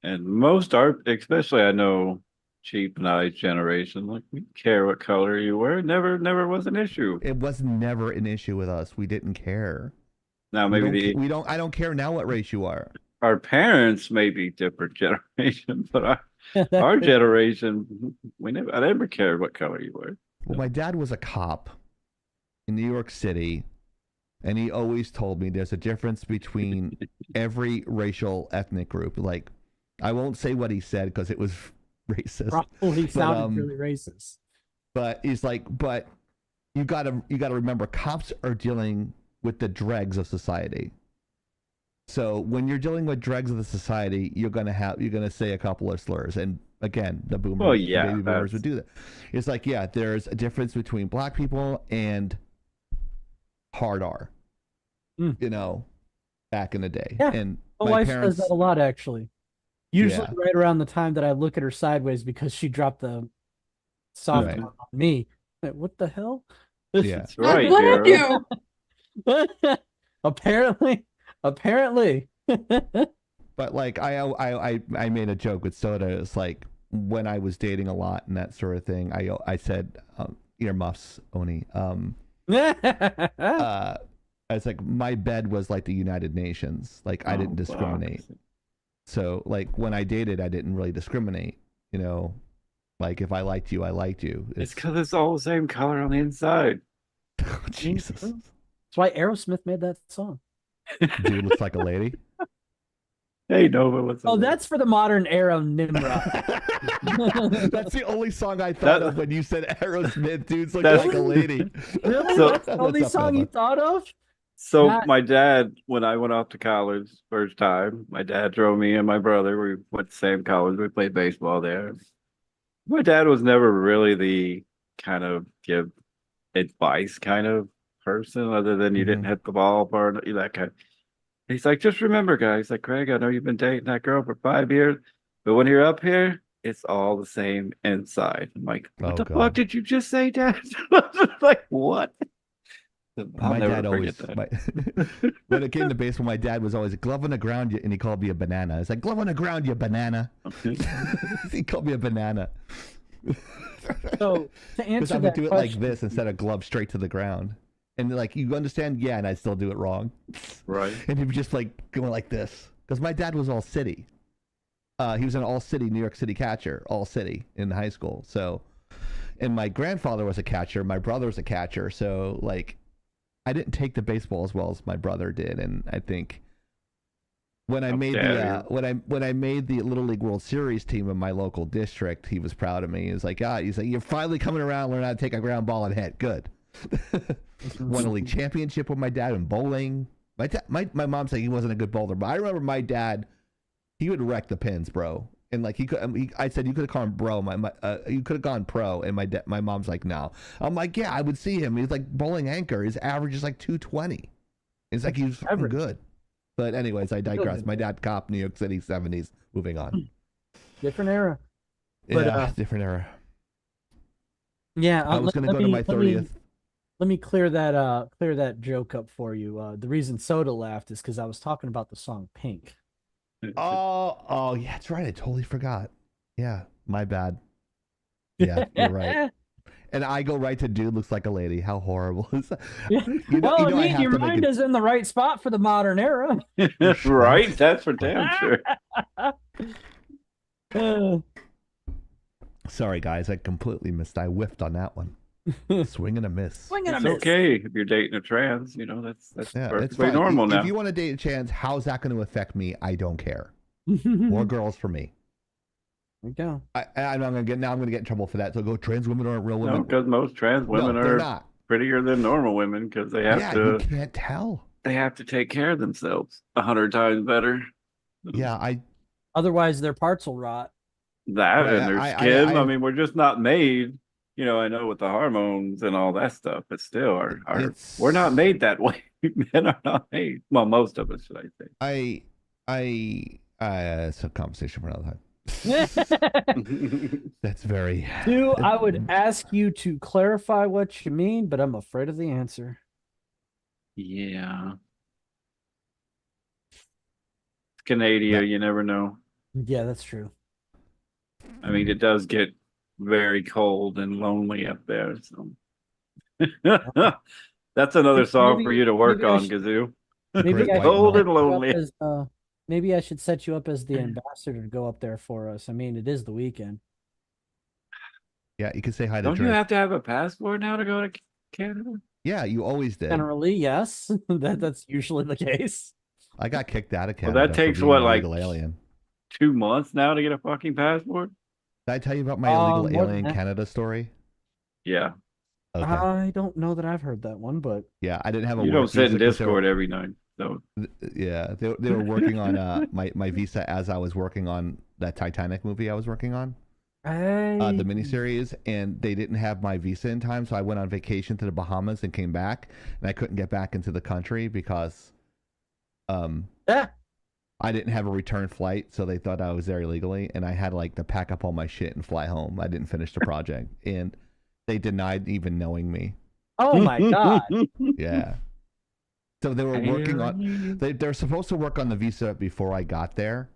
And most are, especially I know Cheap and I's generation, like, we care what color you wear. Never was an issue. It was never an issue with us. We didn't care. Now maybe I don't care now what race you are. Our parents may be different generation, but our generation, I never cared what color you were. Well, my dad was a cop in New York City, and he always told me there's a difference between every racial ethnic group. Like, I won't say what he said because it was racist. Probably sounded really racist. But he's like, but you gotta remember, cops are dealing with the dregs of society. So when you're dealing with dregs of the society, you're gonna say a couple of slurs. And again, the baby boomers would do that. It's like, yeah, there's a difference between black people and hard R. Mm. You know, back in the day. Yeah. And My my wife parents says that a lot, actually. Usually Yeah. right around the time that I look at her sideways because she dropped the soft Right. on me. Like, what the hell? Yeah. That's right, What I Daryl. do? Apparently. But like I made a joke with Soda. It's like when I was dating a lot and that sort of thing. I said earmuffs, Oni. I was like, my bed was like the United Nations. Like I didn't discriminate. Fuck. So like when I dated, I didn't really discriminate. You know, like if I liked you, I liked you. It's because it's all the same color on the inside. Oh, Jesus. That's why Aerosmith made that song. Dude looks like a lady. Hey, Nova, what's up? Oh, that's for the modern era Nimrod. That's the only song I thought of when you said Aerosmith. Dude's looking That's- like a lady. Really? So- That's the only What's up, song you Nova? thought of? So Not- my dad, when I went off to college first time, my dad drove me and my brother. We went to the same college. We played baseball there. My dad was never really the kind of give advice kind of person, other than you didn't hit the ball part, that kind. He's like, just remember, guys. Like, Craig, I know you've been dating that girl for 5 years, but when you're up here, it's all the same inside. I'm like, what Oh, the God. fuck did you just say, Dad? Like, what? I'll My never dad always, forget that. when it came to baseball, my dad was always a glove on the ground, and he called me a banana. It's like, glove on the ground, you banana. He called me a banana. So to Because answer I would that do it question, like this instead of glove straight to the ground. And like, you understand? Yeah, and I still do it wrong. Right. And he was just like going like this. Because my dad was all city. He was an all city New York City catcher, all city in high school. So, and my grandfather was a catcher. My brother was a catcher. So like, I didn't take the baseball as well as my brother did. And I think when I made the when I made the Little League World Series team in my local district, he was proud of me. He was like, he's like, you're finally coming around, learn how to take a ground ball and hit. Good. Won a league championship with my dad in bowling. My mom said he wasn't a good bowler, but I remember my dad, he would wreck the pins, bro. And like I said, you could have gone bro. You could have gone pro. And my mom's like, no. I'm like, yeah, I would see him. He's like bowling anchor. His average is like 220. It's like he's fucking good. But anyways, I digress. My dad copped New York City 70s. Moving on. different era. But, Yeah, different era. Yeah, I was gonna go to my 30th. Let me clear that joke up for you. The reason Soda laughed is because I was talking about the song Pink. Oh, yeah, that's right. I totally forgot. Yeah, my bad. Yeah, you're right. And I go right to dude looks like a lady. How horrible is that? Well, I mean, your mind is in the right spot for the modern era. Right? That's for damn sure. Sorry, guys. I completely missed. I whiffed on that one. Swing and a miss. Swing and a It's miss. okay if you're dating a trans. You know, that's Yeah, it's perfectly fine. normal now. If you want to date a chance, how's that going to affect me? I don't care. More girls for me. There we go. I'm gonna get in trouble for that. So go, trans women aren't real women. No, because most trans women they're are not. prettier than normal women because they have You to. can't tell. They have to take care of themselves 100 times better. Yeah, Otherwise, their parts will rot. That Right, and their skin. I mean, we're just not made. You know, I know with the hormones and all that stuff, but still, we're not made that way. Men are not made. Well, most of us, should I say? It's a conversation for another time. That's very. I would ask you to clarify what you mean, but I'm afraid of the answer. Yeah. Canada, you never know. Yeah, that's true. I mean, it does get very cold and lonely up there. So that's another song for you to work on, Gazoo. Maybe I Cold and lonely. Maybe I should set you up as the ambassador to go up there for us. I mean, it is the weekend. Yeah, you can say hi to Don't Drake. you have to have a passport now to go to Canada? Yeah, you always did. Generally, yes. That's usually the case. I got kicked out of Canada. Well, that takes for being what, an like illegal alien. 2 months now to get a fucking passport? Did I tell you about my illegal more alien than that. Canada story? Yeah. Okay. I don't know that I've heard that one, but Yeah, I didn't have a You work don't sit in visa 'cause they were- Discord every night. So Yeah, they were working on my visa as I was working on that Titanic movie I was working on. the miniseries, and they didn't have my visa in time, so I went on vacation to the Bahamas and came back, and I couldn't get back into the country because Yeah. I didn't have a return flight, so they thought I was there illegally, and I had like to pack up all my shit and fly home. I didn't finish the project, and they denied even knowing me. Oh my God. Yeah. So they were working on. They're supposed to work on the visa before I got there.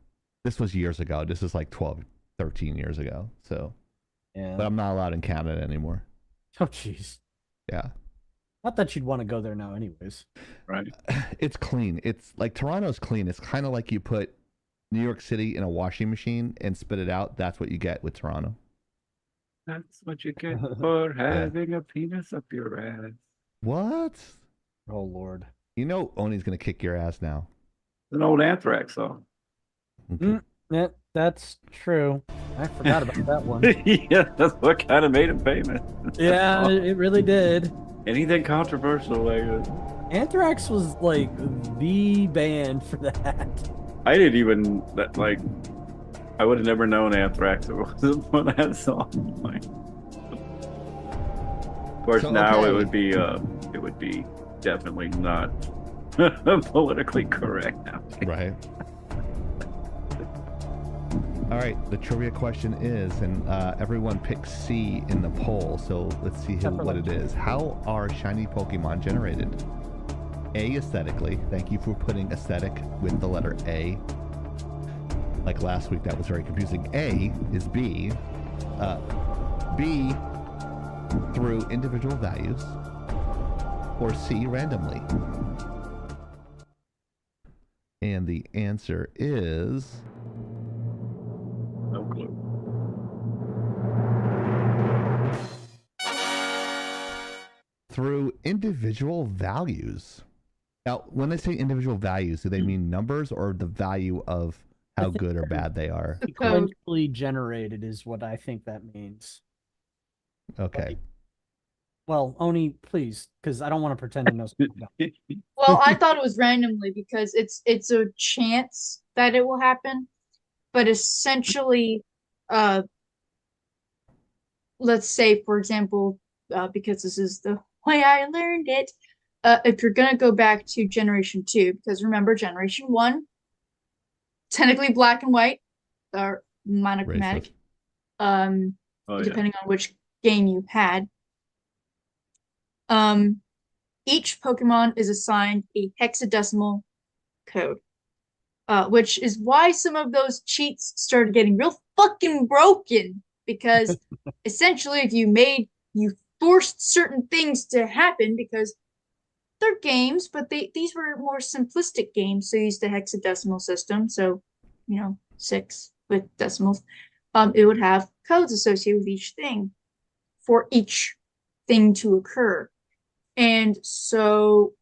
This was years ago. This is like 12, 13 years ago. So, Yeah. but I'm not allowed in Canada anymore. Oh, jeez. Yeah. Not that you'd want to go there now, anyways. Right. It's clean. It's like Toronto's clean. It's kind of like you put New York City in a washing machine and spit it out. That's what you get with Toronto. That's what you get for having a penis up your ass. What? Oh, Lord. You know Oni's going to kick your ass now. An old Anthrax song. Okay. Yeah, that's true. I forgot about that one. Yeah, that's what kind of made him famous. Yeah, it really did. Anything controversial like it. Anthrax was like the band for that. I didn't even like. I would have never known Anthrax if it wasn't for that song. Like, of course, So, now okay. it would be definitely not politically correct now. Right. All right. The trivia question is, and everyone picks C in the poll. So let's see what it is. How are shiny Pokemon generated? A, aesthetically. Thank you for putting aesthetic with the letter A. Like last week, that was very confusing. A is B. B, through individual values. Or C, randomly. And the answer is... No clue. through individual values. Now, when they say individual values, do they mean numbers or the value of how good or bad they are? The code. Sequentially generated is what I think that means. Okay. Well, Oni, please, because I don't want to pretend to know something. Well, I thought it was randomly because it's a chance that it will happen, but essentially, let's say, for example, because this is the way I learned it, if you're gonna go back to Generation 2, because remember, Generation 1, technically black and white, or monochromatic, Oh, yeah. depending on which game you had. Each Pokemon is assigned a hexadecimal code, which is why some of those cheats started getting real fucking broken. Because essentially, if you forced certain things to happen because they're games, but these were more simplistic games, so you used the hexadecimal system. So, 6 with decimals. It would have codes associated with each thing for each thing to occur. And so,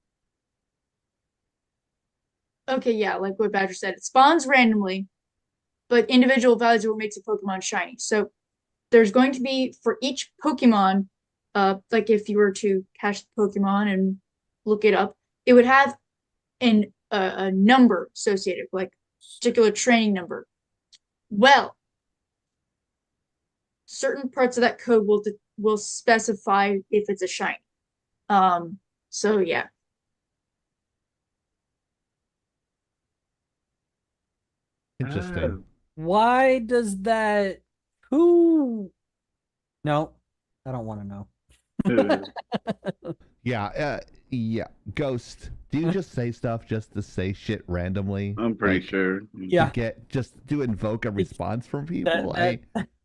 okay, yeah, like what Badger said, it spawns randomly, but individual values are what makes a Pokemon shiny. So there's going to be, for each Pokemon, like if you were to catch the Pokemon and look it up, it would have a number associated, like particular training number. Well, certain parts of that code will specify if it's a shiny. So yeah. Interesting. Why does that? Who? No, I don't want to know. Yeah, yeah. Ghost, do you just say stuff just to say shit randomly? I'm pretty Like, sure. Yeah. to invoke a response from people?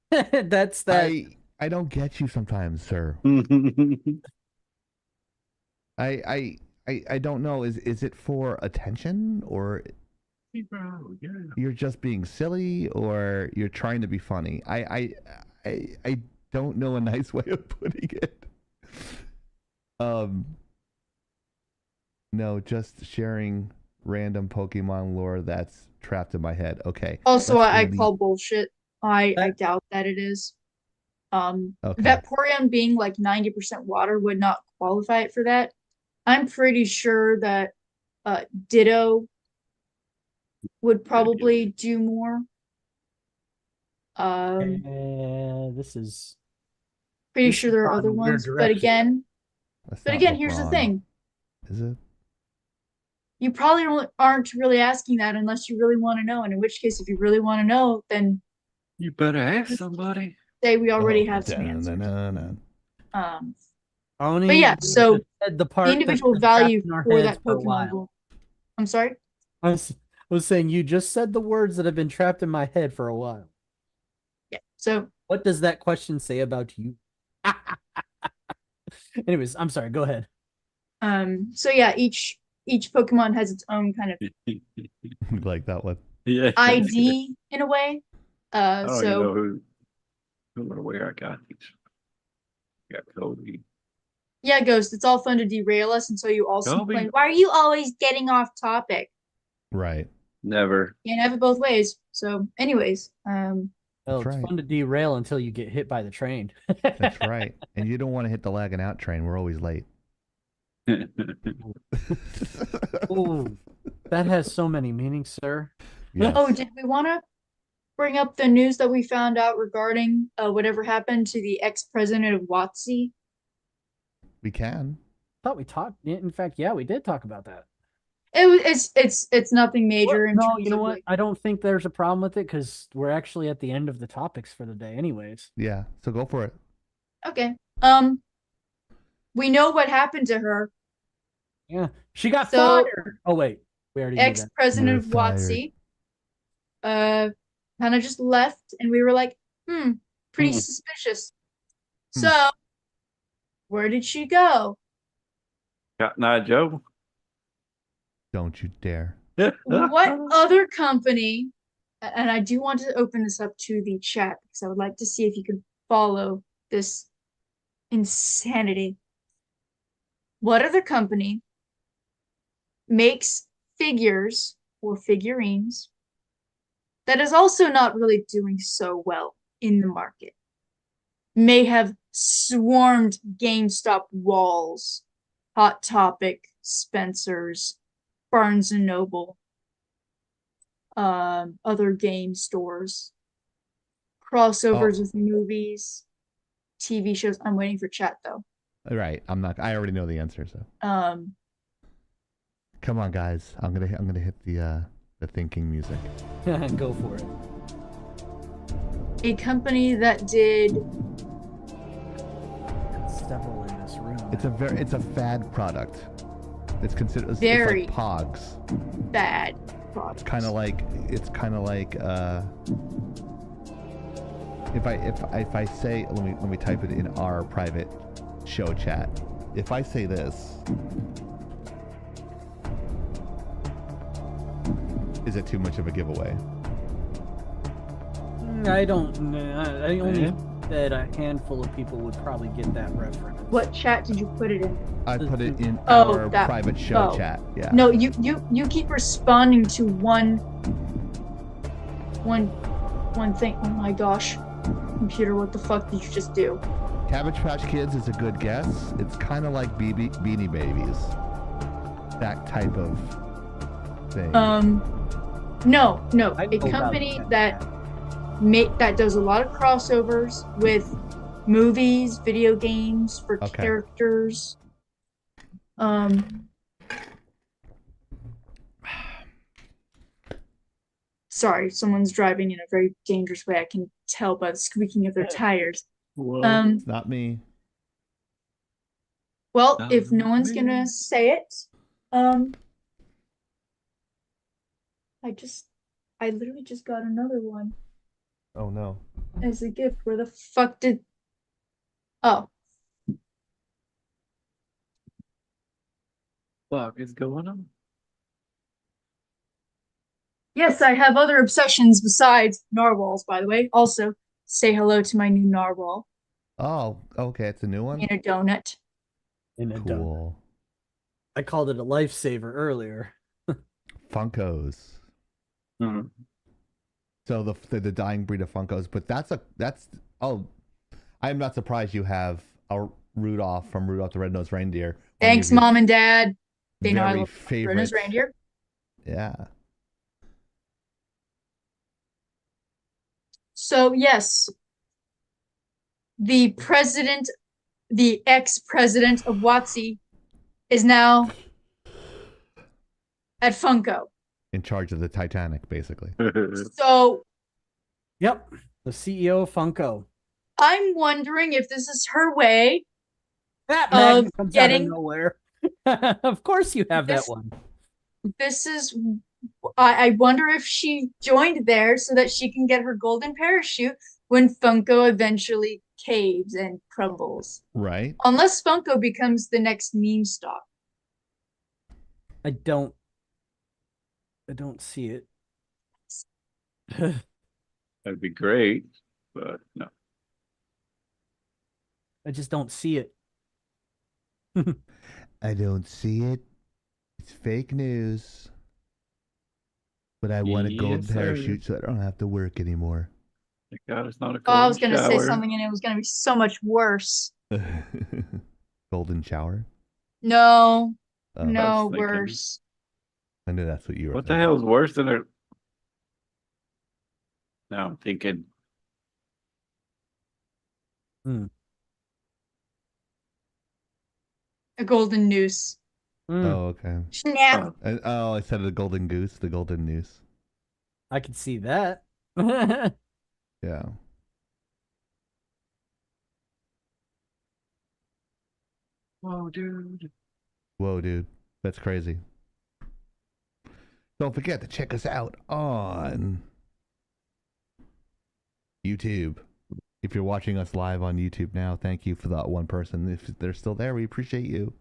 That's that. I don't get you sometimes, sir. I don't know. Is it for attention, or you're just being silly, or you're trying to be funny? I don't know a nice way of putting it. No, just sharing random Pokemon lore that's trapped in my head. Okay. Also, let's I really- call bullshit. I doubt that it is. Okay. Vaporeon being like 90% water would not qualify it for that. I'm pretty sure that Ditto would probably do more. This is Pretty this sure has there are gone other in a weird ones, but direction. again, here's the thing. Is it? You probably aren't really asking that unless you really want to know. And in which case, if you really want to know, then You better ask somebody. say we already Oh, have some answers. Only But yeah, you so said the the part that's individual been trapped value in our for heads that for a Pokemon while. will. I'm sorry? I was saying you just said the words that have been trapped in my head for a while. Yeah. So what does that question say about you? Anyways, I'm sorry. Go ahead. So yeah, each Pokemon has its own kind of like that one. Yeah. ID in a way. I don't even know So who or where I got these. I got Cody. yeah, Ghost, it's all fun to derail us until you also Kobe. complain. Why are you always getting off topic? Right. Never. Can't have it both ways. So, anyways, Well, it's right. fun to derail until you get hit by the train. That's right. And you don't want to hit the lagging out train. We're always late. Ooh, that has so many meanings, sir. Yes. Oh, did we want to bring up the news that we found out regarding whatever happened to the ex-president of WotC? We can. I thought we talked. In fact, yeah, we did talk about that. It's nothing major. Well, no, you know what? I don't think there's a problem with it because we're actually at the end of the topics for the day, anyways. Yeah, so go for it. Okay. We know what happened to her. Yeah, she got fired. Oh wait, we already knew that. Ex-president of WotC, kind of just left, and we were like, pretty suspicious. So, where did she go? Cotton Eye Joe. Don't you dare. What other company, and I do want to open this up to the chat because I would like to see if you can follow this insanity. What other company makes figures or figurines that is also not really doing so well in the market? May have swarmed GameStop walls, Hot Topic, Spencer's, Barnes and Noble, other game stores, crossovers with movies, TV shows. I'm waiting for chat though. Right. I already know the answer, so. Come on, guys. I'm gonna hit the thinking music. Go for it. A company that did several in this room. It's a fad product. It's considered very it's like Pogs. Bad product. It's kind of like if I say let me type it in our private show chat. If I say this, is it too much of a giveaway? I don't know. I only said a handful of people would probably get that reference. What chat did you put it in? I put it in our private show chat. Yeah. No, you keep responding to one thing. Oh my gosh. Computer, what the fuck did you just do? Cabbage Patch Kids is a good guess. It's kind of like Beanie Babies. That type of thing. No. A company that does a lot of crossovers with movies, video games for characters. Sorry, someone's driving in a very dangerous way. I can tell by the squeaking of their tires. Whoa, it's not me. Well, if no one's gonna say it, I literally just got another one. Oh no. As a gift. Where the fuck did... Oh. Fuck is going on? Yes, I have other obsessions besides narwhals, by the way. Also, say hello to my new narwhal. Oh, okay, it's a new one? In a donut. In a donut. I called it a lifesaver earlier. Funkos. Mm-hmm. So the dying breed of Funkos, but I'm not surprised you have a Rudolph from Rudolph the Red-Nosed Reindeer. Thanks, Mom and Dad. They know I love favorite Red-Nosed Reindeer. Yeah. So yes, the ex-president of WotC is now at Funko. In charge of the Titanic, basically. So Yep. The CEO of Funko. I'm wondering if this is her way That of magnet comes out of getting nowhere. Of course you have that this. one. This is. I wonder if she joined there so that she can get her golden parachute when Funko eventually caves and crumbles. Right. Unless Funko becomes the next meme stock. I don't see it. That'd be great, but no. I just don't see it. I don't see it. It's fake news. But I want a golden Yes, sir. parachute so I don't have to work anymore. Thank God it's not a Oh, I golden was gonna say shower. something and it was gonna be so much worse. Golden shower? No, Oh, no, thinking- worse. I knew that's what you were What the thinking. hell is worse than a? Now I'm thinking. A golden noose. Oh, okay. Snap. Oh, I said the golden goose, the golden noose. I can see that. Yeah. Whoa, dude. Whoa, dude. That's crazy. Don't forget to check us out on YouTube. If you're watching us live on YouTube now, thank you for that one person. If they're still there, we appreciate you.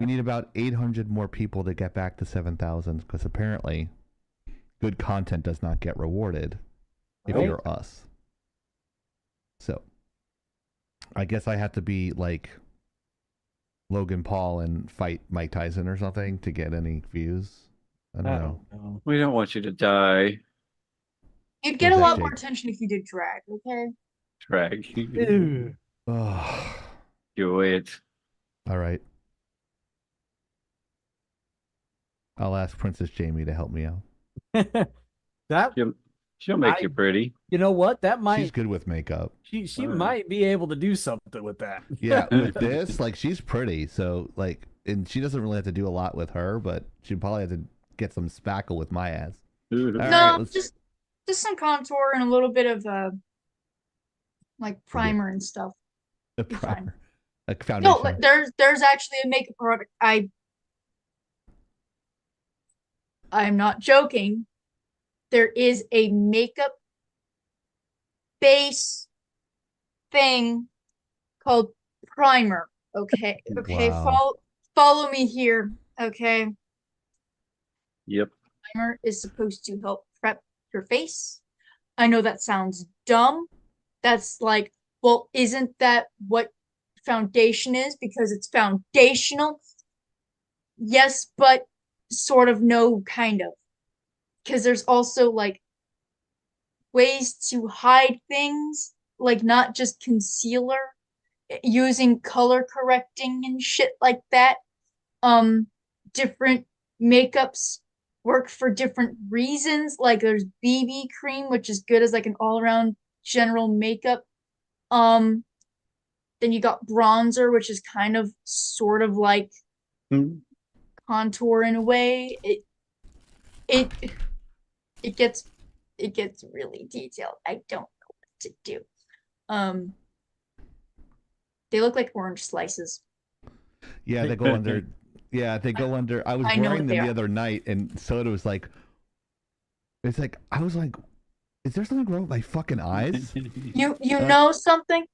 We need about 800 more people to get back to 7,000 because apparently good content does not get rewarded if Right. you're us. So I guess I have to be like Logan Paul and fight Mike Tyson or something to get any views. I don't know. We don't want you to die. You'd get Who's a that, lot more Jake? attention if you did drag, okay? Drag. Ew. Oh, Do it. all right. I'll ask Princess Jamie to help me out. That She'll make you pretty. you know what? That might She's good with makeup. she might be able to do something with that. Yeah, with this, like she's pretty, so like, and she doesn't really have to do a lot with her, but she'd probably have to get some spackle with my ass. All No, right, let's- just some contour and a little bit of like primer and stuff. a be fine. primer, a foundation. No, like, there's actually a makeup product. I'm not joking. There is a makeup base thing called primer. Okay. Okay. Wow. Follow me here. Okay. Yep. Primer is supposed to help prep your face. I know that sounds dumb. That's like, well, isn't that what foundation is? Because it's foundational. Yes, but sort of no, kind of. Because there's also like ways to hide things, like not just concealer, using color correcting and shit like that. Different makeups work for different reasons. Like there's BB cream, which is good as like an all-around general makeup. Then you got bronzer, which is kind of sort of like contour in a way. It gets really detailed. I don't know what to do. They look like orange slices. Yeah, they go under. Yeah, they go under. I was I know wearing what them they the are. other night, and Soda was like, "It's like I was like, is there something wrong with my fucking eyes?" You know something?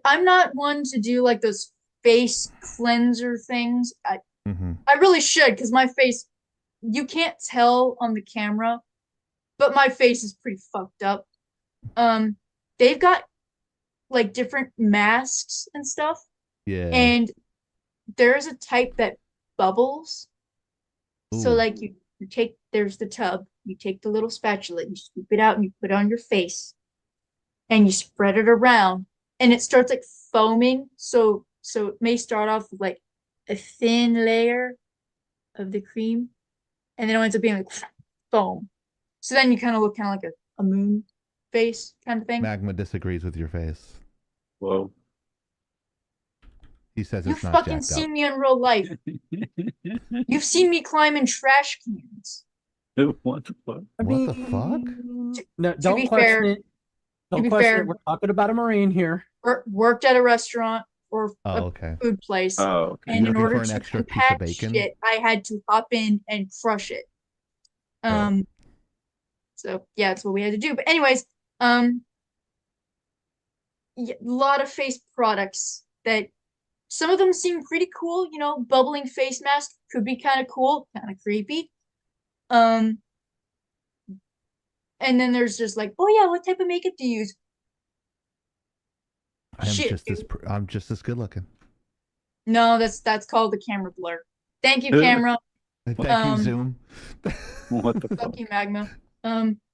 I'm not one to do like those face cleanser things. I really should, because my face, you can't tell on the camera, but my face is pretty fucked up. They've got like different masks and stuff, Yeah. and there's a type that bubbles. So Ooh. like you take, there's the tub, you take the little spatula, you scoop it out and you put it on your face and you spread it around and it starts like foaming. So it may start off with like a thin layer of the cream and then it ends up being like foam. So then you kind of look kind of like a moon. face kind of thing. Magma disagrees with your face. Whoa. He says You've it's not fucking jacked seen up. me in real life. You've seen me climb in trash cans. What the fuck? What the fuck? No, To don't be question fair, it. Don't be question fair- it. We're talking about a Marine here. Worked at a restaurant or Oh, a okay. food place. Oh, okay. And You in looking order for an to extra piece of compact bacon? shit, I had to hop in and crush it. Oh. So yeah, that's what we had to do. But anyways, yeah, a lot of face products that some of them seem pretty cool. You know, bubbling face mask could be kind of cool, kind of creepy. And then there's just like, oh yeah, what type of makeup do you use? Shit, I'm just as good looking. no, that's called the camera blur. Thank you, Ugh. camera. Thank you, Zoom. What the fuck? Fuck you, Magma.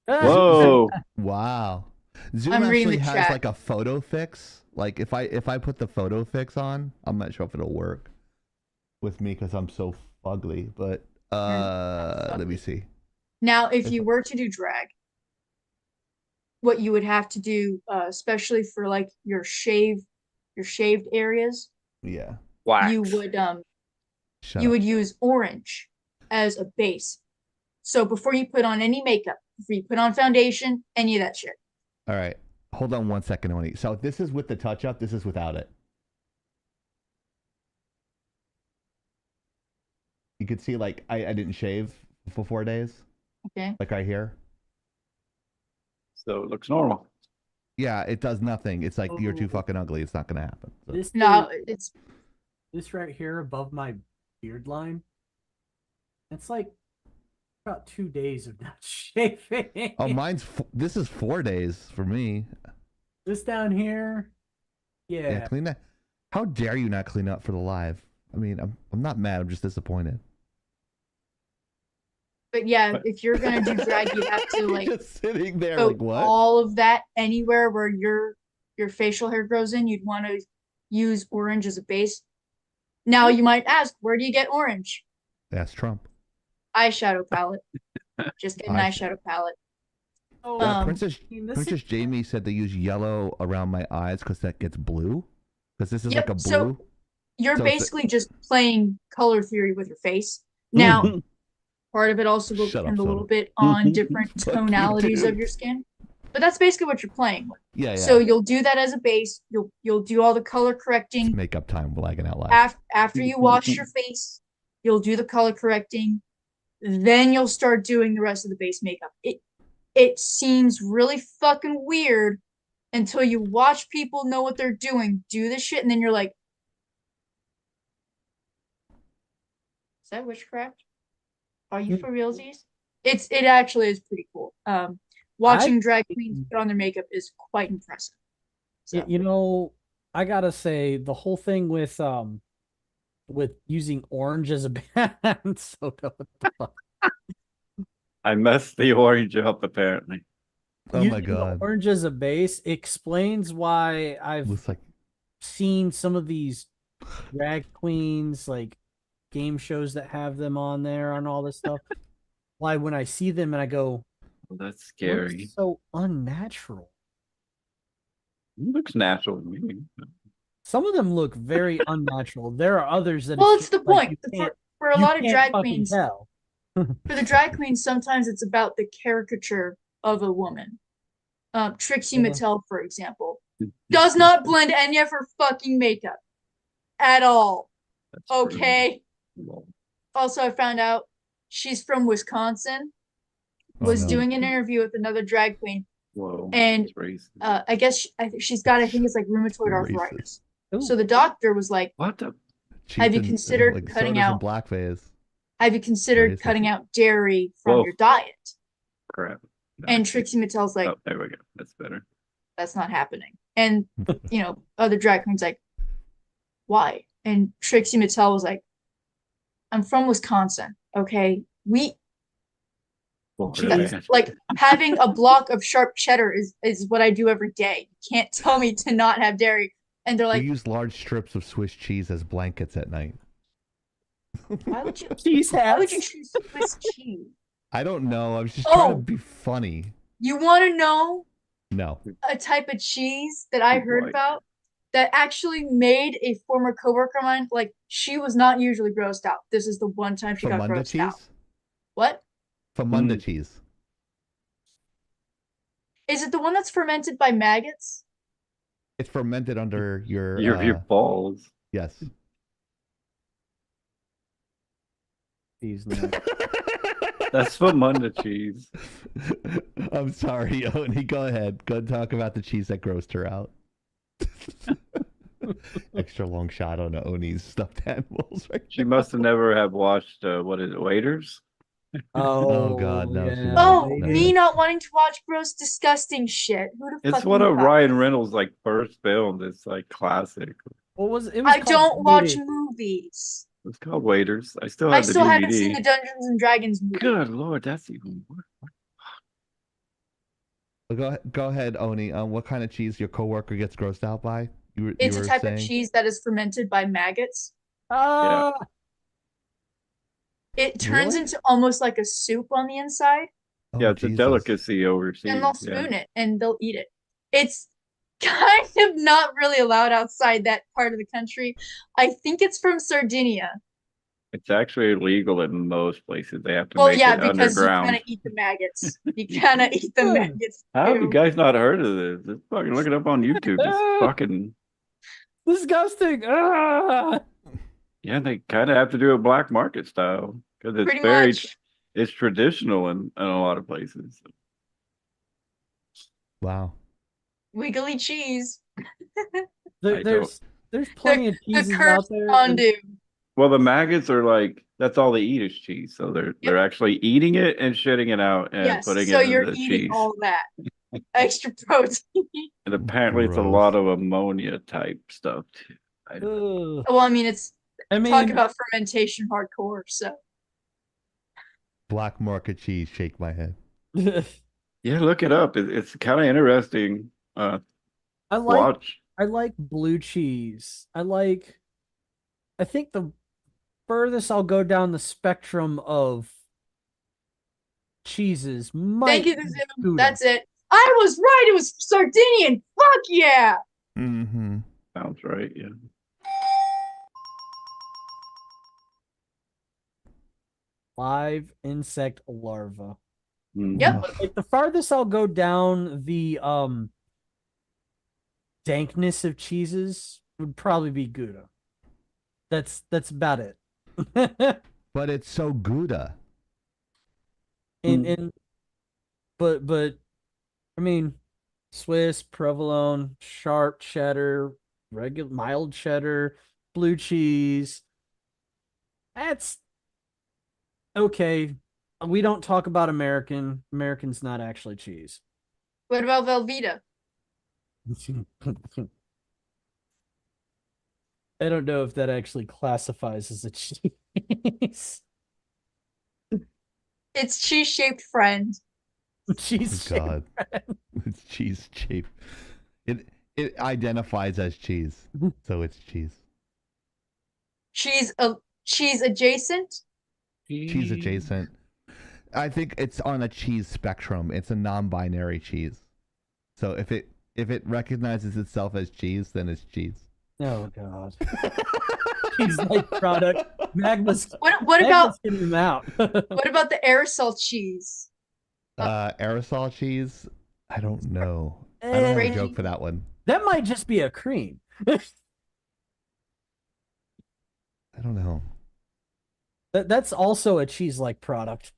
Whoa. Wow. Zoom I'm reading actually the has chat. like a photo fix. Like if I put the photo fix on, I'm not sure if it'll work with me because I'm so fugly. But let me see. Now, if you were to do drag, what you would have to do, especially for like your shaved areas, Yeah. Wax. you would Shut you up. would use orange as a base. So before you put on any makeup, before you put on foundation, any of that shit. All right. Hold on 1 second, Oni. So this is with the touch up. This is without it. You could see like I didn't shave for 4 days. Okay. Like right here. So it looks normal. Yeah, it does nothing. It's like you're too fucking ugly. It's not gonna happen. So. No, it's this right here above my beard line. It's like about 2 days of not shaving. Oh, this is 4 days for me. This down here. Yeah. Clean that. How dare you not clean up for the live? I mean, I'm not mad. I'm just disappointed. but yeah, if you're gonna do drag, you have to like just sitting there coat like what? all of that anywhere where your facial hair grows in. You'd want to use orange as a base. Now you might ask, where do you get orange? That's Trump. Eyeshadow palette. Just get an Eyeshadow. eyeshaw palette. Oh, Princess Jamie said they use yellow around my eyes because that gets blue. Because this is Yep, like a blue. so you're So it's- basically just playing color theory with your face. Now, part of it also will Shut up, depend a little Soda. bit on different Fuck you, tonalities dude. of your skin. But that's basically what you're playing with. Yeah. So you'll do that as a base. You'll do all the color correcting. Makeup time, lagging out loud. After you wash your face, you'll do the color correcting. Then you'll start doing the rest of the base makeup. It seems really fucking weird until you watch people know what they're doing, do this shit, and then you're like, is that witchcraft? Are you for realsies? It actually is pretty cool. Watching drag queens put on their makeup is quite impressive. So. You know, I gotta say the whole thing with using orange as a band. So what the fuck? I messed the orange up apparently. Oh Using my god. the orange as a base explains why I've Looks like seen some of these drag queens, like game shows that have them on there and all this stuff. Why when I see them and I go, Well, that's scary. looks so unnatural. It looks natural to me. Some of them look very unnatural. There are others that Well, it's it's the just like point. you can't- For a you lot of can't drag fucking queens, tell. for the drag queens, sometimes it's about the caricature of a woman. Trixie Yeah. Mattel, for example, does not blend any of her fucking makeup at all. That's Okay. brutal. Also, I found out she's from Wisconsin. Oh, Was no. doing an interview with another drag queen, Whoa. and that's racist. I guess I think she's got. I think it's like rheumatoid Racist. arthritis. Ooh. So the doctor was like, What the? Have you Cheats and, considered like, cutting sodas out- and blackface? "Have you considered Racist. cutting out dairy from Whoa. your diet?" Crap. And Trixie Mattel's like, Oh, there we go. That's better. "That's not happening." And other drag queens like, "Why?" And Trixie Mattel was like, "I'm from Wisconsin. Okay, we Jeez. like having a block of sharp cheddar is what I do every day. You can't tell me to not have dairy." And they're We like, use large strips of Swiss cheese as blankets at night. "Why would you? Cheese Why would you hats. choose Swiss cheese? I don't know. I was just trying to Oh. be funny. You want to know No. a type of cheese that I heard White. about that actually made a former coworker of mine, like, she was not usually grossed out. This is the one time she got Famunda grossed out. cheese? What? Famunda cheese. Is it the one that's fermented by maggots? It's fermented under your Your balls. Yes. Cheese neck. That's Famunda cheese. I'm sorry, Oni. Go ahead. Go talk about the cheese that grossed her out. Extra long shot on Oni's stuffed animals. Right She must have never have watched what is it, Waiters? Oh, God, no, she yeah. Oh, No, me that's- not wanting to watch gross, disgusting shit. Who the fuck? It's one you of thought? Ryan Reynolds' like first films. It's like classic. What was it? Was I called don't watch Voodoo. movies. It's called Waiters. I still I have the still DVD. haven't seen the Dungeons and Dragons movie. Good Lord, that's even worse. Go ahead, Oni. What kind of cheese your coworker gets grossed out by? It's you a were type saying? of cheese that is fermented by maggots. Ah, It turns Really? into almost like a soup on the inside, Oh, Yeah, it's Jesus. a delicacy overseas. and they'll Yeah. spoon it and they'll eat it. It's kind of not really allowed outside that part of the country. I think it's from Sardinia. It's actually illegal in most places. They have to Well, make yeah, it because you kind underground. of eat the maggots. You kind of eat the maggots. How have you too. guys not heard of this? Just fucking look it up on YouTube. It's fucking disgusting. Ah. yeah. They kind of have to do it black market style because it's Pretty very much. it's traditional in a lot of places. Wow. Wiggly cheese. There's plenty of The cheeses out cursed there. fondue. Well, the maggots are like that's all they eat is cheese. So they're actually eating it and shitting it out and Yes, putting so it in you're the eating cheese. all that extra protein. And apparently it's a Gross. lot of ammonia type stuff too. Ugh. Well, I mean, I mean, talk about fermentation hardcore. So Black market cheese. Shake my head. Yeah, look it up. It's kind of interesting. I like Watch. I like blue cheese. I think the furthest I'll go down the spectrum of cheeses might thank you, be Kazim. Gouda. That's it. I was right. It was Sardinian. Fuck yeah. Mm-hmm. Sounds right. Yeah. Live insect larva. Yep. But like the farthest I'll go down the dankness of cheeses would probably be Gouda. That's about it. But it's so Gouda. and but I mean Swiss, provolone, sharp cheddar, regular mild cheddar, blue cheese. That's okay. We don't talk about American. American's not actually cheese. What about Velveeta? I don't know if that actually classifies as a cheese. It's cheese-shaped friend. Cheese. Oh, God. It's cheese shaped. It identifies as cheese, so it's cheese. Cheese adjacent. Cheese adjacent. I think it's on a cheese spectrum. It's a non-binary cheese. So if it recognizes itself as cheese, then it's cheese. Oh God. Cheese like product. Magma's. What about getting him out? what about the aerosol cheese? Aerosol cheese? I don't know. I don't have a Rangy. joke for that one. That might just be a cream. I don't know. That's also a cheese like product.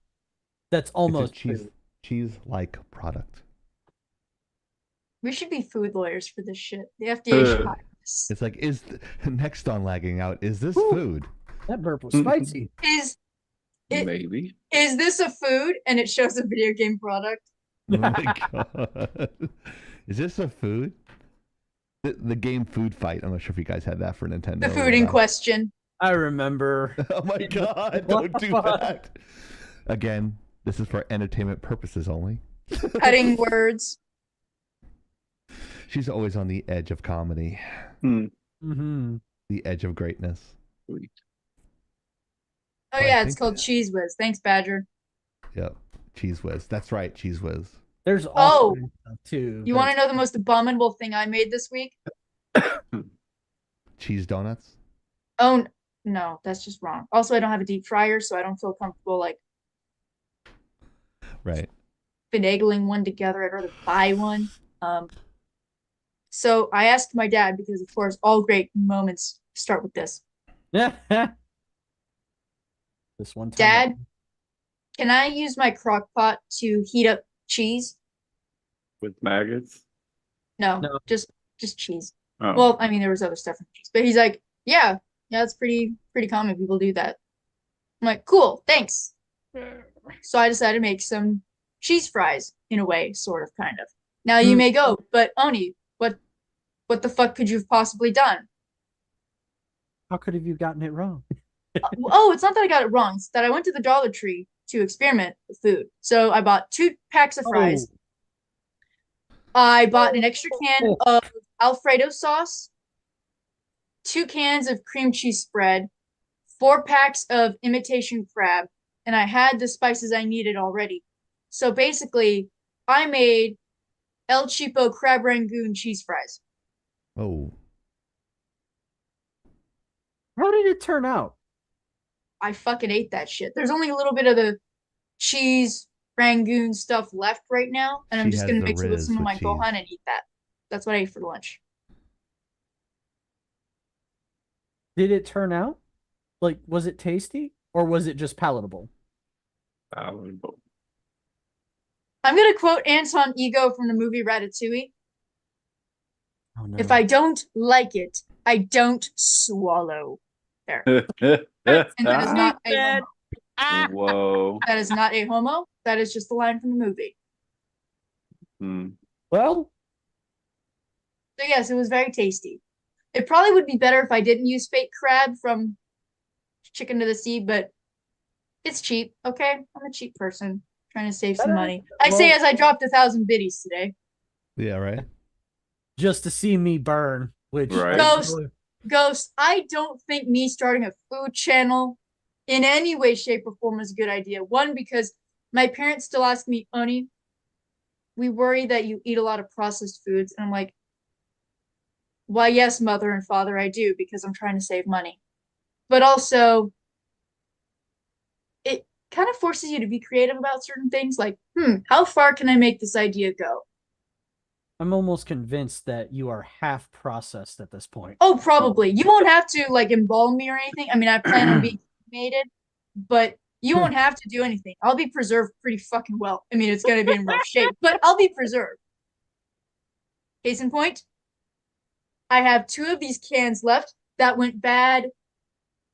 That's almost It's a food. cheese-like product. We should be food lawyers for this shit. The FDA should hire us. It's like, next on Lagging Out, is this Ooh. food? That burp was spicy. Is Maybe. this a food? And it shows a video game product. Oh my God. Is this a food? The game Food Fight. I'm not sure if you guys had that for Nintendo. The food in question. I remember. Oh my God, don't do that. Again, this is for entertainment purposes only. Cutting words. She's always on the edge of comedy, Mm-hmm. the edge of greatness. Sweet. Oh I yeah, it's think- called Cheese Whiz. Thanks, Badger. Yep. Cheese Whiz. That's right, Cheese Whiz. There's Oh, off-brand stuff too. you want to know the most abominable thing I made this week? Cheese donuts. Oh, no, that's just wrong. Also, I don't have a deep fryer, so I don't feel comfortable like Right. finagling one together. I'd rather buy one. So I asked my dad because, of course, all great moments start with this. This one time. Dad, can I use my crock pot to heat up cheese? With maggots. No, No. just cheese. Oh. Well, I mean, there was other stuff in cheese, but he's like, yeah, it's pretty common. People do that. I'm like, cool, thanks. So I decided to make some cheese fries in a way, sort of, kind of. Now you may go, but Oni, what the fuck could you have possibly done? How could have you gotten it wrong? Oh, it's not that I got it wrong. It's that I went to the Dollar Tree to experiment with food. So I bought 2 packs of fries. I bought an extra can of Alfredo sauce, 2 cans of cream cheese spread, 4 packs of imitation crab, and I had the spices I needed already. So basically, I made El Cheapo crab rangoon cheese fries. Oh. How did it turn out? I fucking ate that shit. There's only a little bit of the cheese rangoon stuff left right now, and I'm She just has gonna the mix it with Riz some of with my cheese. gohan and eat that. That's what I ate for lunch. Did it turn out? Like, was it tasty or was it just palatable? Palatable. I'm gonna quote Anton Ego from the movie Ratatouille. Oh no. If I don't like it, I don't swallow. There. And that is not a homo. Whoa. That is not a homo. That is just the line from the movie. Hmm. Well, So yes, it was very tasty. It probably would be better if I didn't use fake crab from Chicken to the Sea, but it's cheap, okay? I'm a cheap person trying to save some money. I say as I dropped 1,000 biddies today. Yeah, right. just to see me burn, which Right. Ghost, I don't think me starting a food channel in any way, shape, or form is a good idea. One, because my parents still ask me, Oni, we worry that you eat a lot of processed foods. And I'm like, why, yes, mother and father, I do, because I'm trying to save money. But also, it kind of forces you to be creative about certain things. Like, how far can I make this idea go? I'm almost convinced that you are half processed at this point. Oh, probably. You won't have to like embalm me or anything. I mean, I plan on being cremated, but you won't have to do anything. I'll be preserved pretty fucking well. I mean, it's gonna be in rough shape, but I'll be preserved. Case in point, I have 2 of these cans left that went bad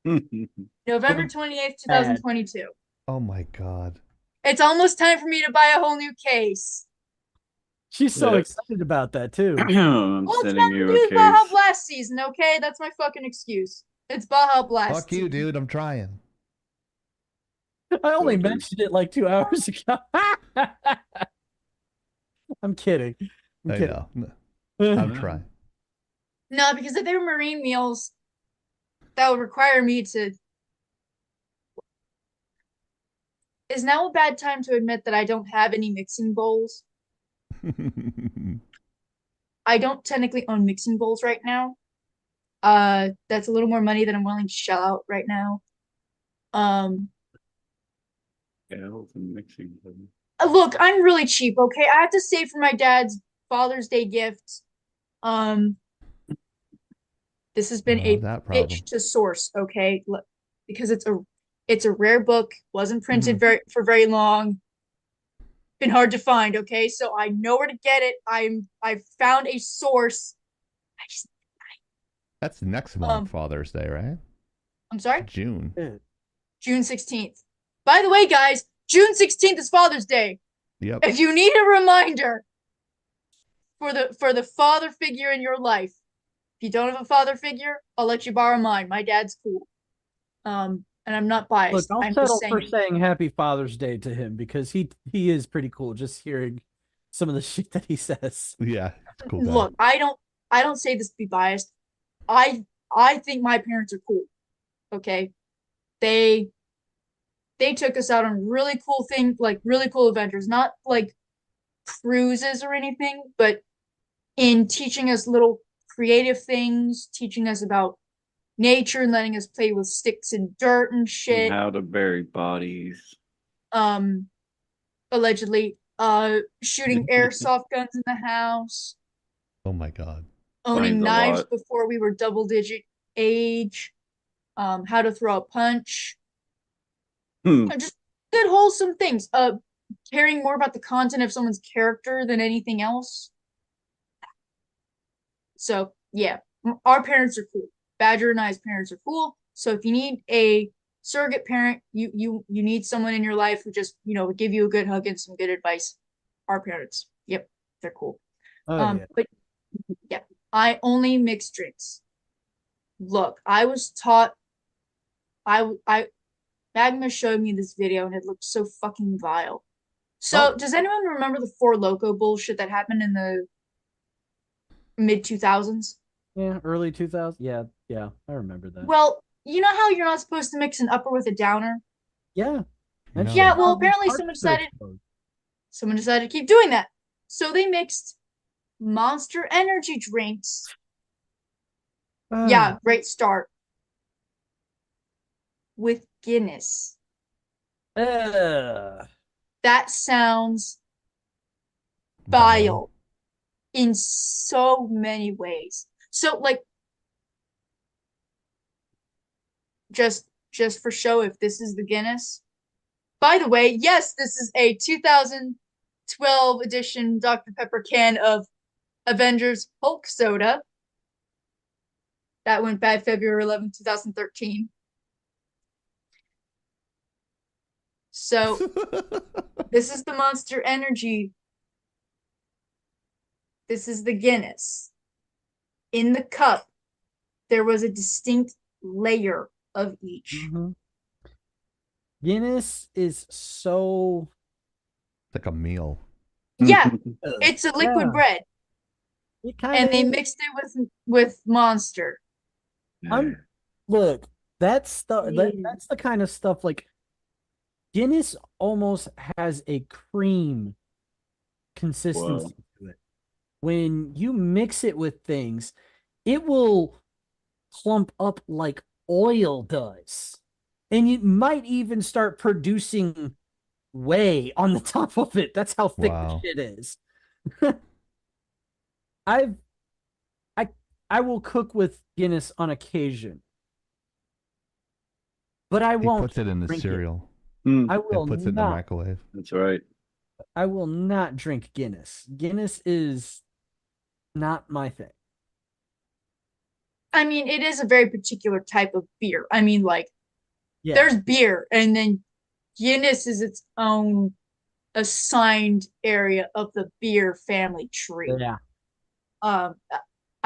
November 28th, 2022. Oh my god. It's almost time for me to buy a whole new case. She's so excited about that too. I'm Well, it's sending nothing you to do a with Baja case. Blast season, okay? That's my fucking excuse. It's Baja Blast. Fuck you, dude. I'm trying. I only mentioned it like 2 hours ago. I'm kidding. I know. I'm trying. No, because if they were marine meals, that would require me to. Is now a bad time to admit that I don't have any mixing bowls? I don't technically own mixing bowls right now. That's a little more money than I'm willing to shell out right now. Mixing. Look, I'm really cheap, okay? I have to save for my dad's Father's Day gift. This has been a bitch to source, okay? Because it's a rare book, wasn't printed for very long. Been hard to find, okay? So I know where to get it. I've found a source. That's next month, Father's Day, right? I'm sorry? June. June 16th. By the way, guys, June 16th is Father's Day. Yep. If you need a reminder for the father figure in your life, if you don't have a father figure, I'll let you borrow mine. My dad's cool. And I'm not biased. Look, I'll I'm settle just for saying. saying Happy Father's Day to him because he is pretty cool. Just hearing some of the shit that he says. Yeah, it's cool. Look, I don't say this to be biased. I think my parents are cool. Okay, they took us out on really cool things, like really cool adventures. Not like cruises or anything, but in teaching us little creative things, teaching us about nature and letting us play with sticks and dirt and shit. How to bury bodies. Allegedly, shooting airsoft guns in the house, Oh my god. owning Explains a knives lot. before we were double-digit age, how to throw a punch, just good wholesome things. Caring more about the content of someone's character than anything else. So yeah, our parents are cool. Badger and I's parents are cool. So if you need a surrogate parent, you need someone in your life who just would give you a good hug and some good advice. Our parents, yep, they're cool. Oh, yeah. But yeah, I only mix drinks. Look, I was taught. Magma showed me this video and it looked so fucking vile. So, does anyone remember the Four Loko bullshit that happened in the mid 2000s? Yeah, early 2000s. Yeah, I remember that. Well, you know how you're not supposed to mix an upper with a downer? Yeah. No. Yeah, well, apparently someone decided to keep doing that. So they mixed Monster energy drinks. Yeah, great start. With Guinness. That sounds vile in so many ways. So, like, just for show, if this is the Guinness. By the way, yes, this is a 2012 edition Dr. Pepper can of Avengers Hulk soda. That went bad February 11th, 2013. So, this is the Monster Energy. This is the Guinness. In the cup, there was a distinct layer of each. Guinness is so... It's like a meal. Yeah, it's a liquid bread. It and they mixed it with Monster. Look, that's the kind of stuff like Guinness almost has a cream consistency to it. When you mix it with things, it will clump up like oil does. And you might even start producing whey on the top of it. That's how thick the shit is. I will cook with Guinness on occasion. But I won't. He puts it in the cereal. I will puts it in the microwave. That's right. I will not drink Guinness. Guinness is not my thing. I mean, it is a very particular type of beer. I mean, like, there's beer, and then Guinness is its own assigned area of the beer family tree. Yeah. I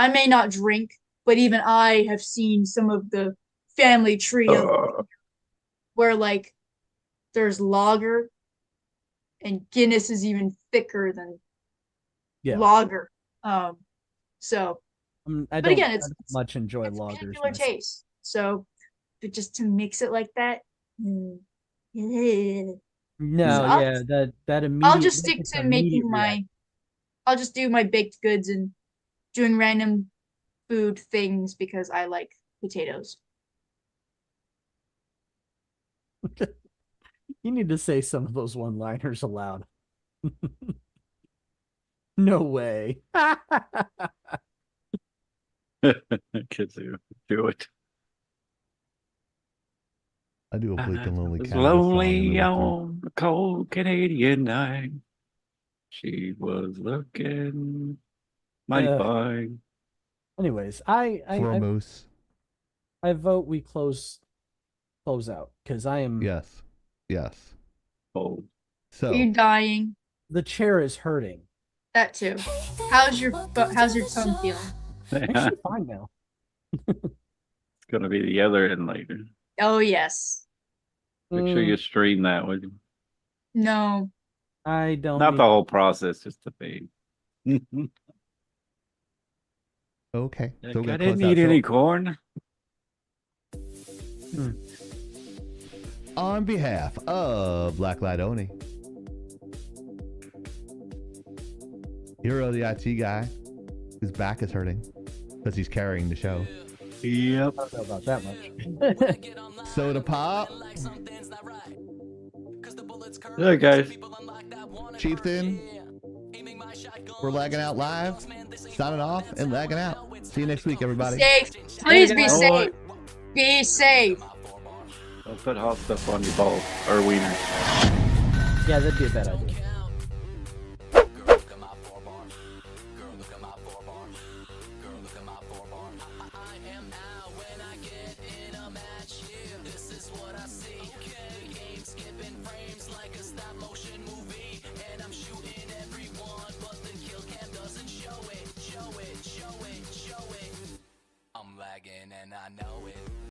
may not drink, but even I have seen some of the family tree of where, like, there's lager, and Guinness is even thicker than lager. So, I but don't again, it's much enjoy it's lagers. particular taste. So, but just to mix it like that, no, that immediate. I'll just stick to making I'll just do my baked goods and doing random food things because I like potatoes. You need to say some of those one-liners aloud. No way. Kids do it. I do a bleak and lonely. It's lonely on a cold Canadian night. She was looking mighty fine. Anyways, I vote we close out because I am. Yes. Oh, so are you dying? The chair is hurting. That too. How's your tongue feeling? Actually, fine now. It's gonna be the other end later. Oh yes. Make sure you stream that with you. No. I don't. Not the whole process, just the feed. Okay. So I didn't eat any corn. On behalf of Black Light Oni, Hero, the IT guy, whose back is hurting because he's carrying the show. Yep. I don't know about that much. Soda Pop, Yeah, guys. Chieftain. We're lagging out live, signing off and lagging out. See you next week, everybody. Safe. Please be Don't safe. worry. Be safe. Don't put hot stuff on your balls or wieners. Yeah, that'd be a bad idea. I'm lagging and I know it.